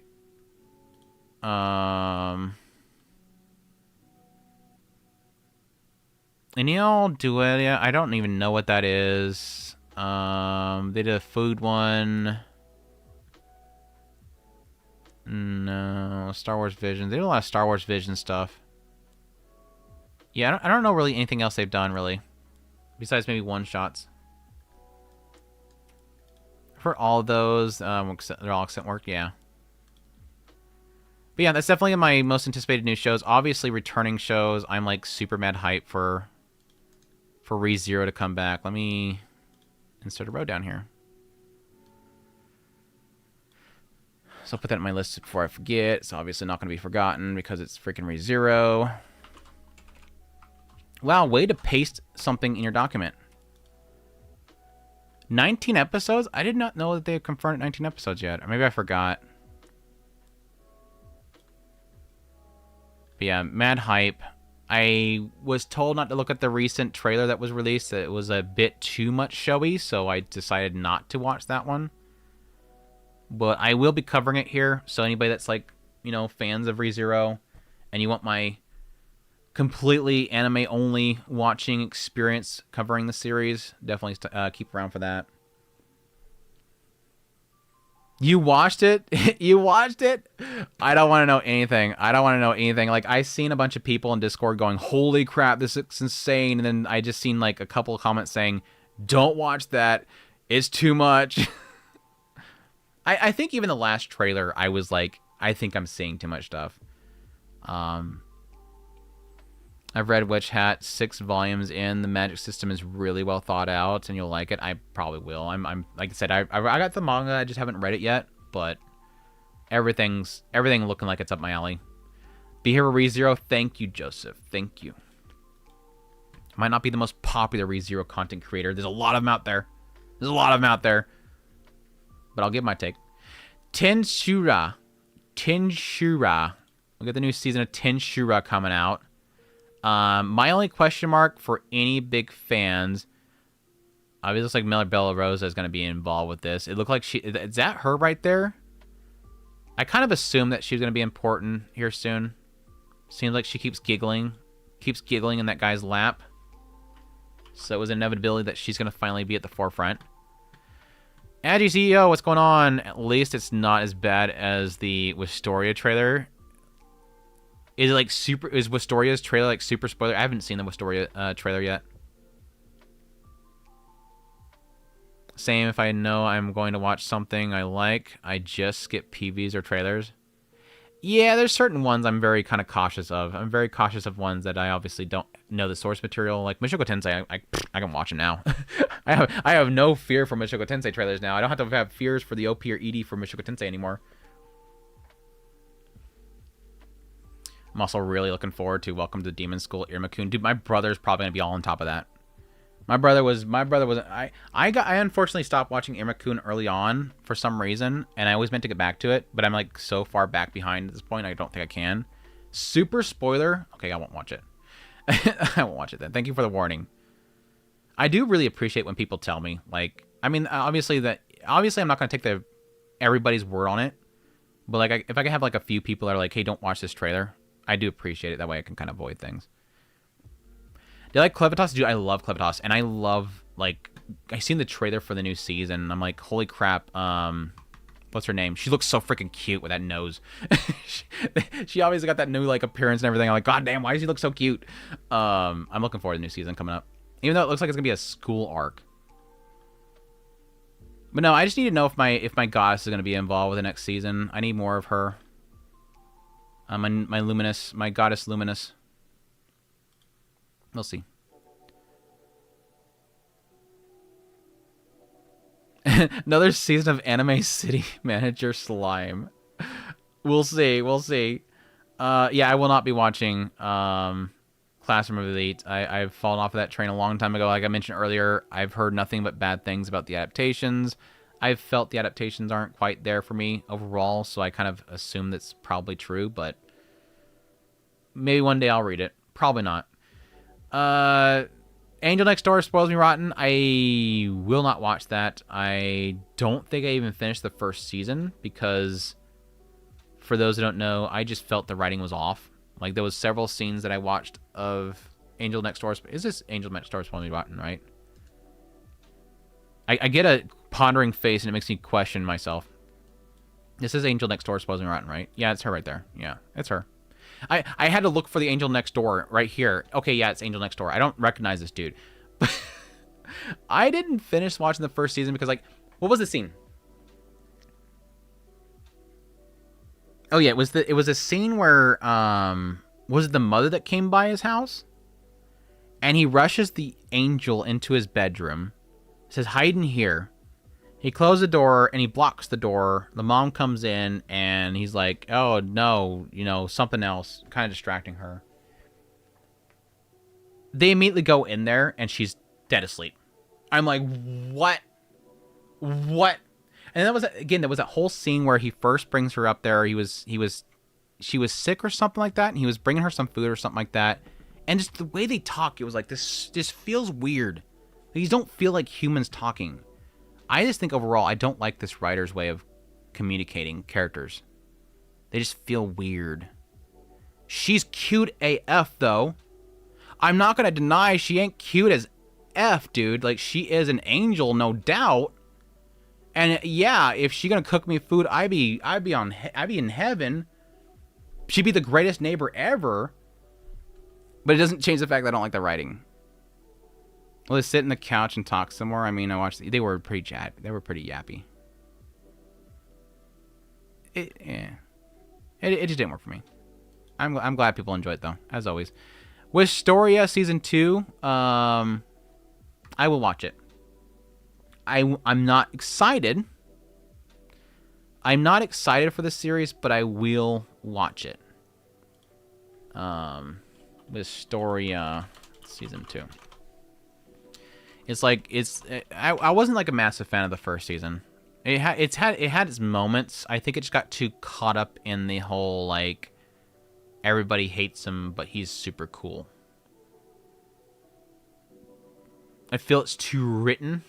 Anil Duelia, I don't even know what that is. They did a food one. No, Star Wars Vision. They did a lot of Star Wars Vision stuff. Yeah, I don't know really anything else they've done, really. Besides maybe one-shots. For all of those, they're all accent work, yeah. But yeah, that's definitely my most anticipated new shows. Obviously, returning shows, I'm like super mad hype for rezero to come back. Let me insert a row down here. So I'll put that in my list before I forget. It's obviously not going to be forgotten because it's freaking rezero. Wow, way to paste something in your document. 19 episodes? I did not know that they had confirmed 19 episodes yet. Or maybe I forgot. But yeah, mad hype. I was told not to look at the recent trailer that was released. That it was a bit too much showy, so I decided not to watch that one. But I will be covering it here, so anybody that's like, you know, fans of ReZero, and you want my completely anime-only watching experience covering the series, definitely keep around for that. You watched it? You watched it? I don't want to know anything. I don't want to know anything. Like, I seen a bunch of people in Discord going, holy crap, this looks insane. And then I just seen, like, a couple of comments saying, don't watch that. It's too much. I think even the last trailer, I was like, I think I'm seeing too much stuff. I've read Witch Hat 6 volumes in. The magic system is really well thought out, and you'll like it. I probably will. I'm like I said, I got the manga. I just haven't read it yet, but everything looking like it's up my alley. Be here for ReZero. Thank you, Joseph. Thank you. Might not be the most popular ReZero content creator. There's a lot of them out there. But I'll give my take. Tenshura. We'll get the new season of Tenshura coming out. My only question mark for any big fans, obviously it looks like Miller Bella Rosa is going to be involved with this. It looked like is that her right there? I kind of assumed that she's going to be important here soon. Seems like she keeps giggling in that guy's lap. So it was an inevitability that she's going to finally be at the forefront. Agi CEO, what's going on? At least it's not as bad as the Wistoria trailer. Is it like super? Is Wistoria's trailer like super spoiler? I haven't seen the Wistoria trailer yet. Same. If I know I'm going to watch something I like, I just skip PVs or trailers. Yeah, there's certain ones I'm very kind of cautious of. I'm very cautious of ones that I obviously don't know the source material. Like Mushoku Tensei, I can watch it now. I have no fear for Mushoku Tensei trailers now. I don't have to have fears for the OP or ED for Mushoku Tensei anymore. I'm also really looking forward to Welcome to Demon School, Irma-kun. Dude, my brother's probably gonna be all on top of that. My brother was I unfortunately stopped watching Irma-kun early on for some reason, and I always meant to get back to it, but I'm like so far back behind at this point, I don't think I can. Super spoiler. Okay, I won't watch it. I won't watch it then. Thank you for the warning. I do really appreciate when people tell me, like, I mean, obviously I'm not gonna take everybody's word on it, but like if I can have like a few people that are like, hey, don't watch this trailer, I do appreciate it. That way I can kind of avoid things. Do you like Clevitas? Dude, I love Clevitas. And I love, like, I seen the trailer for the new season. And I'm like, holy crap. What's her name? She looks so freaking cute with that nose. she obviously got that new, like, appearance and everything. I'm like, god damn, why does she look so cute? I'm looking forward to the new season coming up. Even though it looks like it's going to be a school arc. But no, I just need to know if my goddess is going to be involved with the next season. I need more of her. My goddess Luminous. We'll see. Another season of Anime City Manager Slime. We'll see. Yeah, I will not be watching Classroom of Elite. I've fallen off of that train a long time ago. Like I mentioned earlier, I've heard nothing but bad things about the adaptations. I've felt the adaptations aren't quite there for me overall, so I kind of assume that's probably true, but maybe one day I'll read it. Probably not. Angel Next Door spoils me rotten. I will not watch that. I don't think I even finished the first season because, for those who don't know, I just felt the writing was off. Like, there was several scenes that I watched of Angel Next Door. Is this Angel Next Door spoils me rotten, right? I get a pondering face and it makes me question myself. This is Angel Next Door spoils me rotten, right? Yeah, it's her right there. Yeah, it's her. I had to look for the Angel Next Door right here. Okay, yeah, it's Angel Next Door. I don't recognize this dude. But I didn't finish watching the first season because, like, what was the scene? Oh, yeah, it was a scene where, was it the mother that came by his house? And he rushes the angel into his bedroom, It says, hide in here. He closed the door, and he blocks the door. The mom comes in, and he's like, oh, no, you know, something else. Kind of distracting her. They immediately go in there, and she's dead asleep. I'm like, what? What? And that was, again, there was that whole scene where he first brings her up there. She was sick or something like that, and he was bringing her some food or something like that. And just the way they talk, it was like, this just feels weird. These don't feel like humans talking. I just think overall, I don't like this writer's way of communicating characters. They just feel weird. She's cute AF, though. I'm not going to deny she ain't cute as F, dude. Like, she is an angel, no doubt. And yeah, if she gonna cook me food, I'd be in heaven. She'd be the greatest neighbor ever. But it doesn't change the fact that I don't like the writing. Well, they sit in the couch and talk some more. I mean, I watched. They were pretty yappy. It just didn't work for me. I'm glad people enjoy it though, as always. Wistoria season 2. I will watch it. I'm not excited. I'm not excited for the series, but I will watch it. Wistoria season 2. It's like I wasn't like a massive fan of the first season. It had its moments. I think it just got too caught up in the whole like everybody hates him, but he's super cool. I feel it's too written.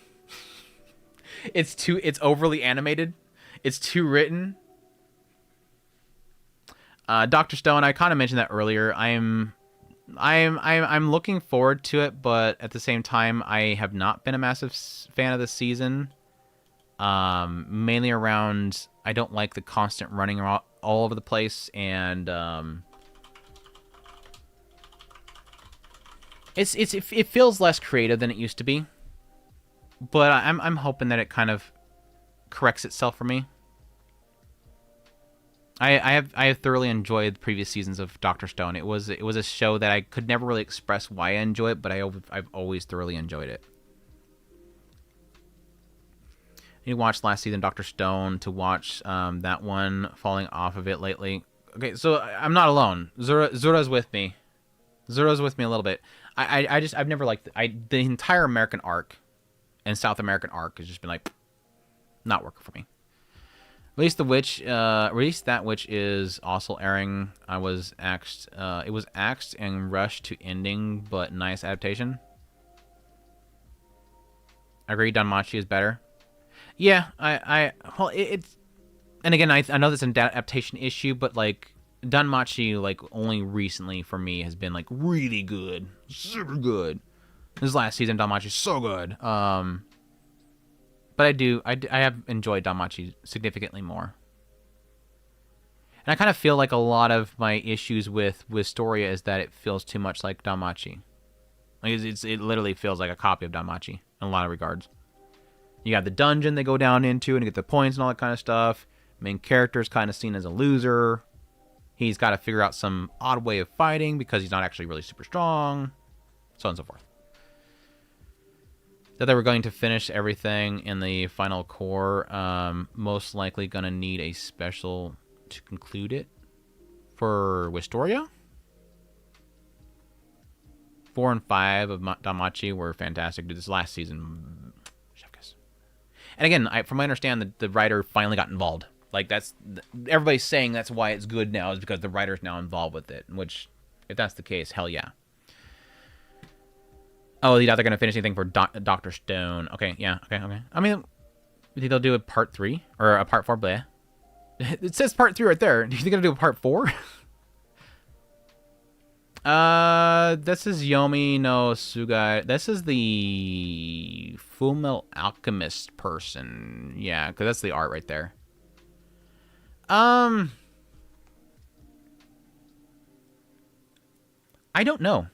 It's overly animated. It's too written. Dr. Stone, I kind of mentioned that earlier. I'm looking forward to it, but at the same time, I have not been a massive fan of this season. Mainly around, I don't like the constant running all over the place, and it feels less creative than it used to be. But I'm hoping that it kind of corrects itself for me. I have thoroughly enjoyed the previous seasons of Dr. Stone. It was a show that I could never really express why I enjoy it, but I've always thoroughly enjoyed it. You watched last season Dr. Stone to watch that one, falling off of it lately. Okay, so I'm not alone. Zura's with me. Zura's with me a little bit. I've never liked the entire American arc and South American arc has just been like not working for me. Release That Witch is also airing. I was axed. It was axed and rushed to ending, but nice adaptation. I agree. Danmachi is better. Yeah, well, it's, and again, I know that's an adaptation issue, but like Danmachi, like only recently for me has been like really good, super good. This last season, Danmachi is so good. But I have enjoyed Danmachi significantly more. And I kind of feel like a lot of my issues with Wistoria is that it feels too much like Danmachi. Like it literally feels like a copy of Danmachi in a lot of regards. You got the dungeon they go down into and get the points and all that kind of stuff. Main character is kind of seen as a loser. He's got to figure out some odd way of fighting because he's not actually really super strong. So on and so forth. That they were going to finish everything in the final core. Most likely going to need a special to conclude it for Wistoria. 4 and 5 of Danmachi were fantastic. Dude, this last season, chef kiss. And again, from what I understand, the writer finally got involved. Like everybody's saying that's why it's good now is because the writer's now involved with it. Which, if that's the case, hell yeah. Oh, they're going to finish anything for Dr. Stone. Okay, yeah, okay. I mean, you think they'll do a part 3? Or a part 4, bleh? It says part 3 right there. Do you think they're going to do a part 4? This is Yomi no Sugai. This is the Fullmetal Alchemist person. Yeah, because that's the art right there. I don't know.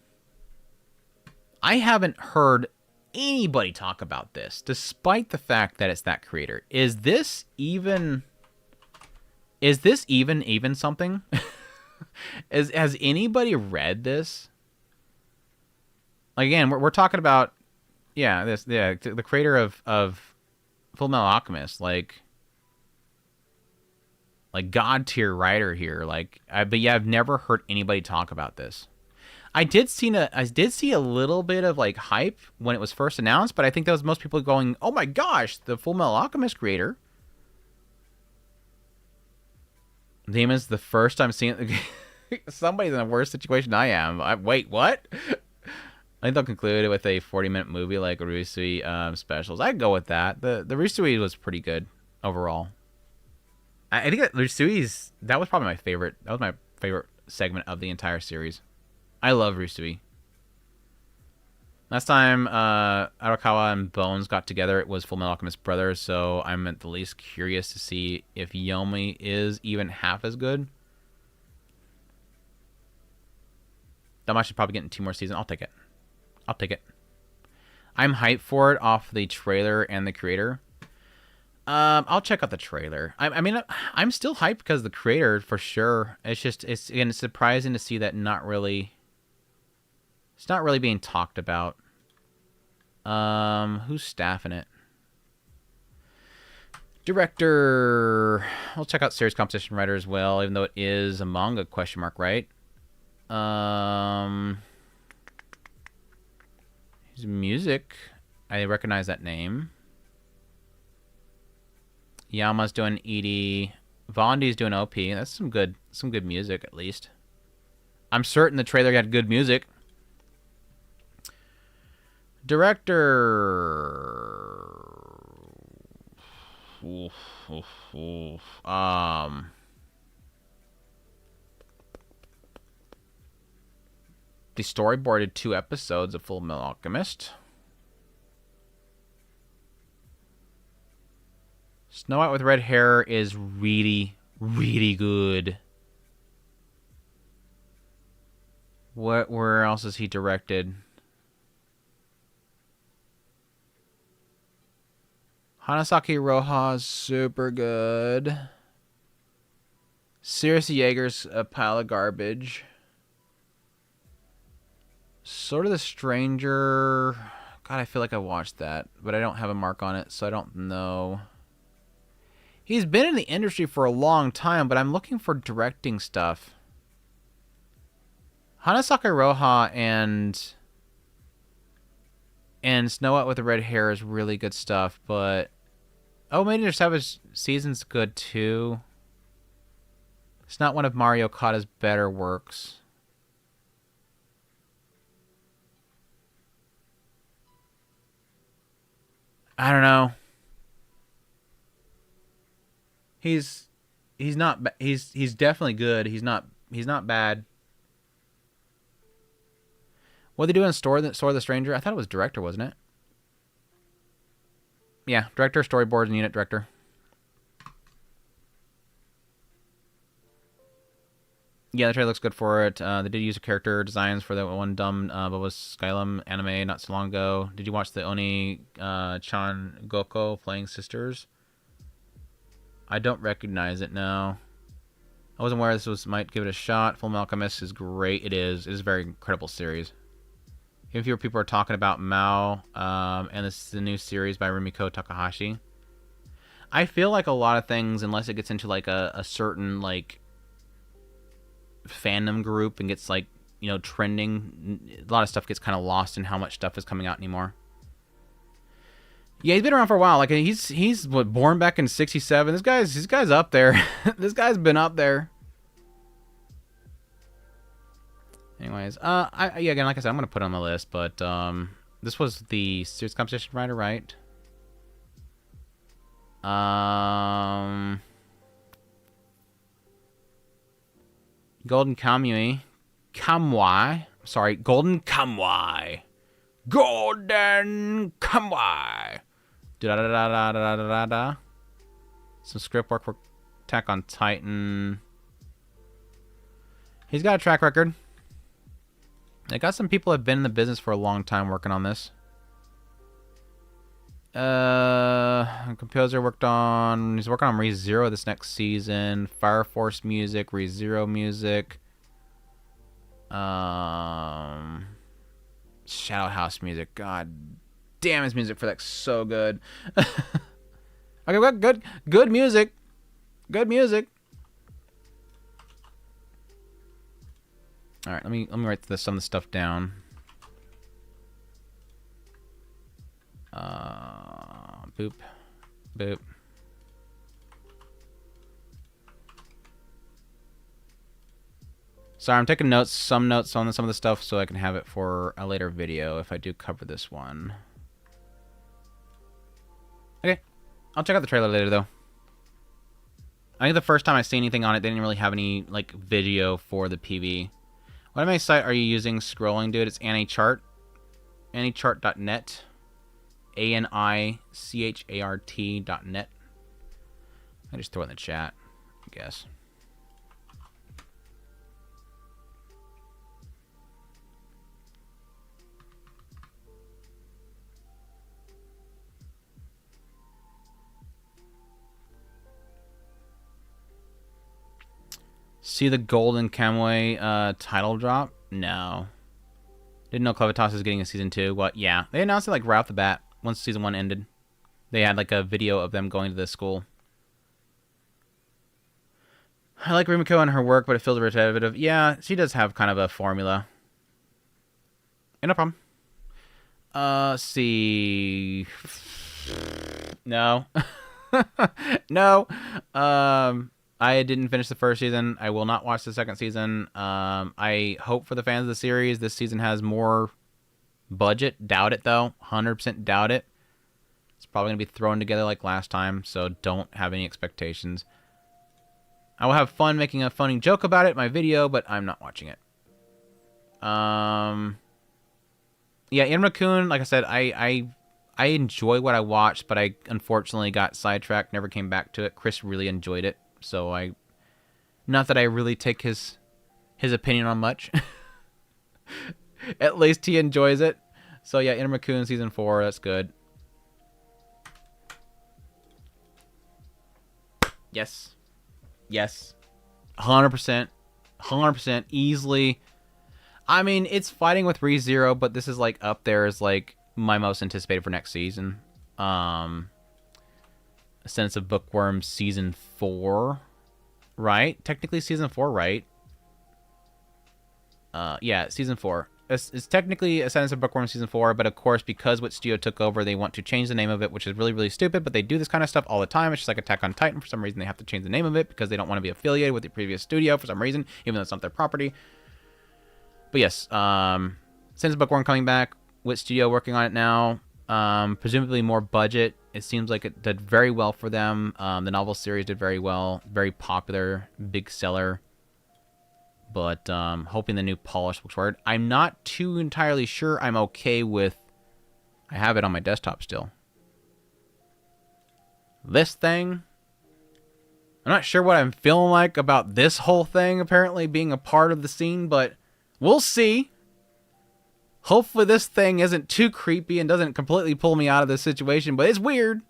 I haven't heard anybody talk about this, despite the fact that it's that creator. Is this even something? Has anybody read this? Like, again, we're talking about Yeah, the creator of Full Metal Alchemist, like god tier writer here. But yeah, I've never heard anybody talk about this. I did see a little bit of like hype when it was first announced, but I think that was most people going, "Oh my gosh, the Full Metal Alchemist creator." Demon's the first I'm seeing somebody's in a worse situation I am. Wait, what? I think they'll conclude it with a 40-minute movie like Rusui specials. I'd go with that. The Rusui was pretty good overall. I think that that was probably my favorite. That was my favorite segment of the entire series. I love Rusui. Last time Arakawa and Bones got together, it was Full Metal Alchemist Brothers, so I'm at the least curious to see if Yomi is even half as good. Dama should probably get in 2 more seasons. I'll take it. I'll take it. I'm hyped for it off the trailer and the creator. I'll check out the trailer. I mean, I'm still hyped because the creator for sure. It's surprising to see that it's not really being talked about. Who's staffing it? Director. I'll check out series composition writer as well, even though it is a manga question mark, right? His music. I recognize that name. Yama's doing ED. Vondi's doing OP. That's some good music at least. I'm certain the trailer had good music. Director. The storyboarded 2 episodes of Full Metal Alchemist. Snow White with red hair is really, really good. Where else has he directed? Hanasaki Roha's super good. Sirius Jaeger's a pile of garbage. Sort of the Stranger. God, I feel like I watched that, but I don't have a mark on it, so I don't know. He's been in the industry for a long time, but I'm looking for directing stuff. Hanasaki Roha and Snow White with the red hair is really good stuff, but Made in Savage Season's good too. It's not one of Mario Okada's better works. I don't know. He's definitely good. He's not bad. What they do in Store of the Stranger? I thought it was director, wasn't it? Yeah, director, storyboards, and unit director. Yeah, the trailer looks good for it. They did use character designs for that one dumb Boba's Skylum anime not so long ago. Did you watch the Oni Chan Goko playing sisters? I don't recognize it now. I wasn't aware this might give it a shot. Full Metal Alchemist is great. It is. It is a very incredible series. Even fewer people are talking about Mao, and this is the new series by Rumiko Takahashi. I feel like a lot of things, unless it gets into like a certain like fandom group and gets like, trending, a lot of stuff gets kind of lost in how much stuff is coming out anymore. Yeah, he's been around for a while. Like he's born back in '67. This guy's up there. This guy's been up there. Anyways, again, like I said, I'm gonna put it on the list, but this was the series competition writer, right? Golden Kamui, Golden Kamui, Golden Kamui. Da da da da da da da da. Some script work for Attack on Titan. He's got a track record. I got some people have been in the business for a long time working on this. Composer he's working on ReZero this next season. Fire Force music, ReZero music. Shadow House music. God damn, his music for that's so good. Okay, well, good music. Good music. All right, let me write some of the stuff down. Boop, boop. Sorry, I'm taking notes, some notes on some of the stuff so I can have it for a later video if I do cover this one. Okay, I'll check out the trailer later though. I think the first time I see anything on it, they didn't really have any like video for the PV. What MA site are you using scrolling, dude? It's AniChart. AniChart.net. ANICHART.net. I just throw it in the chat, I guess. See the Golden Kamui title drop? No. Didn't know Clevitas is getting a season 2. What? Yeah. They announced it like right off the bat once season 1 ended. They had like a video of them going to the school. I like Rumiko and her work, but it feels repetitive. Yeah, she does have kind of a formula. Yeah, no problem. See. No. No. I didn't finish the first season. I will not watch the second season. I hope for the fans of the series this season has more budget. Doubt it, though. 100% doubt it. It's probably going to be thrown together like last time, so don't have any expectations. I will have fun making a funny joke about it in my video, but I'm not watching it. Yeah, in Raccoon, like I said, I enjoy what I watched, but I unfortunately got sidetracked, never came back to it. Chris really enjoyed it. So not that I really take his opinion on much. At least he enjoys it. So yeah, Inner Raccoon season 4, that's good. Yes. Yes. 100%. 100% easily. I mean, it's fighting with ReZero, but this is like up there as like my most anticipated for next season. A Sense of Bookworm season 4, right? Technically season 4, right? Yeah, season 4. It's technically A Sense of Bookworm season 4, but of course, because what studio took over, they want to change the name of it, which is really, really stupid, but they do this kind of stuff all the time. It's just like Attack on Titan. For some reason, they have to change the name of it because they don't want to be affiliated with the previous studio for some reason, even though it's not their property. But yes, Sense of Bookworm coming back. What studio working on it now? Presumably more budget. It seems like it did very well for them. The novel series did very well. Very popular. Big seller. But hoping the new polish looks forward. I'm not too entirely sure I'm okay with... I have it on my desktop still. This thing. I'm not sure what I'm feeling like about this whole thing apparently being a part of the scene, but we'll see. Hopefully this thing isn't too creepy and doesn't completely pull me out of this situation, but it's weird.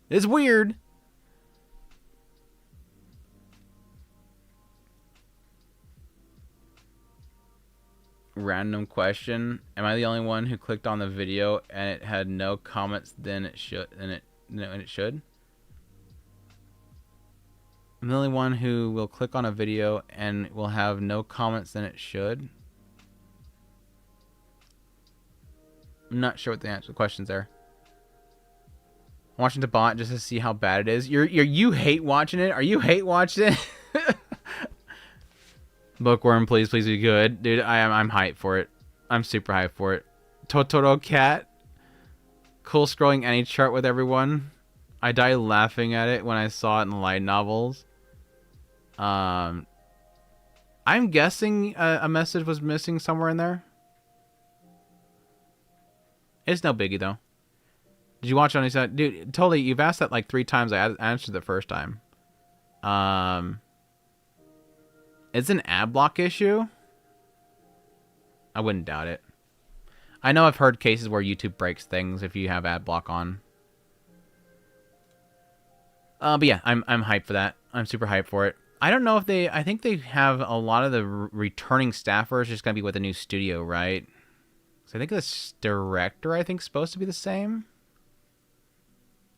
It's weird. Random question. Am I the only one who clicked on the video and it had no comments then it should and it should? I'm the only one who will click on a video and will have no comments than it should. I'm not sure what the answer to the question's there. I'm watching the bot just to see how bad it is. You hate watching it? Are you hate watching it? Bookworm, please be good. Dude, I'm hyped for it. I'm super hyped for it. Totoro Cat. Cool scrolling any chart with everyone. I died laughing at it when I saw it in the light novels. I'm guessing a message was missing somewhere in there. It's no biggie, though. Did you watch it on his side? Dude, totally, you've asked that like 3 times. I answered the first time. It's an ad block issue? I wouldn't doubt it. I know I've heard cases where YouTube breaks things if you have ad block on. But yeah, I'm hyped for that. I'm super hyped for it. I don't know if I think they have a lot of the returning staffers just going to be with a new studio, right? So I think this director, I think, is supposed to be the same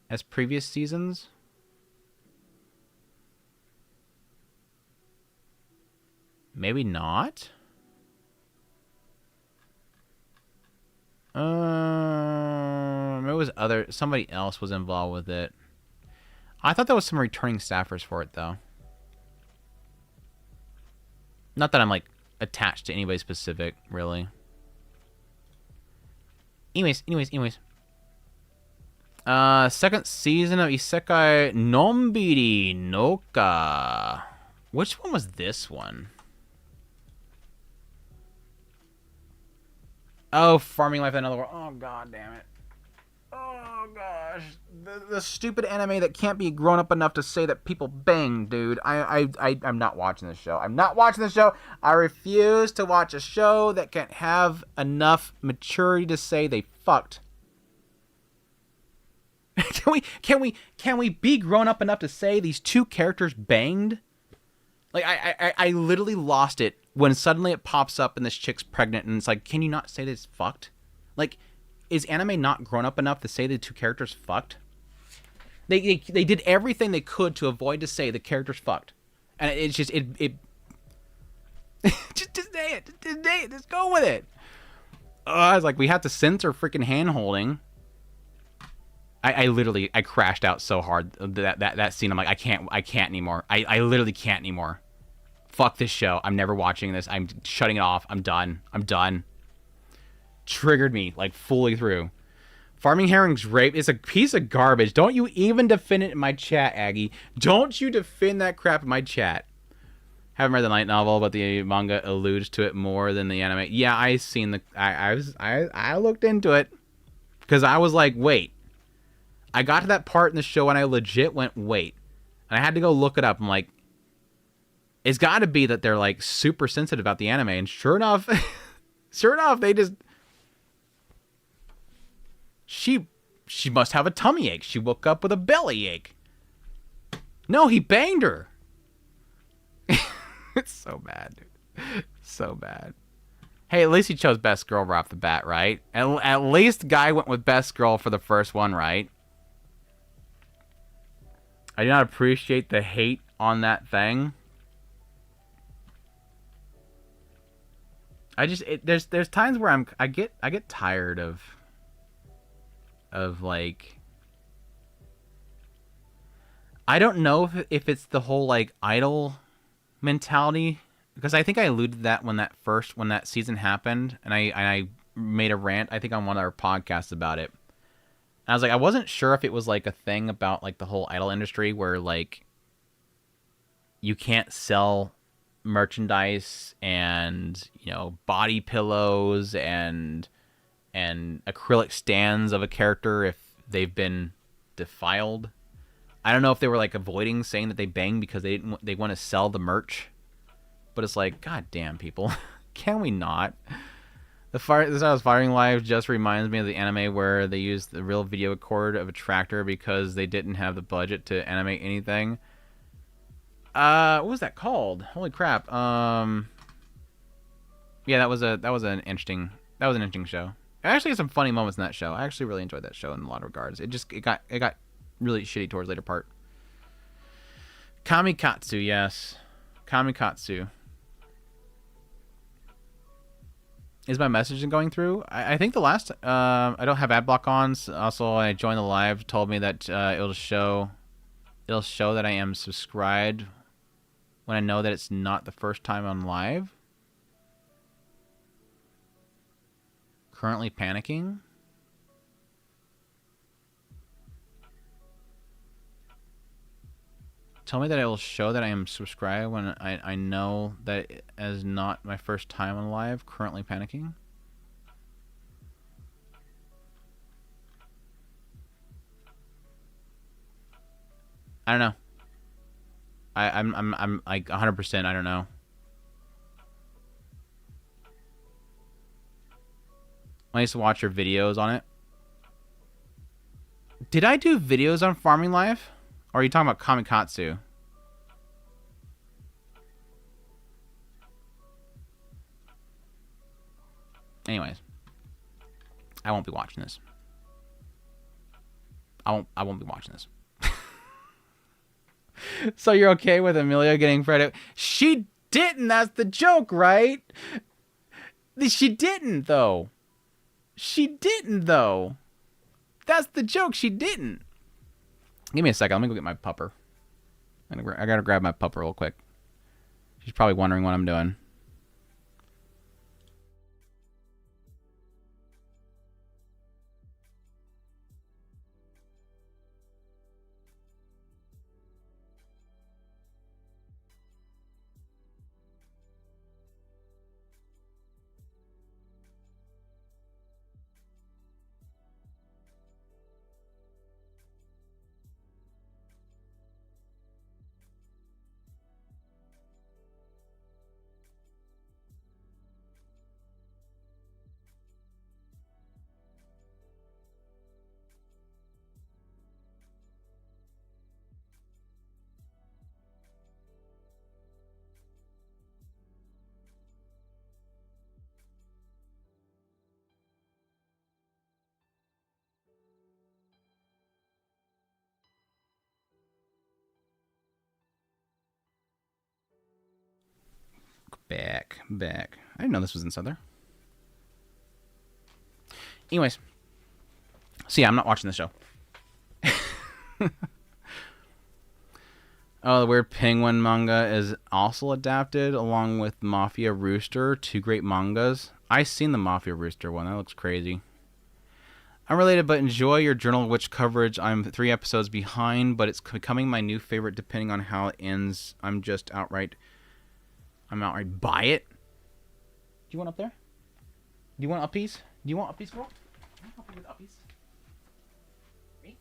as previous seasons. Maybe not. It was somebody else was involved with it. I thought there was some returning staffers for it, though. Not that I'm, like, attached to anybody specific, really. Anyways. Second season of Isekai Nonbiri Noka. Which one was this one? Oh, Farming Life in Another World. Oh, god damn it. Oh, gosh. The stupid anime that can't be grown up enough to say that people bang, dude. I'm not watching this show. I'm not watching this show. I refuse to watch a show that can't have enough maturity to say they fucked. Can we be grown up enough to say these two characters banged? Like, I literally lost it when suddenly it pops up and this chick's pregnant and it's like, can you not say this fucked? Like, is anime not grown up enough to say the two characters fucked? They did everything they could to avoid to say the characters fucked. And it's just, just say it. Just say it. Just go with it. I was like, we have to censor freaking hand-holding. I literally crashed out so hard that scene. I'm like, I can't anymore. I literally can't anymore. Fuck this show. I'm never watching this. I'm shutting it off. I'm done. Triggered me like fully through. Farming Herring's rape is a piece of garbage. Don't you even defend it in my chat, Aggie. Don't you defend that crap in my chat. Haven't read the light novel, but the manga alludes to it more than the anime. Yeah, I seen the. I looked into it because I was like, wait. I got to that part in the show and I legit went, wait. And I had to go look it up. I'm like, it's got to be that they're like super sensitive about the anime. And sure enough, they just. She must have a tummy ache. She woke up with a belly ache. No, he banged her. It's so bad, dude. So bad. Hey, at least he chose best girl right off the bat, right? At least guy went with best girl for the first one, right? I do not appreciate the hate on that thing. There's times where I get tired of like, I don't know if it's the whole like idol mentality, because I think I alluded to that when that season happened, and I made a rant, I think, on one of our podcasts about it. And I was like, I wasn't sure if it was like a thing about like the whole idol industry where like you can't sell merchandise and, you know, body pillows and acrylic stands of a character if they've been defiled. I don't know if they were like avoiding saying that they banged because they want to sell the merch. But it's like, god damn, people. Can we not? This Firing Live just reminds me of the anime where they used the real video record of a tractor because they didn't have the budget to animate anything. What was that called? Holy crap. Yeah, that was an interesting show. It actually had some funny moments in that show. I actually really enjoyed that show in a lot of regards. It got really shitty towards the later part. Kamikatsu, yes. Kamikatsu. Is my messaging going through? I think the last... I don't have ad block on. So also, I joined the live. Told me that it'll show that I am subscribed when I know that it's not the first time on live. Currently panicking. Tell me that it will show that I am subscribed when I know that it is not my first time on live. Currently panicking. I don't know. I'm like 100%. I don't know. I used to watch your videos on it. Did I do videos on Farming Life? Or are you talking about Kamikatsu? Anyways. I won't be watching this. I won't be watching this. So you're okay with Amelia getting credit? She didn't. That's the joke, right? She didn't, though. She didn't, though. That's the joke. She didn't. Give me a second. Let me go get my pupper. I gotta grab my pupper real quick. She's probably wondering what I'm doing. Back. I didn't know this was inside there. Anyways. So yeah, I'm not watching the show. Oh, the Weird Penguin manga is also adapted along with Mafia Rooster, 2 great mangas. I've seen the Mafia Rooster one. That looks crazy. Unrelated, but enjoy your Journal of Witch coverage. I'm 3 episodes behind, but it's becoming my new favorite depending on how it ends. I'm outright buy it. Do you want up there? Do you want uppies? Do you want uppies, girl? Can I help you with uppies? Me?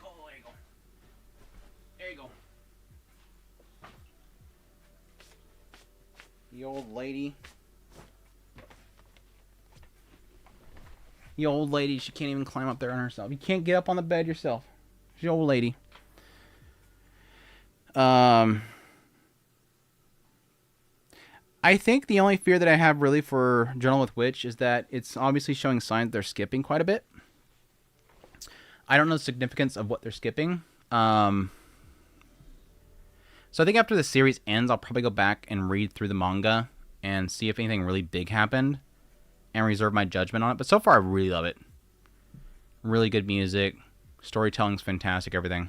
Oh, there you go. There you go. The old lady. The old lady, she can't even climb up there on herself. You can't get up on the bed yourself. She's an old lady. I think the only fear that I have really for Journal with Witch is that it's obviously showing signs they're skipping quite a bit. I don't know the significance of what they're skipping. So I think after the series ends, I'll probably go back and read through the manga and see if anything really big happened and reserve my judgment on it. But so far, I really love it. Really good music. Storytelling's fantastic, everything.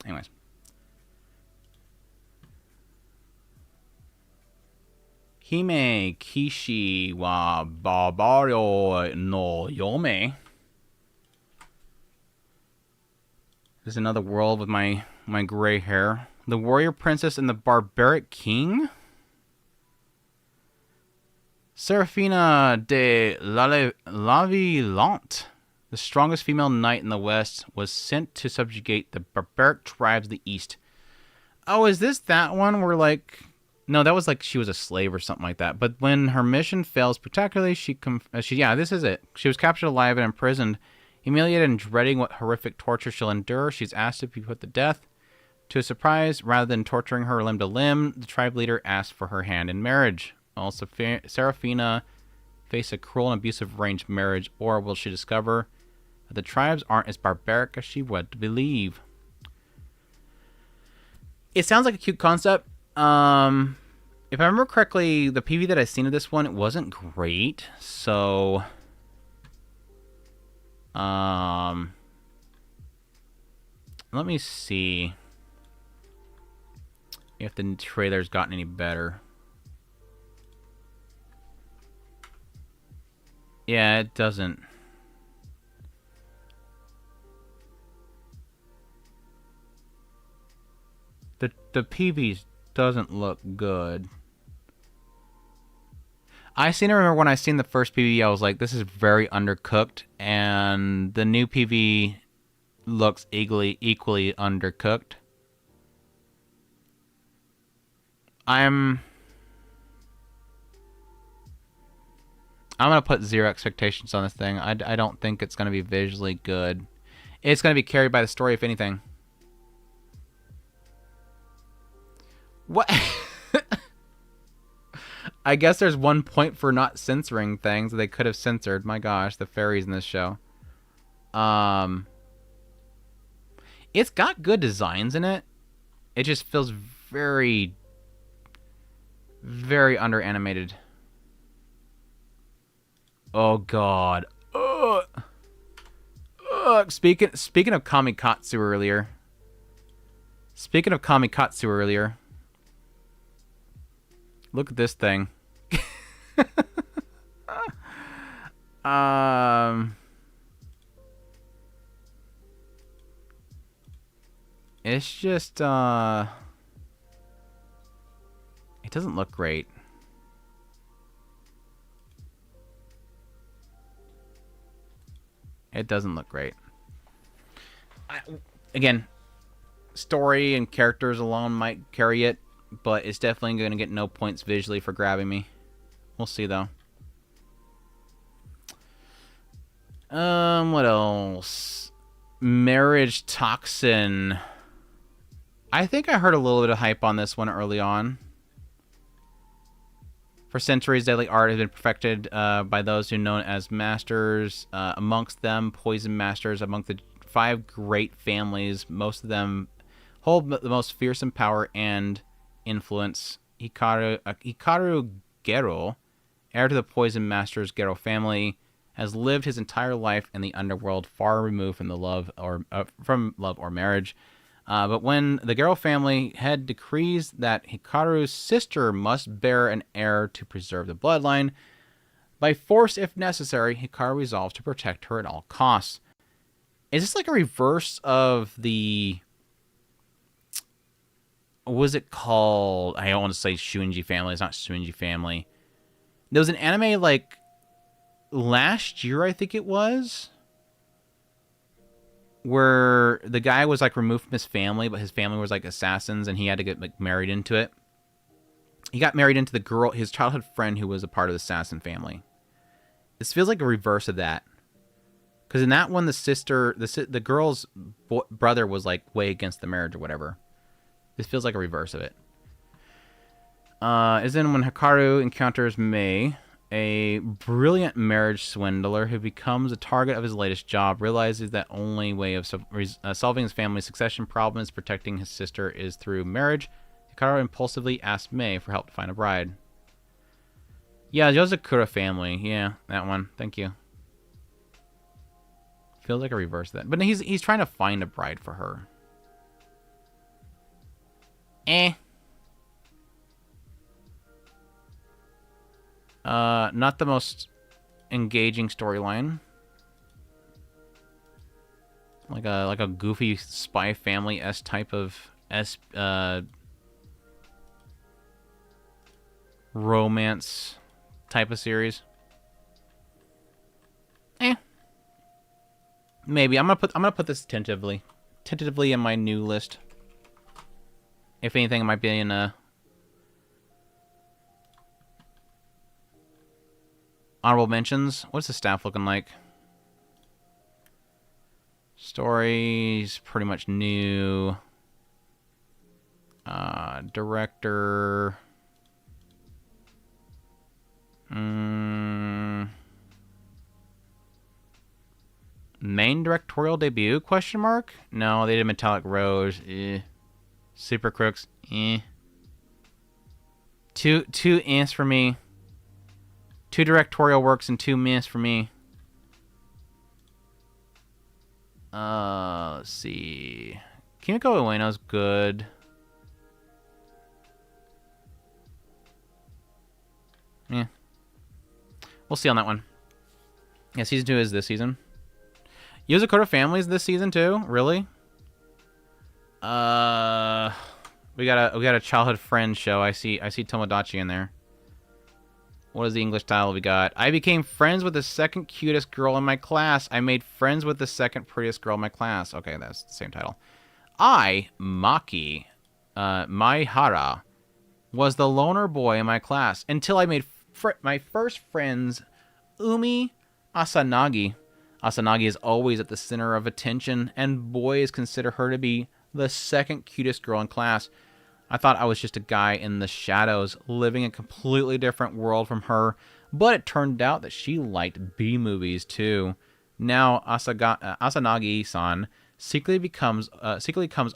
Anyways. Hime Kishi wa Barbario no Yome. There's another world with my gray hair. The Warrior Princess and the Barbaric King. Serafina de Lavillant, the strongest female knight in the West, was sent to subjugate the barbaric tribes of the East. Oh, is this that one where, like... No, that was like she was a slave or something like that. But when her mission fails spectacularly, yeah, this is it. She was captured alive and imprisoned. Humiliated and dreading what horrific torture she'll endure, she's asked to be put to death. To a surprise, rather than torturing her limb to limb, the tribe leader asked for her hand in marriage. Also, Serafina face a cruel and abusive arranged marriage, or will she discover that the tribes aren't as barbaric as she would believe? It sounds like a cute concept. If I remember correctly, the PV that I seen of this one, it wasn't great. So, let me see if the trailer's gotten any better. Yeah, it doesn't. The PV doesn't look good. I seem to remember when I seen the first PV, I was like, this is very undercooked, and the new PV looks equally undercooked. I'm gonna put 0 expectations on this thing. I don't think it's gonna be visually good. It's gonna be carried by the story, if anything. What? I guess there's one point for not censoring things that they could have censored. My gosh, the fairies in this show. It's got good designs in it. It just feels very, very under animated. Oh god. Ugh. Ugh. Speaking of Kamikatsu earlier. Look at this thing. It's just it doesn't look great. It doesn't look great. Again, story and characters alone might carry it, but it's definitely going to get no points visually for grabbing me. We'll see, though. What else? Marriage Toxin. I think I heard a little bit of hype on this one early on. For centuries, deadly art has been perfected by those who are known as masters. Amongst them, poison masters. Among the 5 great families, most of them hold the most fearsome power and influence. Hikaru Gero, heir to the poison master's Gero family, has lived his entire life in the underworld, far removed from love or marriage. But when the Gero family head decrees that Hikaru's sister must bear an heir to preserve the bloodline, by force if necessary, Hikaru resolves to protect her at all costs. Is this like a reverse of the... What was it called? I don't want to say Shuinji Family. It's not Shuinji Family. There was an anime like last year, I think it was, where the guy was like removed from his family, but his family was like assassins, and he had to get like married into it. He got married into the girl, his childhood friend, who was a part of the assassin family. This feels like a reverse of that, because in that one, the girl's brother was like way against the marriage or whatever. This feels like a reverse of it. Is then when Hikaru encounters Mei, a brilliant marriage swindler who becomes the target of his latest job, realizes that only way of solving his family's succession problems, protecting his sister, is through marriage. Hikaru impulsively asks Mei for help to find a bride. Yeah, Yozakura family. Yeah, that one. Thank you. Feels like a reverse of that. But he's trying to find a bride for her. Not the most engaging storyline. Like a goofy Spy Family-esque type of romance type of series. Maybe I'm gonna put this tentatively in my new list. If anything, it might be in a honorable mentions. What's the staff looking like? Stories pretty much new. Director. Main directorial debut? Question mark? No, they did Metallic Rose. Super Crooks. Two ants for me. 2 directorial works and 2 miss for me. Let's see. Kimiko Ueno's good. Yeah. We'll see on that one. Yeah, season 2 is this season. Yozakura Family's this season too? Really? We got a childhood friend show. I see Tomodachi in there. What is the English title we got? I became friends with the second cutest girl in my class. I made friends with the second prettiest girl in my class. Okay, that's the same title. I, Maki, Maihara, was the loner boy in my class until I made my first friends, Umi Asanagi. Asanagi is always at the center of attention, and boys consider her to be the second cutest girl in class. I thought I was just a guy in the shadows living a completely different world from her, but it turned out that she liked B-movies too. Now Asanagi-san secretly comes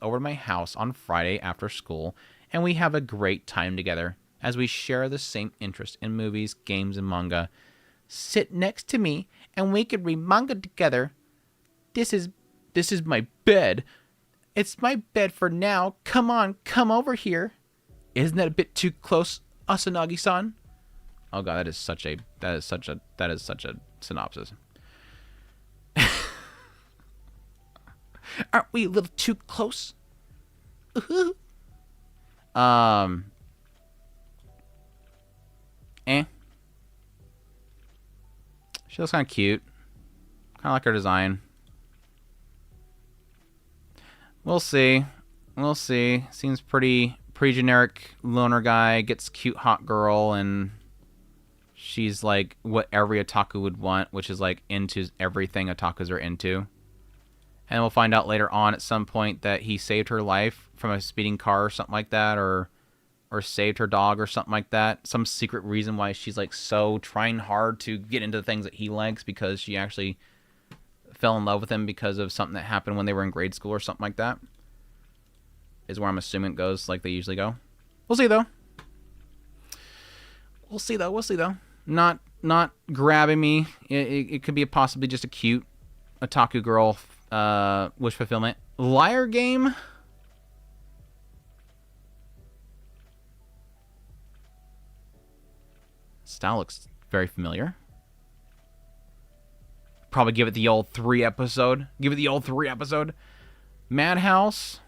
over to my house on Friday after school, and we have a great time together as we share the same interest in movies, games, and manga. Sit next to me, and we could read manga together. This is my bed. It's my bed for now. Come on, come over here. Isn't that a bit too close, Asanagi-san? Oh god, that is such a synopsis. Aren't we a little too close? She looks kind of cute. Kind of like her design. We'll see. We'll see. Seems pretty generic loner guy. Gets cute hot girl, and she's like what every otaku would want, which is like into everything otakus are into. And we'll find out later on at some point that he saved her life from a speeding car or something like that, or saved her dog or something like that. Some secret reason why she's like so trying hard to get into the things that he likes, because she actually fell in love with him because of something that happened when they were in grade school or something like that. Is where I'm assuming it goes, like they usually go. We'll see though. We'll see though. Not grabbing me. It could be possibly just a cute otaku girl wish fulfillment. Liar game. Style looks very familiar. Probably give it the old 3 episode. Madhouse.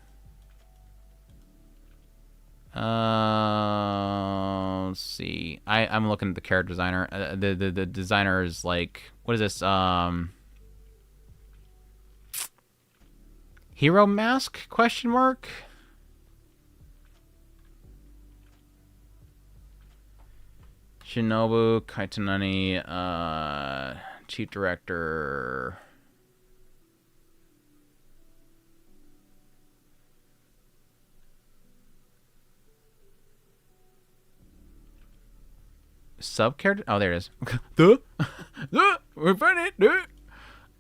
Let's see. I'm looking at the character designer. The designer is like, what is this? Hero Mask? Question mark. Shinobu Kaitanani, chief director. Sub character? Oh, there it is. We found it.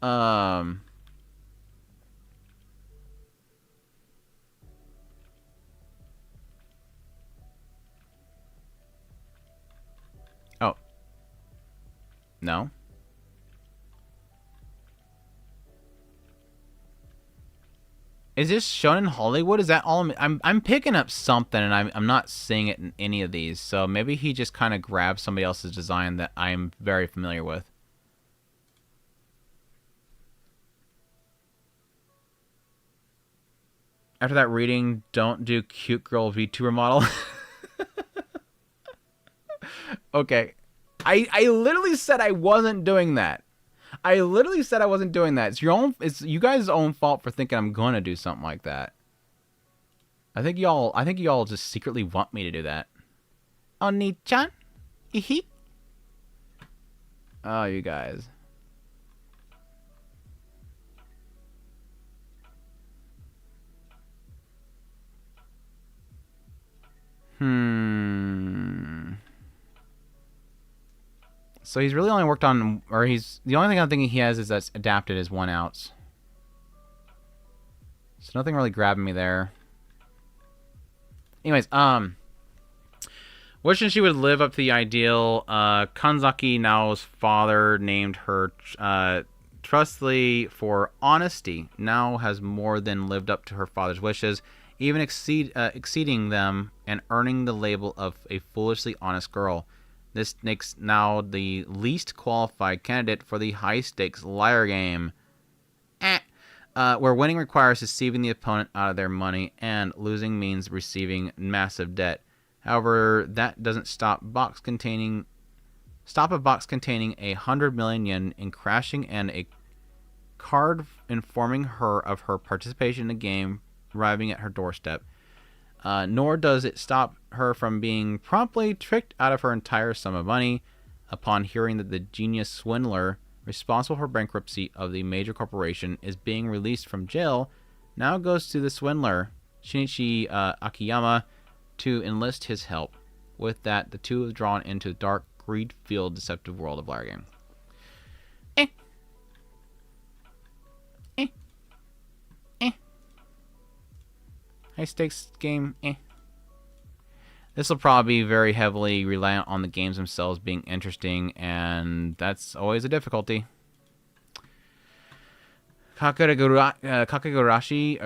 Oh. No. Is this shown in Hollywood? Is that all? I'm picking up something, and I'm not seeing it in any of these. So maybe he just kind of grabbed somebody else's design that I'm very familiar with. After that reading, don't do cute girl VTuber model. Okay, I literally said I wasn't doing that. It's you guys' own fault for thinking I'm gonna do something like that. I think y'all just secretly want me to do that. Oni-chan? Ihi? Oh, you guys. So he's really only worked on, or he's, the only thing I'm thinking he has is that's adapted is 1 ounce. So nothing really grabbing me there. Anyways, wishing she would live up to the ideal. Kanzaki Nao's father named her trustly for honesty. Nao has more than lived up to her father's wishes, even exceeding them and earning the label of a foolishly honest girl. This makes Nao the least qualified candidate for the high-stakes liar game, where winning requires deceiving the opponent out of their money and losing means receiving massive debt. However, that doesn't stop a box containing 100 million yen in crashing and a card informing her of her participation in the game arriving at her doorstep. Nor does it stop her from being promptly tricked out of her entire sum of money upon hearing that the genius swindler responsible for bankruptcy of the major corporation is being released from jail. Now goes to the swindler, Shinichi Akiyama, to enlist his help. With that, the two are drawn into the dark, greed-filled, deceptive world of Liar Game. High stakes game. This will probably be very heavily reliant on the games themselves being interesting, and that's always a difficulty. Kakagurashi,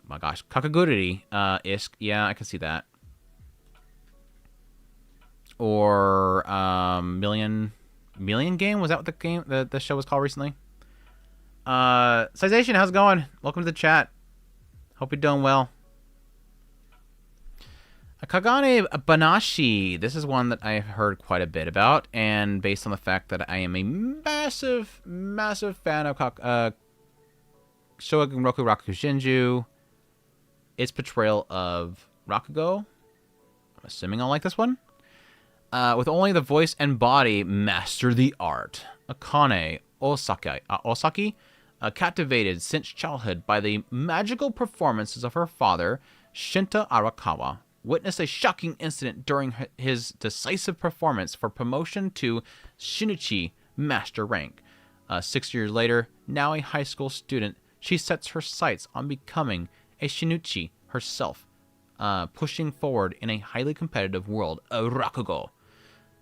my gosh, Kakagururi, Isk, yeah, I can see that. Or Million Game, was that what the game the show was called recently? Cization, how's it going? Welcome to the chat. Hope you're doing well. Kagane Banashi. This is one that I've heard quite a bit about, and based on the fact that I am a massive, massive fan of Shogun Roku Rakushinju, its portrayal of Rakugo, I'm assuming I'll like this one. With only the voice and body, master the art. Akane Osaki, captivated since childhood by the magical performances of her father, Shinta Arakawa, witnessed a shocking incident during his decisive performance for promotion to Shinichi Master rank. 6 years later, now a high school student, she sets her sights on becoming a Shinichi herself, pushing forward in a highly competitive world of Rakugo.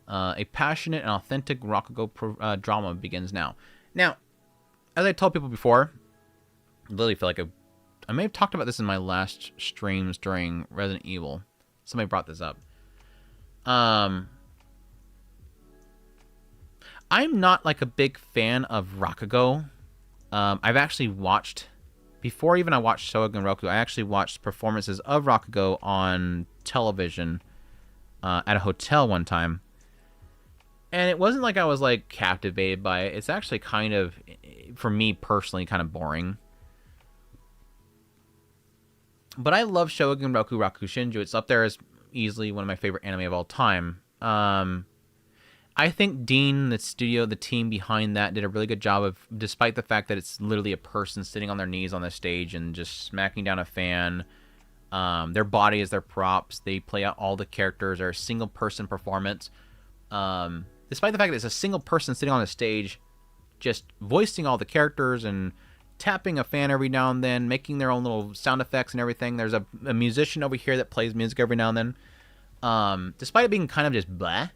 A passionate and authentic Rakugo drama begins now. Now, as I told people before, I literally feel like I may have talked about this in my last streams during Resident Evil. Somebody brought this up. I'm not like a big fan of Rakugo. I've actually watched, before even I watched Shogun Roku, I actually watched performances of Rakugo on television at a hotel one time. And it wasn't like I was like captivated by it. It's actually kind of, for me personally, kind of boring. But I love Shogun Roku Rakushinju. It's up there as easily one of my favorite anime of all time. I think Dean, the studio, the team behind that, did a really good job of, despite the fact that it's literally a person sitting on their knees on the stage and just smacking down a fan. Their body is their props. They play out all the characters. They're a single person performance. Despite the fact that it's a single person sitting on the stage, just voicing all the characters and tapping a fan every now and then, making their own little sound effects and everything. There's a musician over here that plays music every now and then. Despite it being kind of just blah,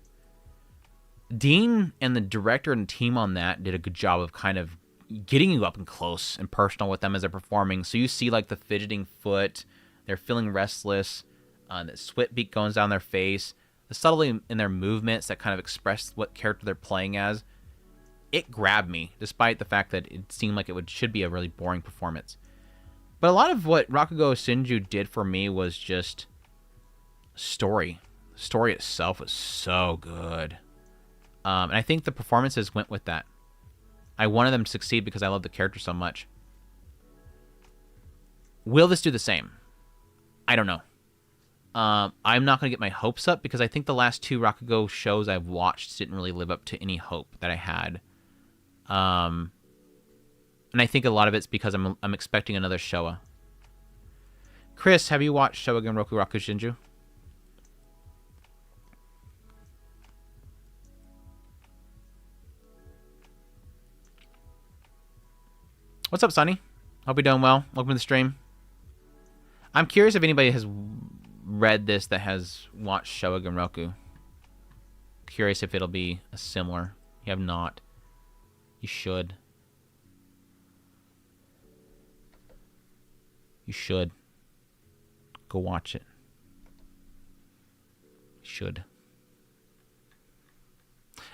Dean and the director and team on that did a good job of kind of getting you up and close and personal with them as they're performing. So you see like the fidgeting foot, they're feeling restless, the sweat beat goes down their face, the subtlety in their movements that kind of express what character they're playing as. It grabbed me, despite the fact that it seemed like it should be a really boring performance. But a lot of what Rakugo Shinju did for me was just story. The story itself was so good. And I think the performances went with that. I wanted them to succeed because I love the character so much. Will this do the same? I don't know. I'm not going to get my hopes up because I think the last two Rakugo shows I've watched didn't really live up to any hope that I had. And I think a lot of it's because I'm expecting another Showa. Chris, have you watched Shogun Roku Rakushinju? What's up, Sonny? Hope you're doing well. Welcome to the stream. I'm curious if anybody has read this that has watched Shogun Roku. Curious if it'll be a similar. You have not. You should. You should. Go watch it. You should.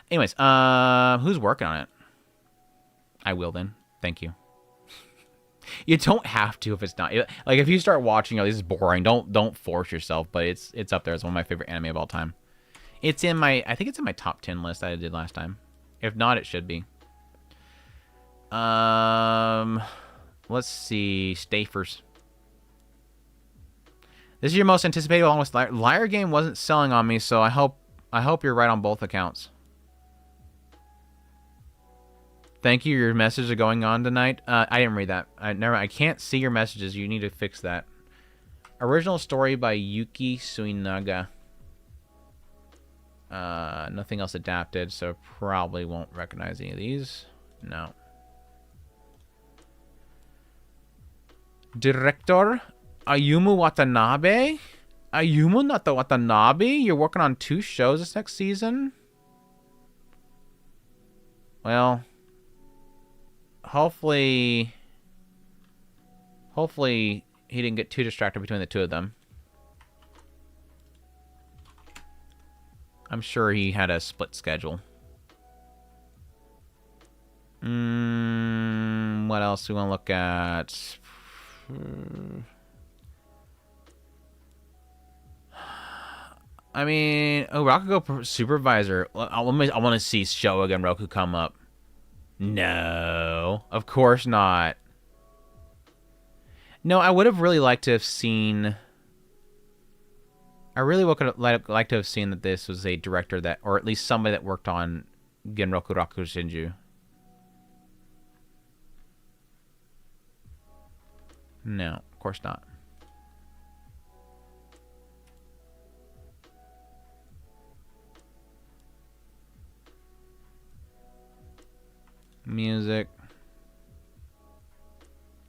Anyways, who's working on it? I will then. Thank you. You don't have to if it's not. Like, if you start watching, this is boring. Don't force yourself, but it's up there as one of my favorite anime of all time. It's in my, I think it's in my top 10 list that I did last time. If not, it should be. Let's see. Stafers. This is your most anticipated along with Liar. Liar Game wasn't selling on me, so I hope you're right on both accounts. Thank you. Your messages are going on tonight. I didn't read that. I can't see your messages. You need to fix that. Original story by Yuki Suinaga. Nothing else adapted, so probably won't recognize any of these. No. Director Ayumu Watanabe? Ayumu not the Watanabe? You're working on 2 shows this next season? Well, hopefully he didn't get too distracted between the 2 of them. I'm sure he had a split schedule. What else do we want to look at? I mean, Rakugo Supervisor. I want to see Showa Genroku come up. No, of course not. No, I would have really liked to have seen... I really would have liked to have seen that this was a director that... Or at least somebody that worked on Genroku Rakushinju. No, of course not. Music.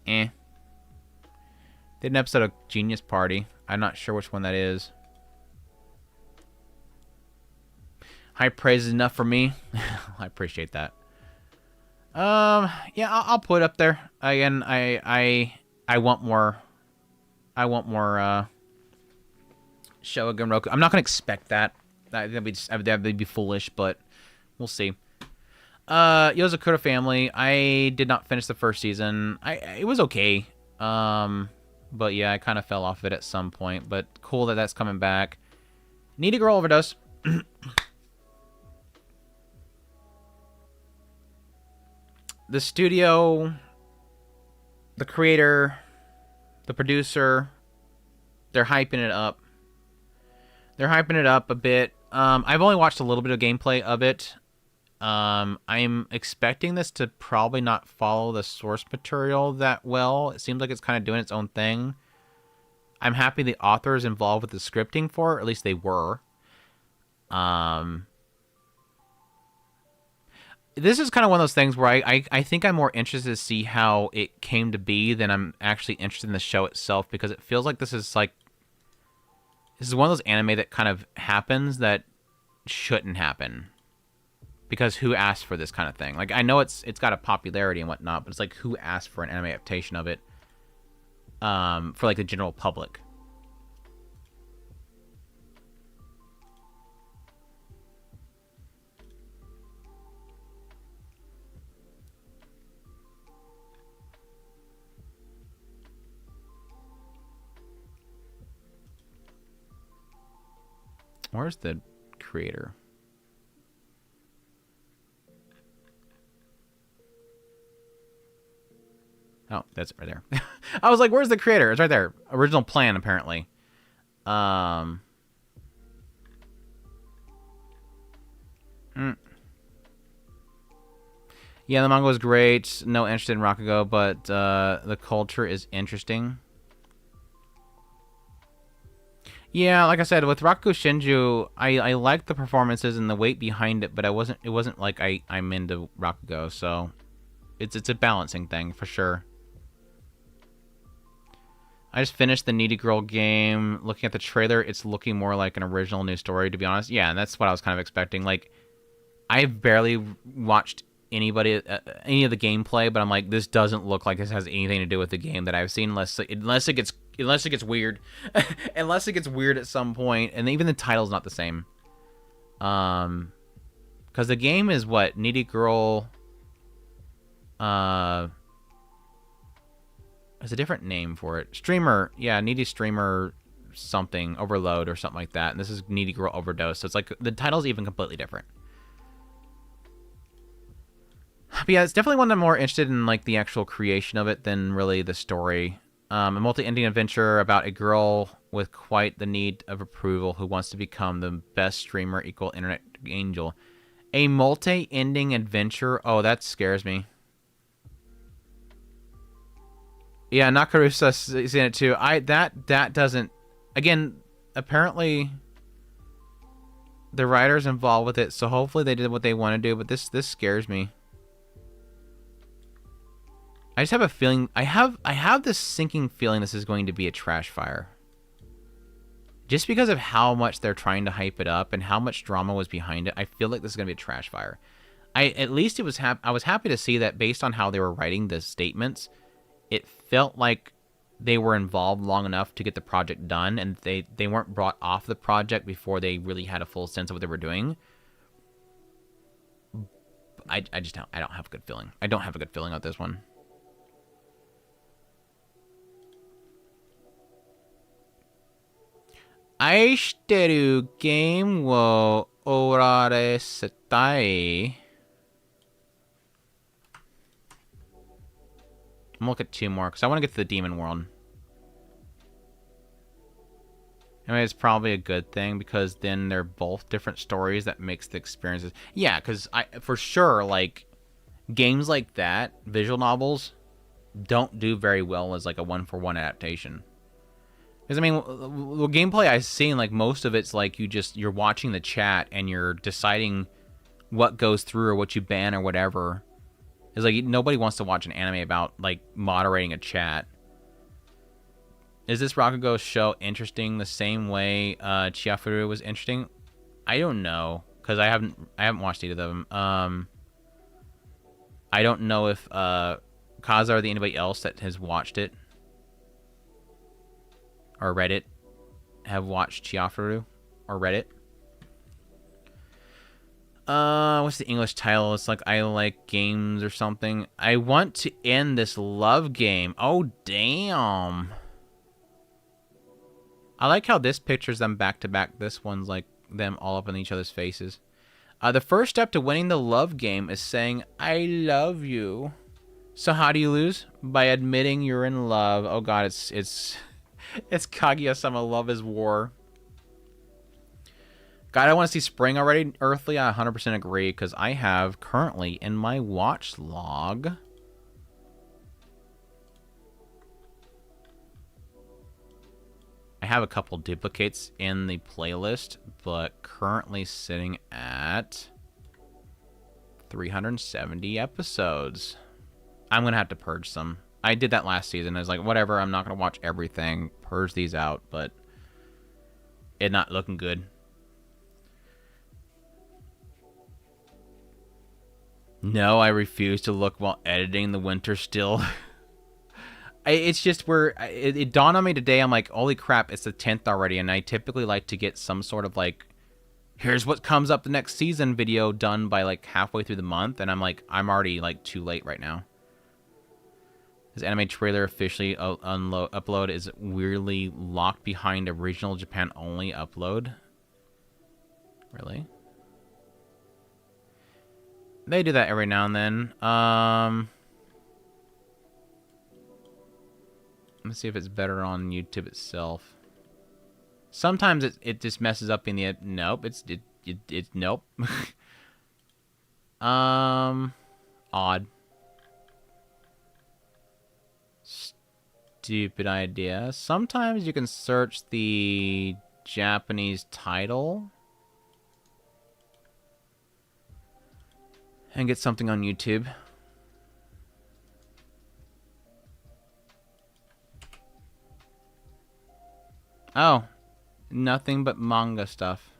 Did an episode of Genius Party. I'm not sure which one that is. High praise is enough for me. I appreciate that. Yeah, I'll put it up there. Again, I want more. I want more Showa Genroku. I'm not gonna expect that. That'd be foolish, but we'll see. Yozakura Family. I did not finish the first season. It was okay. But yeah, I kind of fell off of it at some point. But cool that that's coming back. Need a Girl Overdose. The studio, the creator, the producer, they're hyping it up. They're hyping it up a bit. I've only watched a little bit of gameplay of it. I'm expecting this to probably not follow the source material that well. It seems like it's kind of doing its own thing. I'm happy the author is involved with the scripting for it, or at least they were. This is kind of one of those things where I think I'm more interested to see how it came to be than I'm actually interested in the show itself, because it feels like this is one of those anime that kind of happens that shouldn't happen. Because who asked for this kind of thing? Like, I know it's got a popularity and whatnot, but it's like, who asked for an anime adaptation of it for like the general public? Where's the creator? Oh, that's right there. I was like, where's the creator? It's right there. Original plan, apparently. Yeah, the manga was great. No interest in Rakugo, but the culture is interesting. Yeah, like I said, with Rakugo Shinju, I liked the performances and the weight behind it, but it wasn't like I'm into Rakugo, so it's a balancing thing for sure. I just finished the Needy Girl game. Looking at the trailer, it's looking more like an original new story, to be honest. Yeah, and that's what I was kind of expecting. Like, I've barely watched any of the gameplay, but I'm like, this doesn't look like this has anything to do with the game that I've seen, unless it gets weird, unless it gets weird at some point, and even the title's not the same. Because the game is what Needy Girl. There's a different name for it. Streamer, yeah, Needy Streamer something, Overload or something like that. And this is Needy Girl Overdose. So it's like the title's even completely different. But yeah, it's definitely one I'm more interested in, like the actual creation of it than really the story. A multi-ending adventure about a girl with quite the need of approval who wants to become the best streamer equal internet angel. A multi-ending adventure? Oh, that scares me. Yeah, Nakarusa's in it too. That doesn't. Again, apparently the writers involved with it, so hopefully they did what they want to do. But this scares me. I just have a feeling. I have this sinking feeling this is going to be a trash fire. Just because of how much they're trying to hype it up and how much drama was behind it, I feel like this is going to be a trash fire. At least I was happy to see that based on how they were writing the statements, it felt like they were involved long enough to get the project done, and they weren't brought off the project before they really had a full sense of what they were doing. I don't have a good feeling. I don't have a good feeling about this one. Aishiteru game wo oraresetai. I'm gonna look at 2 more because I want to get to the demon world. I mean, it's probably a good thing because then they're both different stories that makes the experiences. Yeah, because for sure, like games like that, visual novels, don't do very well as like a 1-for-1 adaptation. Because I mean, the gameplay I've seen, like most of it's like you're watching the chat and you're deciding what goes through or what you ban or whatever. It's like nobody wants to watch an anime about like moderating a chat. Is this Rakugo show interesting the same way Chiafuru was interesting? I don't know because I haven't watched either of them. I don't know if Kaza or anybody else that has watched it or read it have watched Chiafuru or read it. What's the English title? It's like I like games or something. I want to end this love game. Oh, damn. I like how this pictures them back to back. This one's like them all up in each other's faces. The first step to winning the love game is saying, I love you. So how do you lose? By admitting you're in love. Oh god, it's Kaguya-sama Love is War. God, I want to see spring already. Earthly, I 100% agree, because I have currently in my watch log... I have a couple duplicates in the playlist, but currently sitting at 370 episodes. I'm going to have to purge some. I did that last season. I was like, whatever, I'm not going to watch everything. Purge these out, but it's not looking good. No, I refuse to look while editing the winter still. It's just where it dawned on me today. I'm like, holy crap, it's the 10th already. And I typically like to get some sort of like, here's what comes up the next season video done by like halfway through the month. And I'm like, I'm already like too late right now. This anime trailer officially upload is weirdly locked behind original Japan only upload. Really? They do that every now and then. Let's see if it's better on YouTube itself. Sometimes it just messes up in the... Nope, it's nope. Odd. Stupid idea. Sometimes you can search the Japanese title and get something on YouTube. Oh, nothing but manga stuff.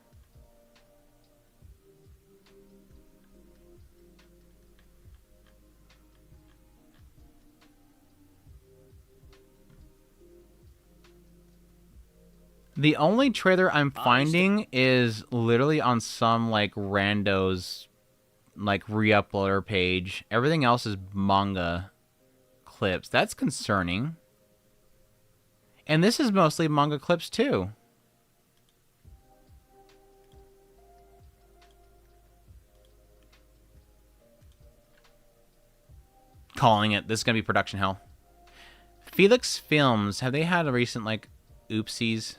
The only trailer I'm finding is literally on some like randos like re-uploader page. Everything else is manga clips. That's concerning. And this is mostly manga clips too. Calling it. This is going to be production hell. Felix Films. Have they had a recent, like, oopsies?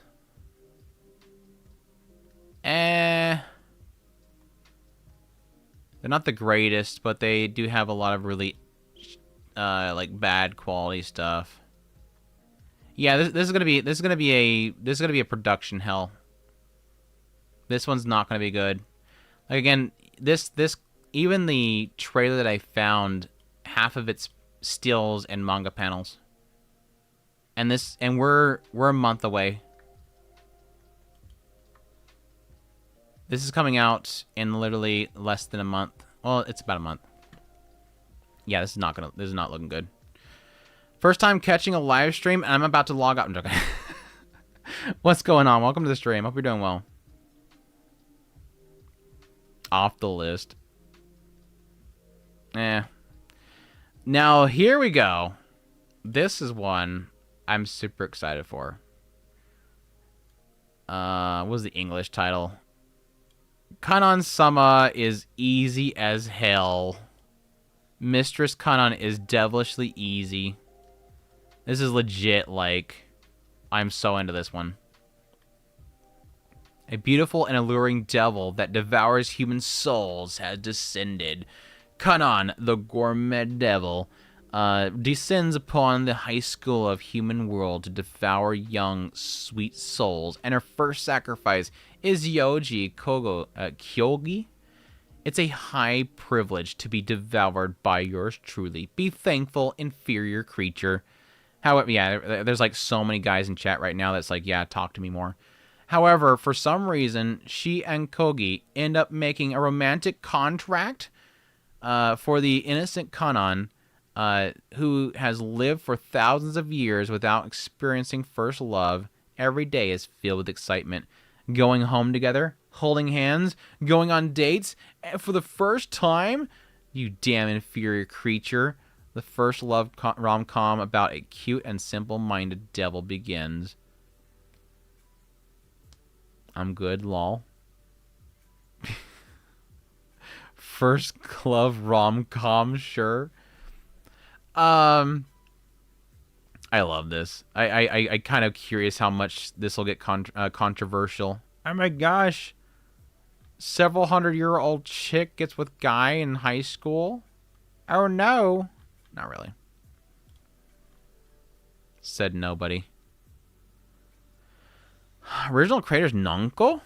They're not the greatest, but they do have a lot of really, like, bad quality stuff. Yeah, this is gonna be a production hell. This one's not gonna be good. Like again, this even the trailer that I found, half of it's stills and manga panels. And we're a month away. This is coming out in literally less than a month. Well, it's about a month. Yeah, this is not looking good. First time catching a live stream, and I'm about to log out. I'm joking. What's going on? Welcome to the stream. Hope you're doing well. Off the list. Now, here we go. This is one I'm super excited for. What was the English title? Kanon-sama is easy as hell. Mistress Kanon is devilishly easy. This is legit, like, I'm so into this one. A beautiful and alluring devil that devours human souls has descended. Kanon, the gourmet devil, descends upon the high school of human world to devour young, sweet souls, and her first sacrifice is Yoji Kyogi. It's a high privilege to be devoured by yours truly. Be thankful, inferior creature. However, yeah, there's like so many guys in chat right now that's like, yeah, talk to me more. However, for some reason, she and Kogi end up making a romantic contract for the innocent Kanon, who has lived for thousands of years without experiencing first love. Every day is filled with excitement. Going home together, holding hands, going on dates, and for the first time, you damn inferior creature. The first love rom-com about a cute and simple-minded devil begins. I'm good, lol. First love rom-com, sure. I love this. I kind of curious how much this will get controversial. Oh my gosh. Several 100-year-old chick gets with guy in high school? Oh no. Not really. Said nobody. Original creators Nonko?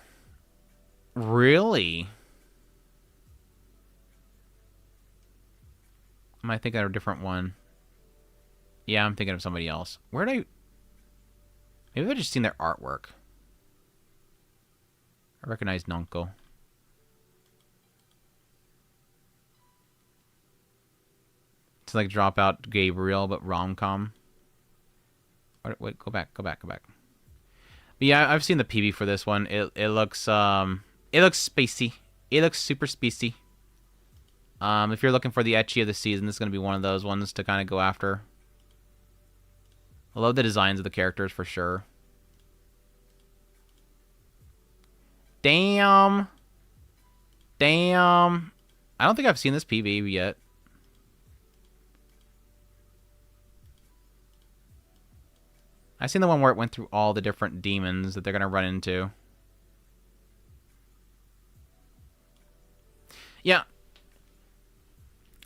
Really? Am I thinking of a different one? Yeah, I'm thinking of somebody else. Where did I... Maybe I've just seen their artwork. I recognize Nonko. It's like Dropout Gabriel, but rom-com. Wait, go back. But yeah, I've seen the PV for this one. It looks spacey. It looks super spacey. If you're looking for the ecchi of the season, this is gonna be one of those ones to kind of go after. I love the designs of the characters for sure. Damn. I don't think I've seen this PV yet. I've seen the one where it went through all the different demons that they're going to run into. Yeah.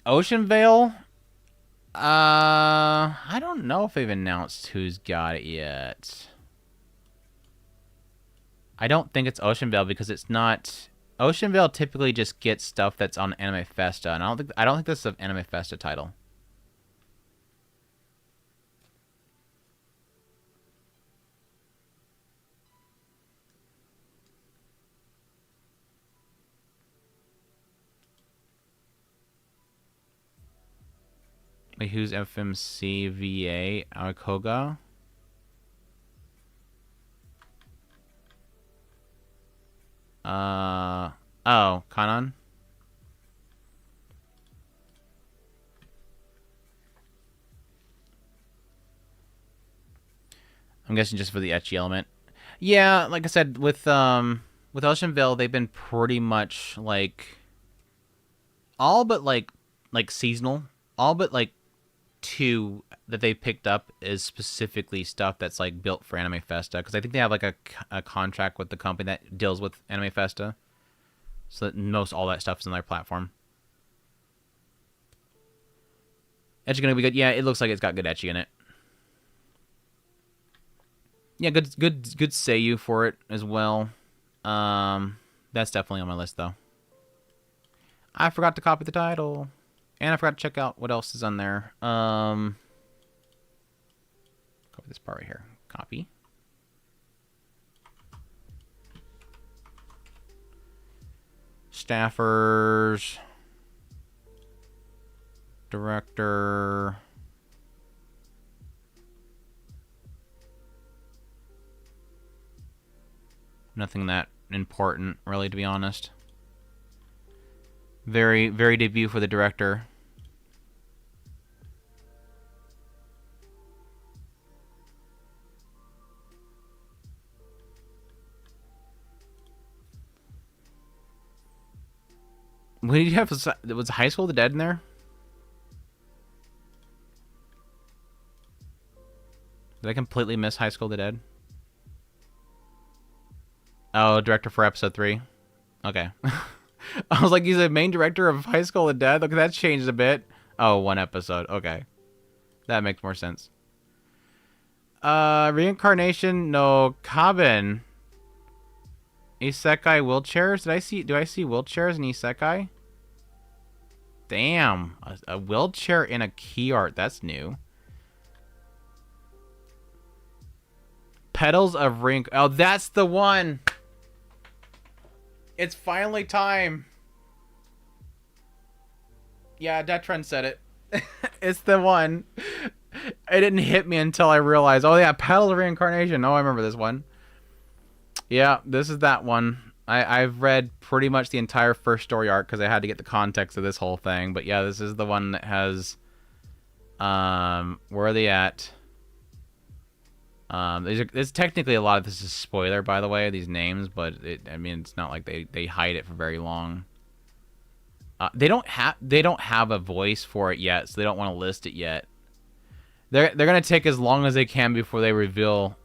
Ocean Vale? I don't know if they've announced who's got it yet. I don't think it's Ocean Vale because it's not... Ocean Vale typically just gets stuff that's on Anime Festa, and I don't think this is an Anime Festa title. Wait, who's FMCVA? Akoga? Oh, Kanon? I'm guessing just for the ecchi element. Yeah, like I said, with Ocean Vale, they've been pretty much like all but like seasonal. All but like 2 that they picked up is specifically stuff that's like built for Anime Festa, because I think they have like a contract with the company that deals with Anime Festa, so that most all that stuff is on their platform. Ecchi gonna be good. Yeah, it looks like it's got good ecchi in it. Yeah, good seiyuu for it as well. That's definitely on my list though. I forgot to copy the title, and I forgot to check out what else is on there. Copy this part right here. Copy. Staffers. Director. Nothing that important, really, to be honest. Very, very debut for the director. What did you have? Was High School of the Dead in there? Did I completely miss High School of the Dead? Oh, director for episode 3. Okay. I was like, he's the main director of High School of the Dead? Look, that's changed a bit. Oh, 1 episode. Okay. That makes more sense. Reincarnation no Kaben. Isekai wheelchairs? Do I see wheelchairs in Isekai? Damn. A wheelchair in a key art. That's new. Petals of Rink. Oh, that's the one. It's finally time. Yeah, Detron said it. It's the one. It didn't hit me until I realized, oh yeah, Petals of Reincarnation. Oh, I remember this one. Yeah, this is that one. I've read pretty much the entire first story arc because I had to get the context of this whole thing. But yeah, this is the one that has... where are they at? It's technically a lot of this is spoiler, by the way, these names, but I mean, it's not like they hide it for very long. They don't have a voice for it yet, so they don't want to list it yet. They're gonna take as long as they can before they reveal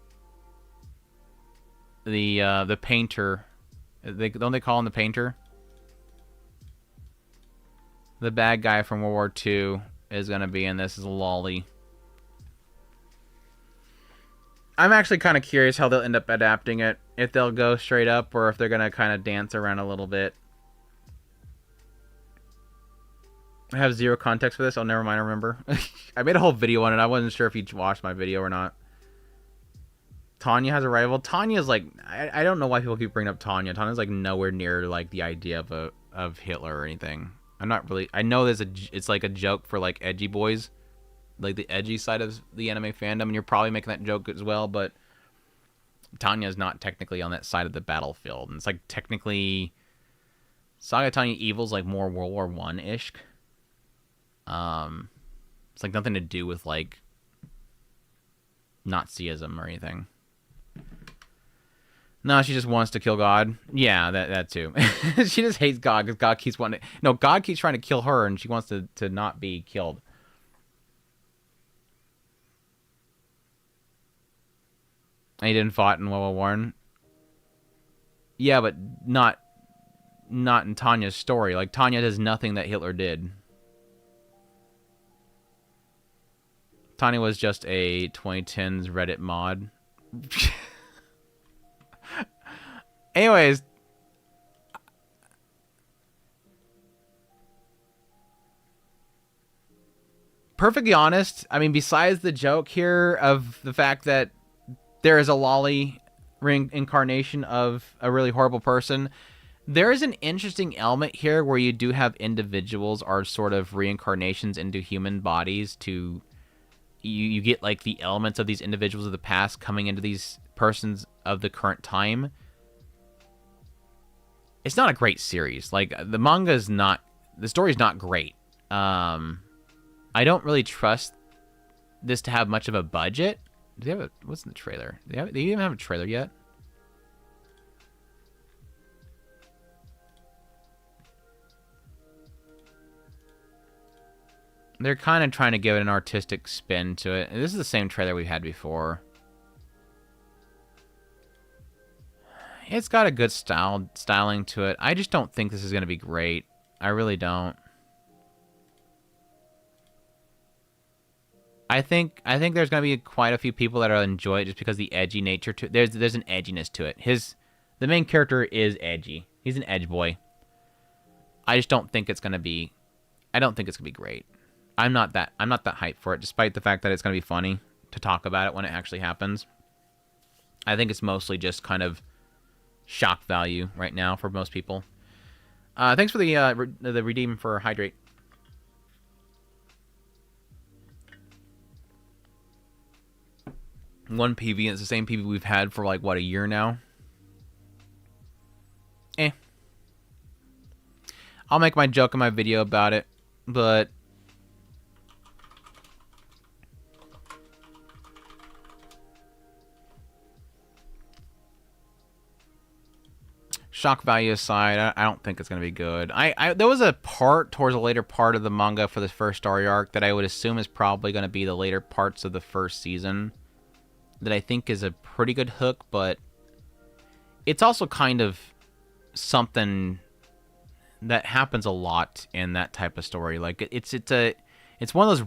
the painter. Don't they call him the painter? The bad guy from World War II is gonna be in this as a lolly. I'm actually kind of curious how they'll end up adapting it. If they'll go straight up or if they're going to kind of dance around a little bit. I have zero context for this. Oh, never mind. I remember. I made a whole video on it. I wasn't sure if you watched my video or not. Tanya has a rival. Tanya's like... I don't know why people keep bringing up Tanya. Tanya's like nowhere near like the idea of Hitler or anything. I'm not really... I know it's like a joke for like edgy boys. Like the edgy side of the anime fandom, and you're probably making that joke as well, but Tanya's not technically on that side of the battlefield. And it's like technically Saga Tanya Evil's like more World War I-ish. It's like nothing to do with like Nazism or anything. No, she just wants to kill God. Yeah, that too. She just hates God because God keeps wanting to... No, God keeps trying to kill her, and she wants to not be killed. And he didn't fight in World War I. Yeah, but not in Tanya's story. Like, Tanya does nothing that Hitler did. Tanya was just a 2010s Reddit mod. Anyways. Perfectly honest, I mean, besides the joke here of the fact that there is a lolly reincarnation of a really horrible person, there is an interesting element here where you do have individuals are sort of reincarnations into human bodies to... You get like the elements of these individuals of the past coming into these persons of the current time. It's not a great series. Like, the manga is not... The story's not great. I don't really trust this to have much of a budget. Do they have a... What's in the trailer? They even have a trailer yet? They're kind of trying to give it an artistic spin to it. And this is the same trailer we had before. It's got a good styling to it. I just don't think this is going to be great. I really don't. I think there's gonna be quite a few people that will enjoy it just because the edgy nature to there's an edginess to it. The main character is edgy. He's an edge boy. I just don't think it's gonna be. I don't think it's gonna be great. I'm not that hyped for it, despite the fact that it's gonna be funny to talk about it when it actually happens. I think it's mostly just kind of shock value right now for most people. Thanks for the redeem for hydrate. One PV, and it's the same PV we've had for like what, a year now. I'll make my joke in my video about it, but shock value aside, I don't think it's gonna be good. There was a part towards the later part of the manga for the first story arc that I would assume is probably gonna be the later parts of the first season that I think is a pretty good hook, but it's also kind of something that happens a lot in that type of story. Like it's one of those,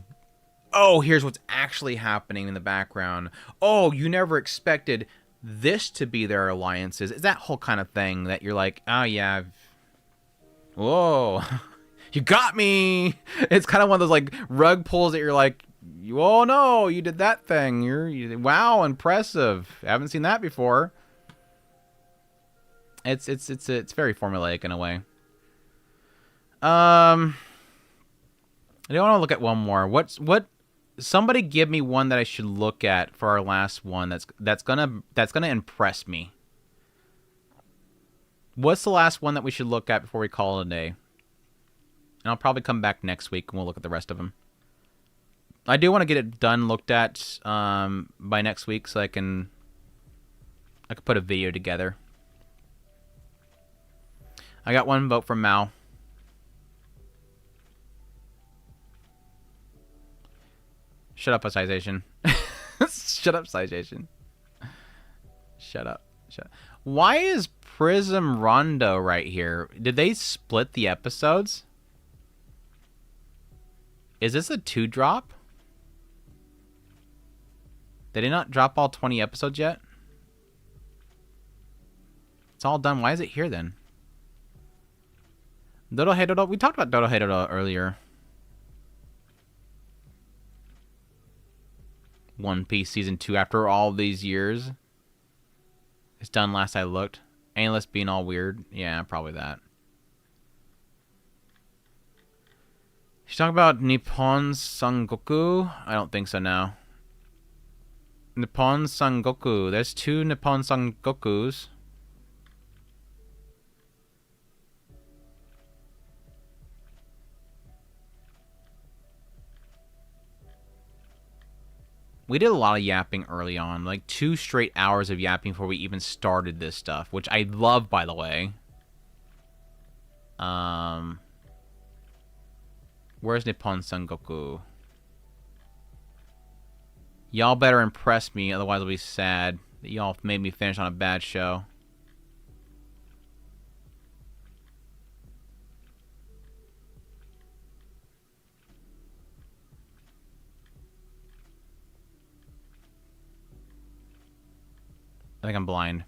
oh, here's what's actually happening in the background. Oh, you never expected this to be their alliances. It's that whole kind of thing that you're like, oh yeah, whoa, you got me. It's kind of one of those like rug pulls that you're like, oh no, you did that thing. Wow, impressive. Haven't seen that before. It's very formulaic in a way. I don't want to look at one more. What? Somebody give me one that I should look at for our last one. That's gonna impress me. What's the last one that we should look at before we call it a day? And I'll probably come back next week and we'll look at the rest of them. I do want to get it done, looked at by next week, so I can put a video together. I got one vote from Mao. Shut up, Citation. Shut up, Citation. Shut up. Why is Prism Rondo right here? Did they split the episodes? Is this a 2-drop? Did they not drop all 20 episodes yet? It's all done. Why is it here then? Dodo Hey Dodo. We talked about Dodo Hey Dodo earlier. One Piece Season 2 after all these years. It's done last I looked. Analysts being all weird. Yeah, probably that. You talking about Nippon Sangoku? I don't think so now. Nippon Sangoku. There's 2 Nippon Sangokus. We did a lot of yapping early on. Like 2 straight hours of yapping before we even started this stuff. Which I love, by the way. Where's Nippon Sangoku? Y'all better impress me, otherwise I'll be sad that y'all made me finish on a bad show. I think I'm blind.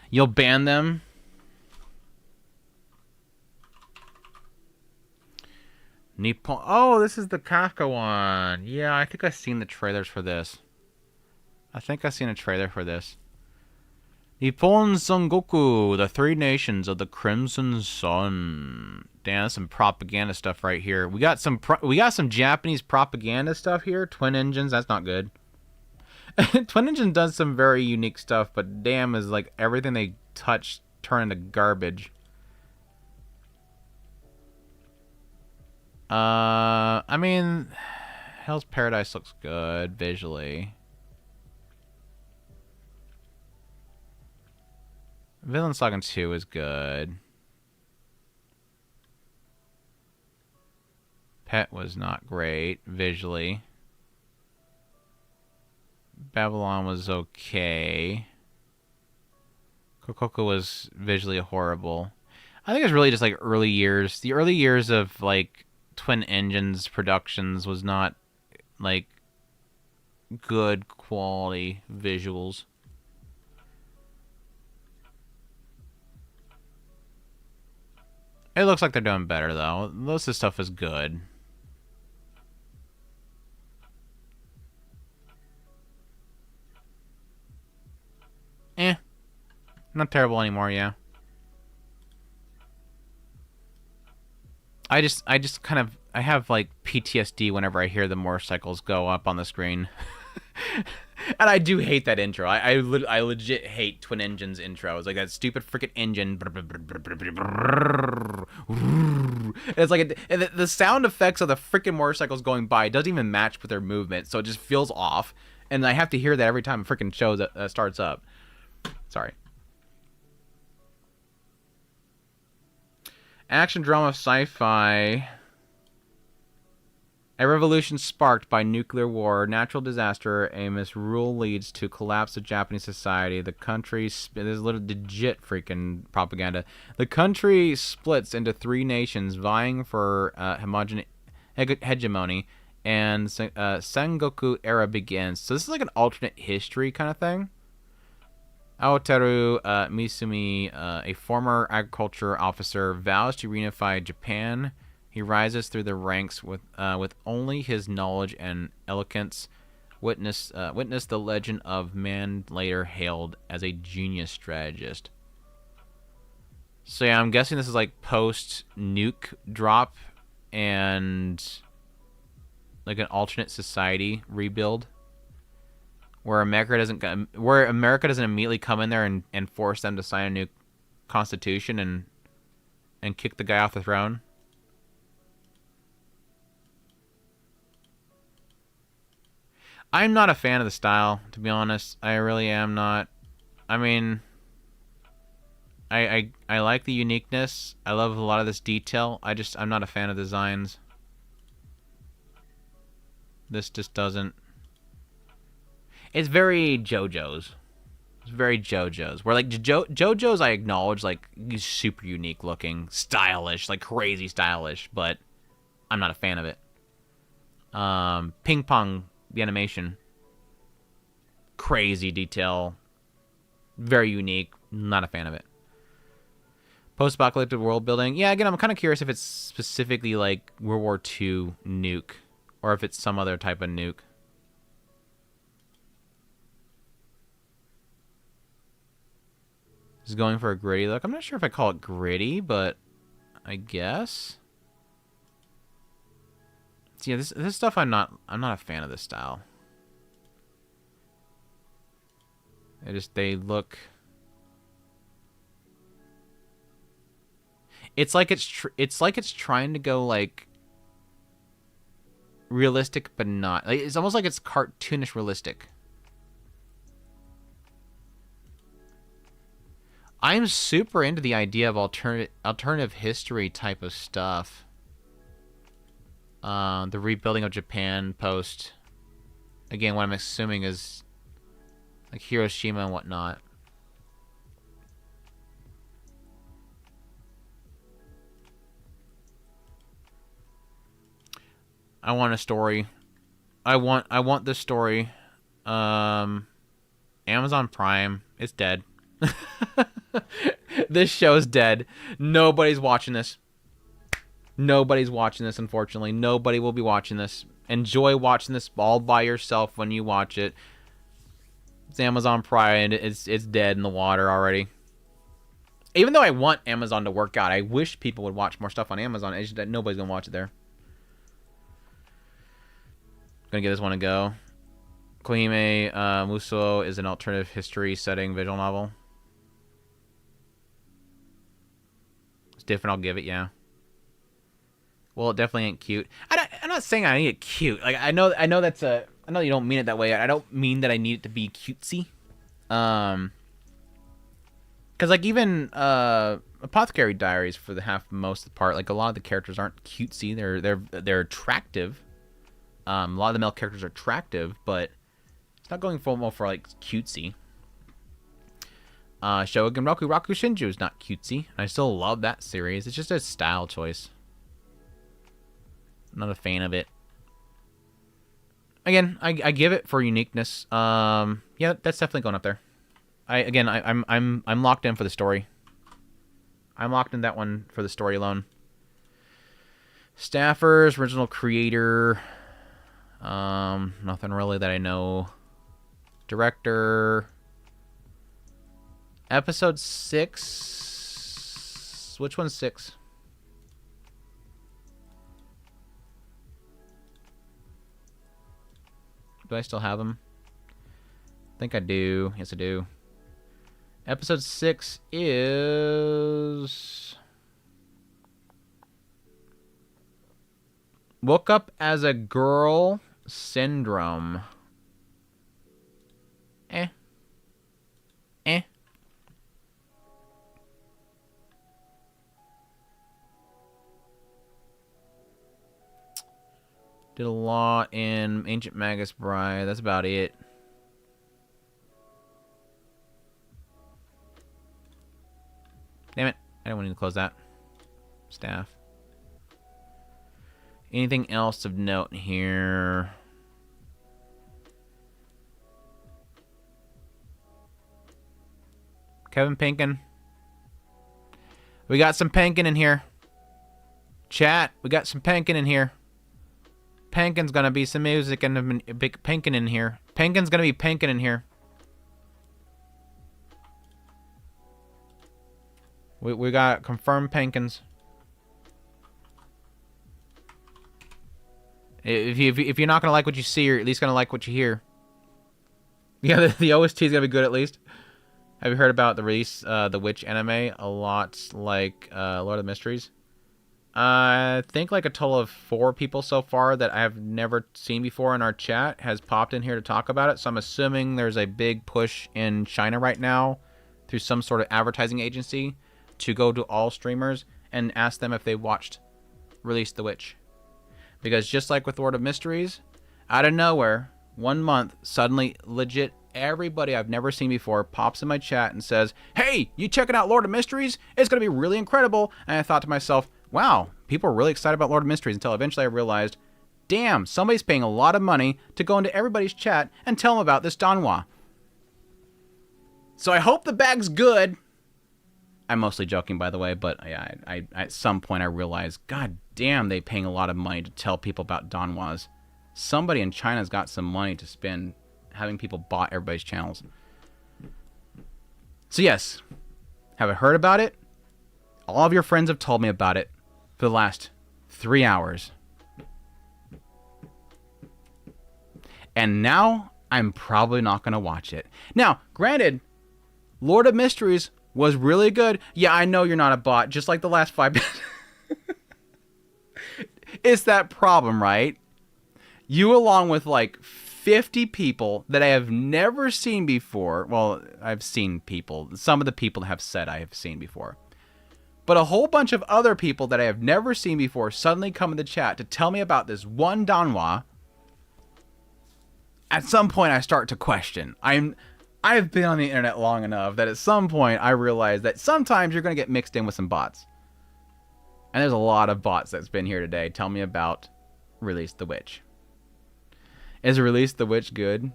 You'll ban them? Nippon. Oh, this is the Kafka one. Yeah, I think I've seen the trailers for this. Nippon Sangoku, the 3 nations of the Crimson Sun. Damn, that's some propaganda stuff right here. We got some Japanese propaganda stuff here. Twin engines, that's not good. Twin Engine does some very unique stuff, but damn, is like everything they touch turn into garbage. I mean, Hell's Paradise looks good visually. Villain Saga 2 is good. Pet was not great visually. Babylon was okay. Kokoko was visually horrible. I think it's really just like early years. The early years of like Twin Engines productions was not like, good quality visuals. It looks like they're doing better, though. Most of this stuff is good. Not terrible anymore, yeah. I just kind of, I have, like, PTSD whenever I hear the motorcycles go up on the screen. And I do hate that intro. I legit hate Twin Engine's intro. It's like that stupid freaking engine. It's like the sound effects of the freaking motorcycles going by doesn't even match with their movement, so it just feels off. And I have to hear that every time a freaking show starts up. Sorry. Action drama sci-fi. A revolution sparked by nuclear war, natural disaster, a misrule leads to collapse of Japanese society. The country... There's a little legit freaking propaganda. The country splits into 3 nations vying for hegemony, and Sengoku era begins. So this is like an alternate history kind of thing. Aoteru Misumi, a former agriculture officer, vows to reunify Japan. He rises through the ranks with only his knowledge and eloquence. Witness the legend of man later hailed as a genius strategist. So yeah, I'm guessing this is like post nuke drop and like an alternate society rebuild, where America doesn't immediately come in there and force them to sign a new constitution and kick the guy off the throne. I'm not a fan of the style, to be honest. I really am not. I mean, I like the uniqueness. I love a lot of this detail. I'm not a fan of the designs. This just doesn't. It's very JoJo's. It's very JoJo's. Where like JoJo's, I acknowledge, like, he's super unique looking, stylish, like crazy stylish, but I'm not a fan of it. Ping Pong. The animation, crazy detail, very unique. Not a fan of it. Post-apocalyptic world building. Yeah, again, I'm kind of curious if it's specifically like World War II nuke, or if it's some other type of nuke. Just going for a gritty look. I'm not sure if I call it gritty, but I guess. Yeah, this stuff I'm not a fan of this style. They look. It's like it's trying to go like realistic, but not. Like, it's almost like it's cartoonish realistic. I'm super into the idea of alternative history type of stuff. The rebuilding of Japan post. Again, what I'm assuming is like Hiroshima and whatnot. I want a story. I want this story. Amazon Prime, it's dead. This show's dead. Nobody's watching this. Nobody's watching this, unfortunately. Nobody will be watching this. Enjoy watching this all by yourself when you watch it. It's Amazon Prime, and it's dead in the water already. Even though I want Amazon to work out, I wish people would watch more stuff on Amazon. It's just that nobody's going to watch it there. Gonna give this one a go. Kohime Muso is an alternative history setting visual novel. It's different, I'll give it, yeah. Well, it definitely ain't cute. I'm not saying I need it cute. Like, I know that's a. I know you don't mean it that way. I don't mean that I need it to be cutesy. Because like even Apothecary Diaries, for the most of the part, like a lot of the characters aren't cutesy. They're attractive. A lot of the male characters are attractive, but it's not going for like cutesy. Shogun Roku Shinju is not cutesy. I still love that series. It's just a style choice. Not a fan of it. Again, I give it for uniqueness. Yeah, that's definitely going up there. I'm locked in for the story. I'm locked in that one for the story alone. Staffers, original creator. Nothing really that I know. Director. Episode 6. Which one's 6? Do I still have them? I think I do. Yes, I do. Episode 6 is... Woke Up as a Girl Syndrome. Eh. Did a lot in Ancient Magus Bride. That's about it. Damn it. I don't want to close that. Staff. Anything else of note here? Kevin Pinkin. We got some Pinkin in here. Chat, we got some Pinkin in here. Pinkin's gonna be some music and a big Pinkin in here. Pinkin's gonna be Pinkin in here. We got confirmed Pinkins. If you're not gonna like what you see, you're at least gonna like what you hear. Yeah, the OST is gonna be good at least. Have you heard about the release, the Witch anime? A lot like Lord of the Mysteries. I think like a total of 4 people so far that I have never seen before in our chat has popped in here to talk about it. So I'm assuming there's a big push in China right now through some sort of advertising agency to go to all streamers and ask them if they watched Release the Witch. Because just like with Lord of Mysteries, out of nowhere, 1 month, suddenly legit everybody I've never seen before pops in my chat and says, "Hey, you checking out Lord of Mysteries? It's going to be really incredible." And I thought to myself, wow, people are really excited about Lord of Mysteries, until eventually I realized, damn, somebody's paying a lot of money to go into everybody's chat and tell them about this Danhua. So I hope the bag's good. I'm mostly joking, by the way, but yeah, I at some point I realized, god damn, they're paying a lot of money to tell people about Danhuas. Somebody in China's got some money to spend having people bot everybody's channels. So yes, have I heard about it? All of your friends have told me about it for the last 3 hours. And now I'm probably not going to watch it. Now, granted, Lord of Mysteries was really good. Yeah, I know you're not a bot, just like the last 5 minutes. It's that problem, right? You along with like 50 people that I have never seen before. Well, I've seen people. Some of the people have said I have seen before. But a whole bunch of other people that I have never seen before suddenly come in the chat to tell me about this one Danhua. At some point, I start to question. I've been on the internet long enough that at some point I realize that sometimes you're going to get mixed in with some bots. And there's a lot of bots that's been here today. Tell me about Release the Witch. Is Release the Witch good?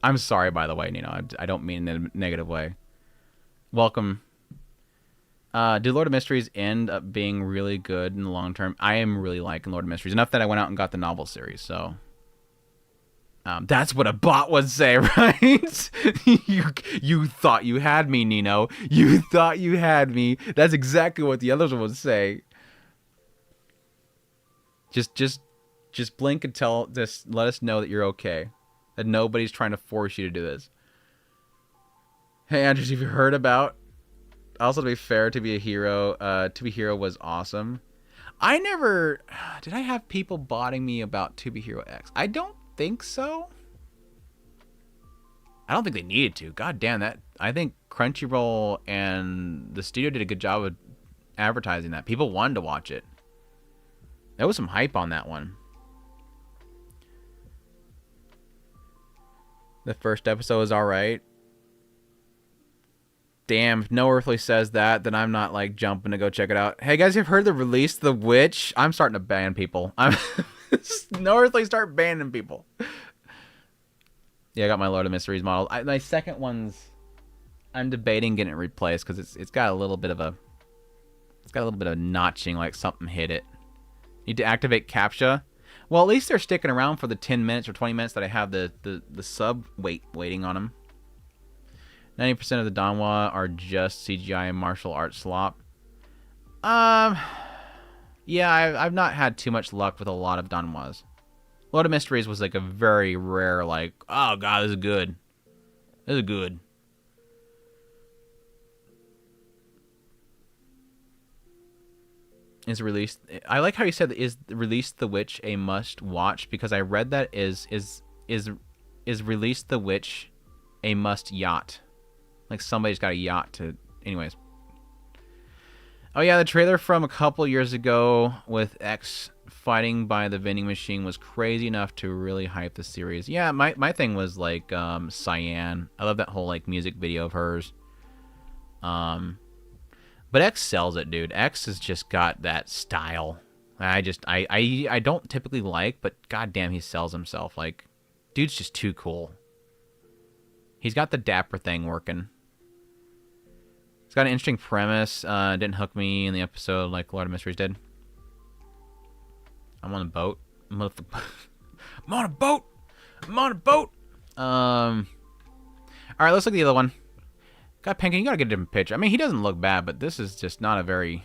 I'm sorry, by the way, Nino. I don't mean in a negative way. Welcome. Did Lord of Mysteries end up being really good in the long term? I am really liking Lord of Mysteries. Enough that I went out and got the novel series, so... that's what a bot would say, right? You thought you had me, Nino. You thought you had me. That's exactly what the others would say. Just blink and just let us know that you're okay. That nobody's trying to force you to do this. Hey, Andrews, have you heard about... Also, to be fair, To Be a Hero, To Be Hero was awesome. I never... Did I have people botting me about To Be Hero X? I don't think so. I don't think they needed to. God damn that. I think Crunchyroll and the studio did a good job of advertising that. People wanted to watch it. There was some hype on that one. The first episode was alright. Damn, if No Earthly says that, then I'm not like jumping to go check it out. Hey guys, you've heard the Release the Witch? I'm starting to ban people. No Earthly start banning people. Yeah, I got my Lord of Mysteries model. My second one's, I'm debating getting it replaced because it's got a little bit of a, notching, like something hit it. Need to activate CAPTCHA. Well, at least they're sticking around for the 10 minutes or 20 minutes that I have the sub waiting on them. 90% of the Donwa are just CGI and martial arts slop. Yeah, I've not had too much luck with a lot of Donwas. Lord of Mysteries was like a very rare, like, oh god, this is good. This is good. Is released. I like how you said is Release the Witch a must watch, because I read that is Release the Witch a must yacht. Like somebody's got a yacht to. Anyways. Oh yeah, the trailer from a couple years ago with X fighting by the vending machine was crazy enough to really hype the series. Yeah, my thing was like Cyan. I love that whole like music video of hers. But X sells it, dude. X has just got that style. I don't typically like, but goddamn, he sells himself. Like, dude's just too cool. He's got the dapper thing working. It's got an interesting premise. Didn't hook me in the episode like Lord of Mysteries did. I'm on a boat. I'm on a boat. I'm on a boat. All right, let's look at the other one. God, Penguin, you gotta get a different picture. I mean, he doesn't look bad, but this is just not a very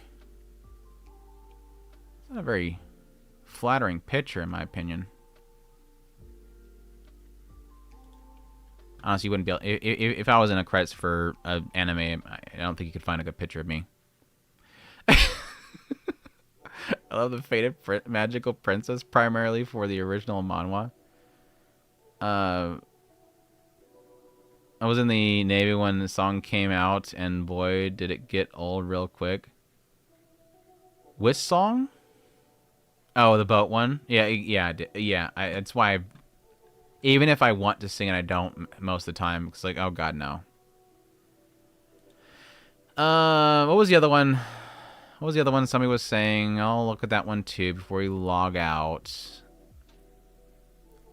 flattering picture, in my opinion. Honestly, you wouldn't be able... If I was in a credits for anime, I don't think you could find a good picture of me. I love the faded magical princess, primarily for the original manhwa. I was in the Navy when the song came out, and boy, did it get old real quick. Which song? Oh, the boat one? Yeah. It's why even if I want to sing it, I don't most of the time. It's like, oh god, no. What was the other one? What was the other one somebody was saying? I'll look at that one too before we log out.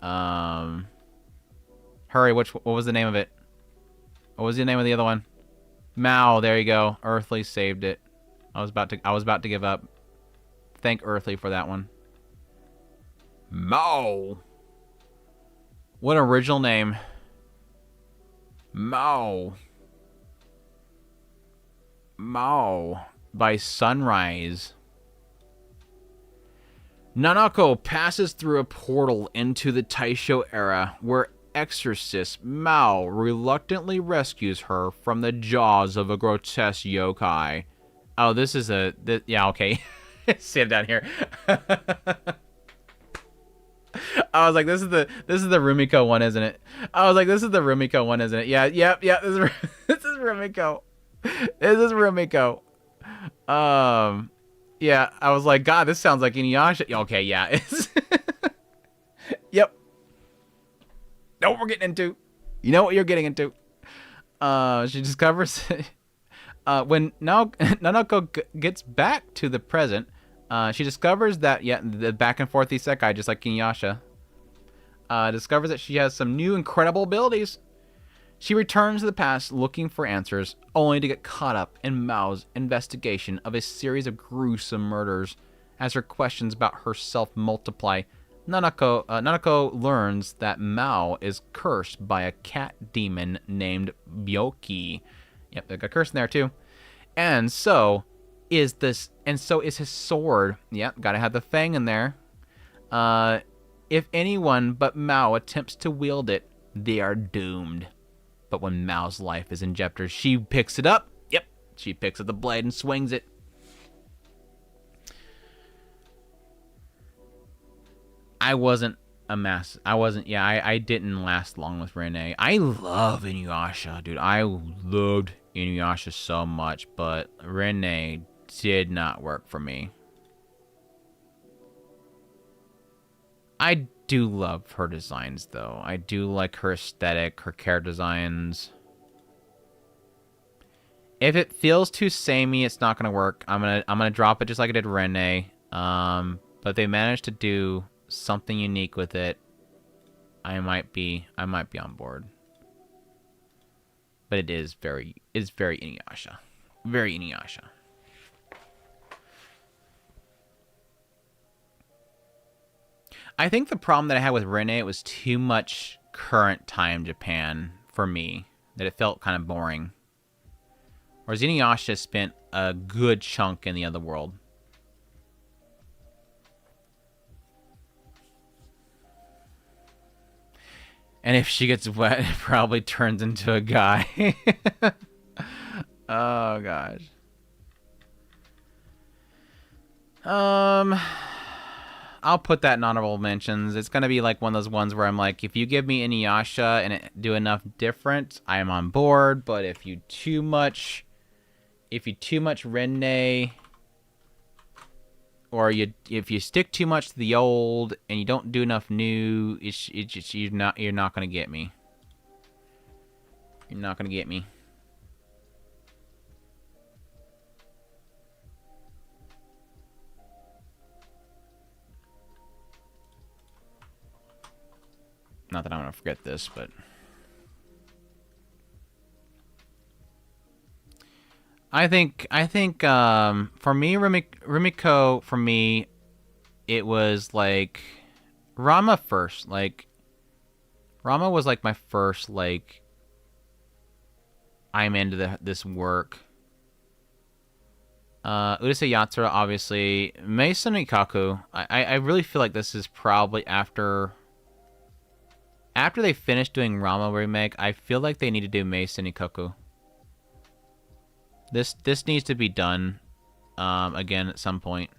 Hurry, what was the name of it? What was the name of the other one? Mao, there you go. Earthly saved it. I was about to give up. Thank Earthly for that one. Mao. What original name? Mao. Mao by Sunrise. Nanako passes through a portal into the Taisho era, where exorcist Mao reluctantly rescues her from the jaws of a grotesque yokai. Oh, this is yeah, okay. See it down here. I was like, this is the Rumiko one, isn't it? I was like, this is the Rumiko one, isn't it? Yeah, yep. This is Rumiko. This is Rumiko. Yeah, I was like, God, this sounds like Inuyasha. Okay, yeah. It's yep. Know what we're getting into. You know what you're getting into. She discovers when Nanako gets back to the present, she discovers that the back and forth isekai, just like Inuyasha, discovers that she has some new incredible abilities. She returns to the past looking for answers, only to get caught up in Mao's investigation of a series of gruesome murders. As her questions about herself multiply, Nanako learns that Mao is cursed by a cat demon named Byoki. Yep, they got cursed in there too. And so is his sword. Yep, gotta have the fang in there. If anyone but Mao attempts to wield it, they are doomed. But when Mao's life is in jeopardy, she picks it up. Yep, she picks up the blade and swings it. I didn't last long with Renee. I love Inuyasha, dude. I loved Inuyasha so much, but Renee did not work for me. I do love her designs, though. I do like her aesthetic, her character designs. If it feels too samey, it's not gonna work. I'm gonna drop it just like I did Renee. But they managed to do something unique with it. I might be on board. But it's very Inuyasha. Very Inuyasha. I think the problem that I had with Rene, it was too much current time Japan for me. That it felt kind of boring. Whereas Inuyasha spent a good chunk in the other world. And if she gets wet, it probably turns into a guy. Oh, gosh. I'll put that in honorable mentions. It's going to be like one of those ones where I'm like, if you give me Inuyasha and it do enough different, I am on board. But if you too much Renne, or if you stick too much to the old and you don't do enough new, you're not going to get me. You're not going to get me. Not that I'm going to forget this, but... I think for me, Rumiko, for me, it was like Rama first. Like, Rama was like my first, like, I'm into this work. Urusei Yatsura, obviously. Meisen Ikaku, I really feel like this is probably after they finish doing Rama remake. I feel like they need to do Meisen Ikaku. This needs to be done again at some point.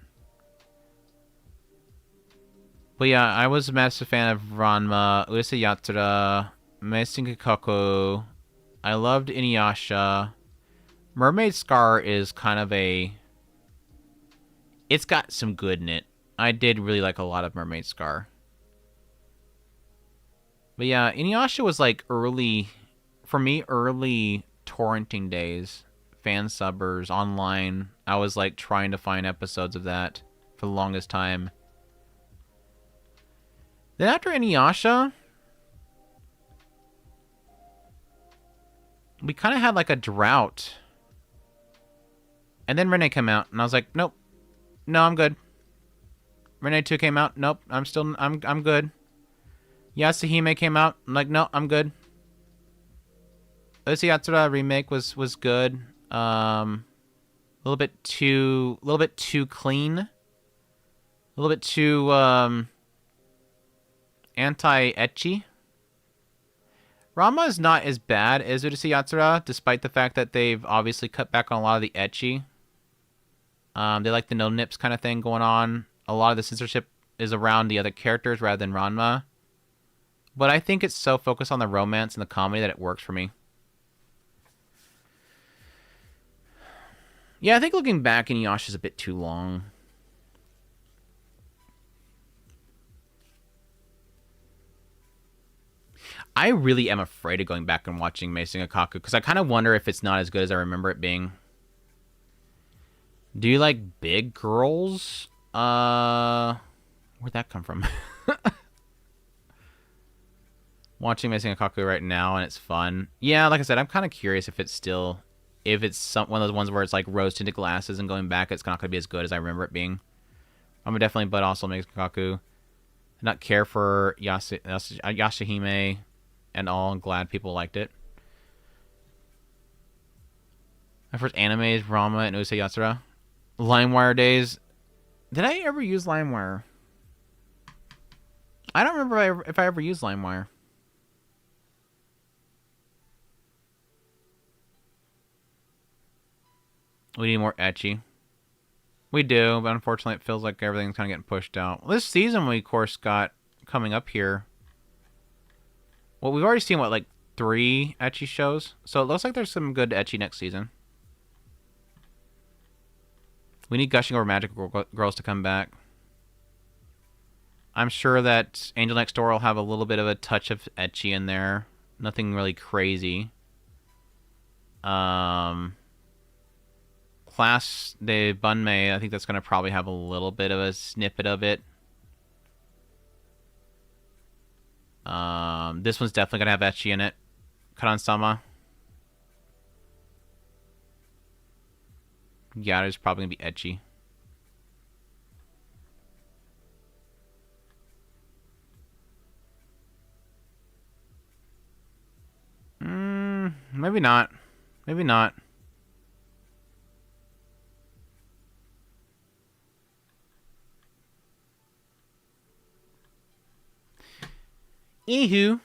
But yeah, I was a massive fan of Ranma, Urusei Yatsura, Meisen Ikaku. I loved Inuyasha. Mermaid Scar is kind of a... It's got some good in it. I did really like a lot of Mermaid Scar. But yeah, Inuyasha was like early... For me, early torrenting days. Fan subbers, online. I was like trying to find episodes of that for the longest time. Then after Inuyasha... we kind of had like a drought. And then Rene came out, and I was like, nope. No, I'm good. Rene 2 came out. Nope, I'm good. Yasuhime came out. I'm like, no, I'm good. Urusei Yatsura remake was good. A little bit too clean. A little bit too anti-ecchi. Rama is not as bad as Urusei Yatsura, despite the fact that they've obviously cut back on a lot of the ecchi. They like the no nips kind of thing going on. A lot of the censorship is around the other characters rather than Ranma. But I think it's so focused on the romance and the comedy that it works for me. Yeah, I think looking back, Inuyasha is a bit too long. I really am afraid of going back and watching Meisen Ikaku, because I kind of wonder if it's not as good as I remember it being. Do you like big girls? Where'd that come from? Watching Meisen Ikaku right now, and it's fun. Yeah, like I said, I'm kind of curious if it's still... If it's one of those ones where it's like rose-tinted glasses and going back, it's not going to be as good as I remember it being. I'm gonna definitely, but also Meisen Ikaku. Not care for Yasuhime and all. I'm glad people liked it. My first anime is Rama and Urusei Yatsura. LimeWire days. Did I ever use LimeWire? I don't remember if I ever used LimeWire. We need more ecchi. We do, but unfortunately it feels like everything's kind of getting pushed out. Well, this season we, of course, got coming up here. Well, we've already seen, what, like 3 ecchi shows? So it looks like there's some good ecchi next season. We need Gushing Over Magic Girls to come back. I'm sure that Angel Next Door will have a little bit of a touch of ecchi in there. Nothing really crazy. Class de Bunmei, I think that's going to probably have a little bit of a snippet of it. This one's definitely gonna have ecchi in it. Karan-sama. Yeah, it's probably gonna be ecchi. Maybe not. Maybe not. Anywho,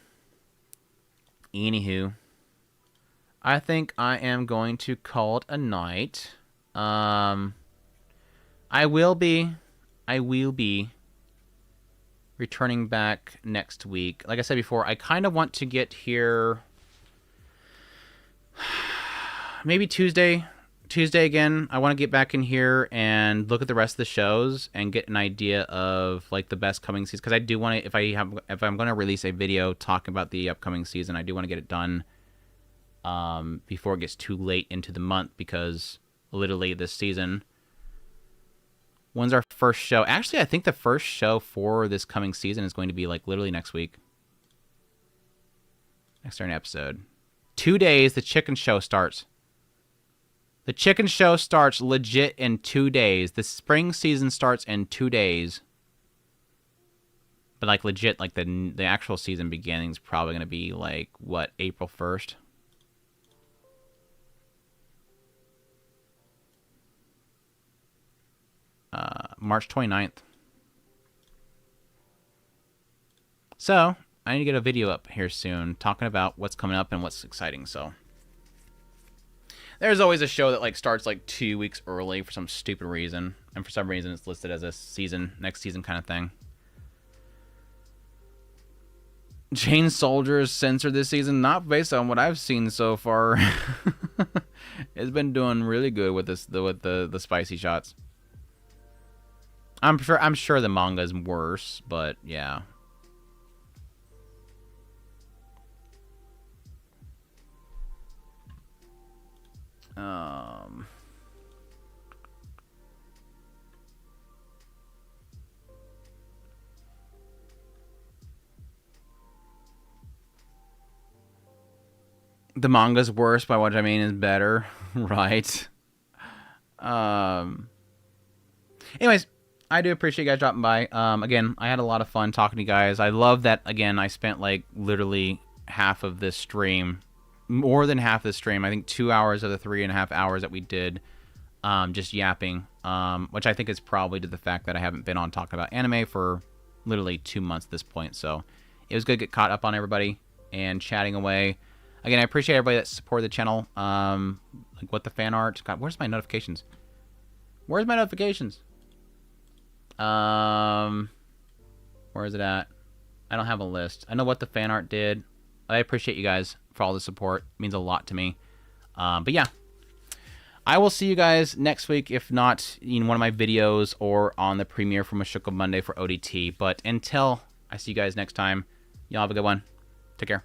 I think I am going to call it a night. I will be returning back next week. Like I said before, I kind of want to get here maybe Tuesday again. I want to get back in here and look at the rest of the shows and get an idea of like the best coming season, because I do want to, if I'm going to release a video talking about the upcoming season, I do want to get it done before it gets too late into the month, because literally this season, when's our first show? Actually, I think the first show for this coming season is going to be like literally next week. Next starting episode. 2 days, the chicken show starts. The chicken show starts legit in 2 days. The spring season starts in 2 days. But like legit, like the actual season beginning is probably going to be like, what, April 1st? March 29th. So, I need to get a video up here soon talking about what's coming up and what's exciting, so. There's always a show that like starts like 2 weeks early for some stupid reason, and for some reason it's listed as a season, next season kind of thing. Chain Soldiers censored this season, not based on what I've seen so far. It's been doing really good with this, with the spicy shots. I'm sure the manga's worse, but yeah. The manga's worse, by what I mean is better, right? Anyways, I do appreciate you guys dropping by. Again, I had a lot of fun talking to you guys. I love that, again, I spent like literally half of this stream, more than half of the stream, I think 2 hours of the 3.5 hours that we did, just yapping, which I think is probably to the fact that I haven't been on talking about anime for literally 2 months at this point. So it was good to get caught up on everybody and chatting away. Again, I appreciate everybody that supported the channel. Like what the fan art. God, where's my notifications? Where's my notifications? Where is it at? I don't have a list. I know what the fan art did. I appreciate you guys for all the support. It means a lot to me. But yeah, I will see you guys next week, if not in one of my videos or on the premiere for Mashoko Monday for ODT. But until I see you guys next time, y'all have a good one. Take care.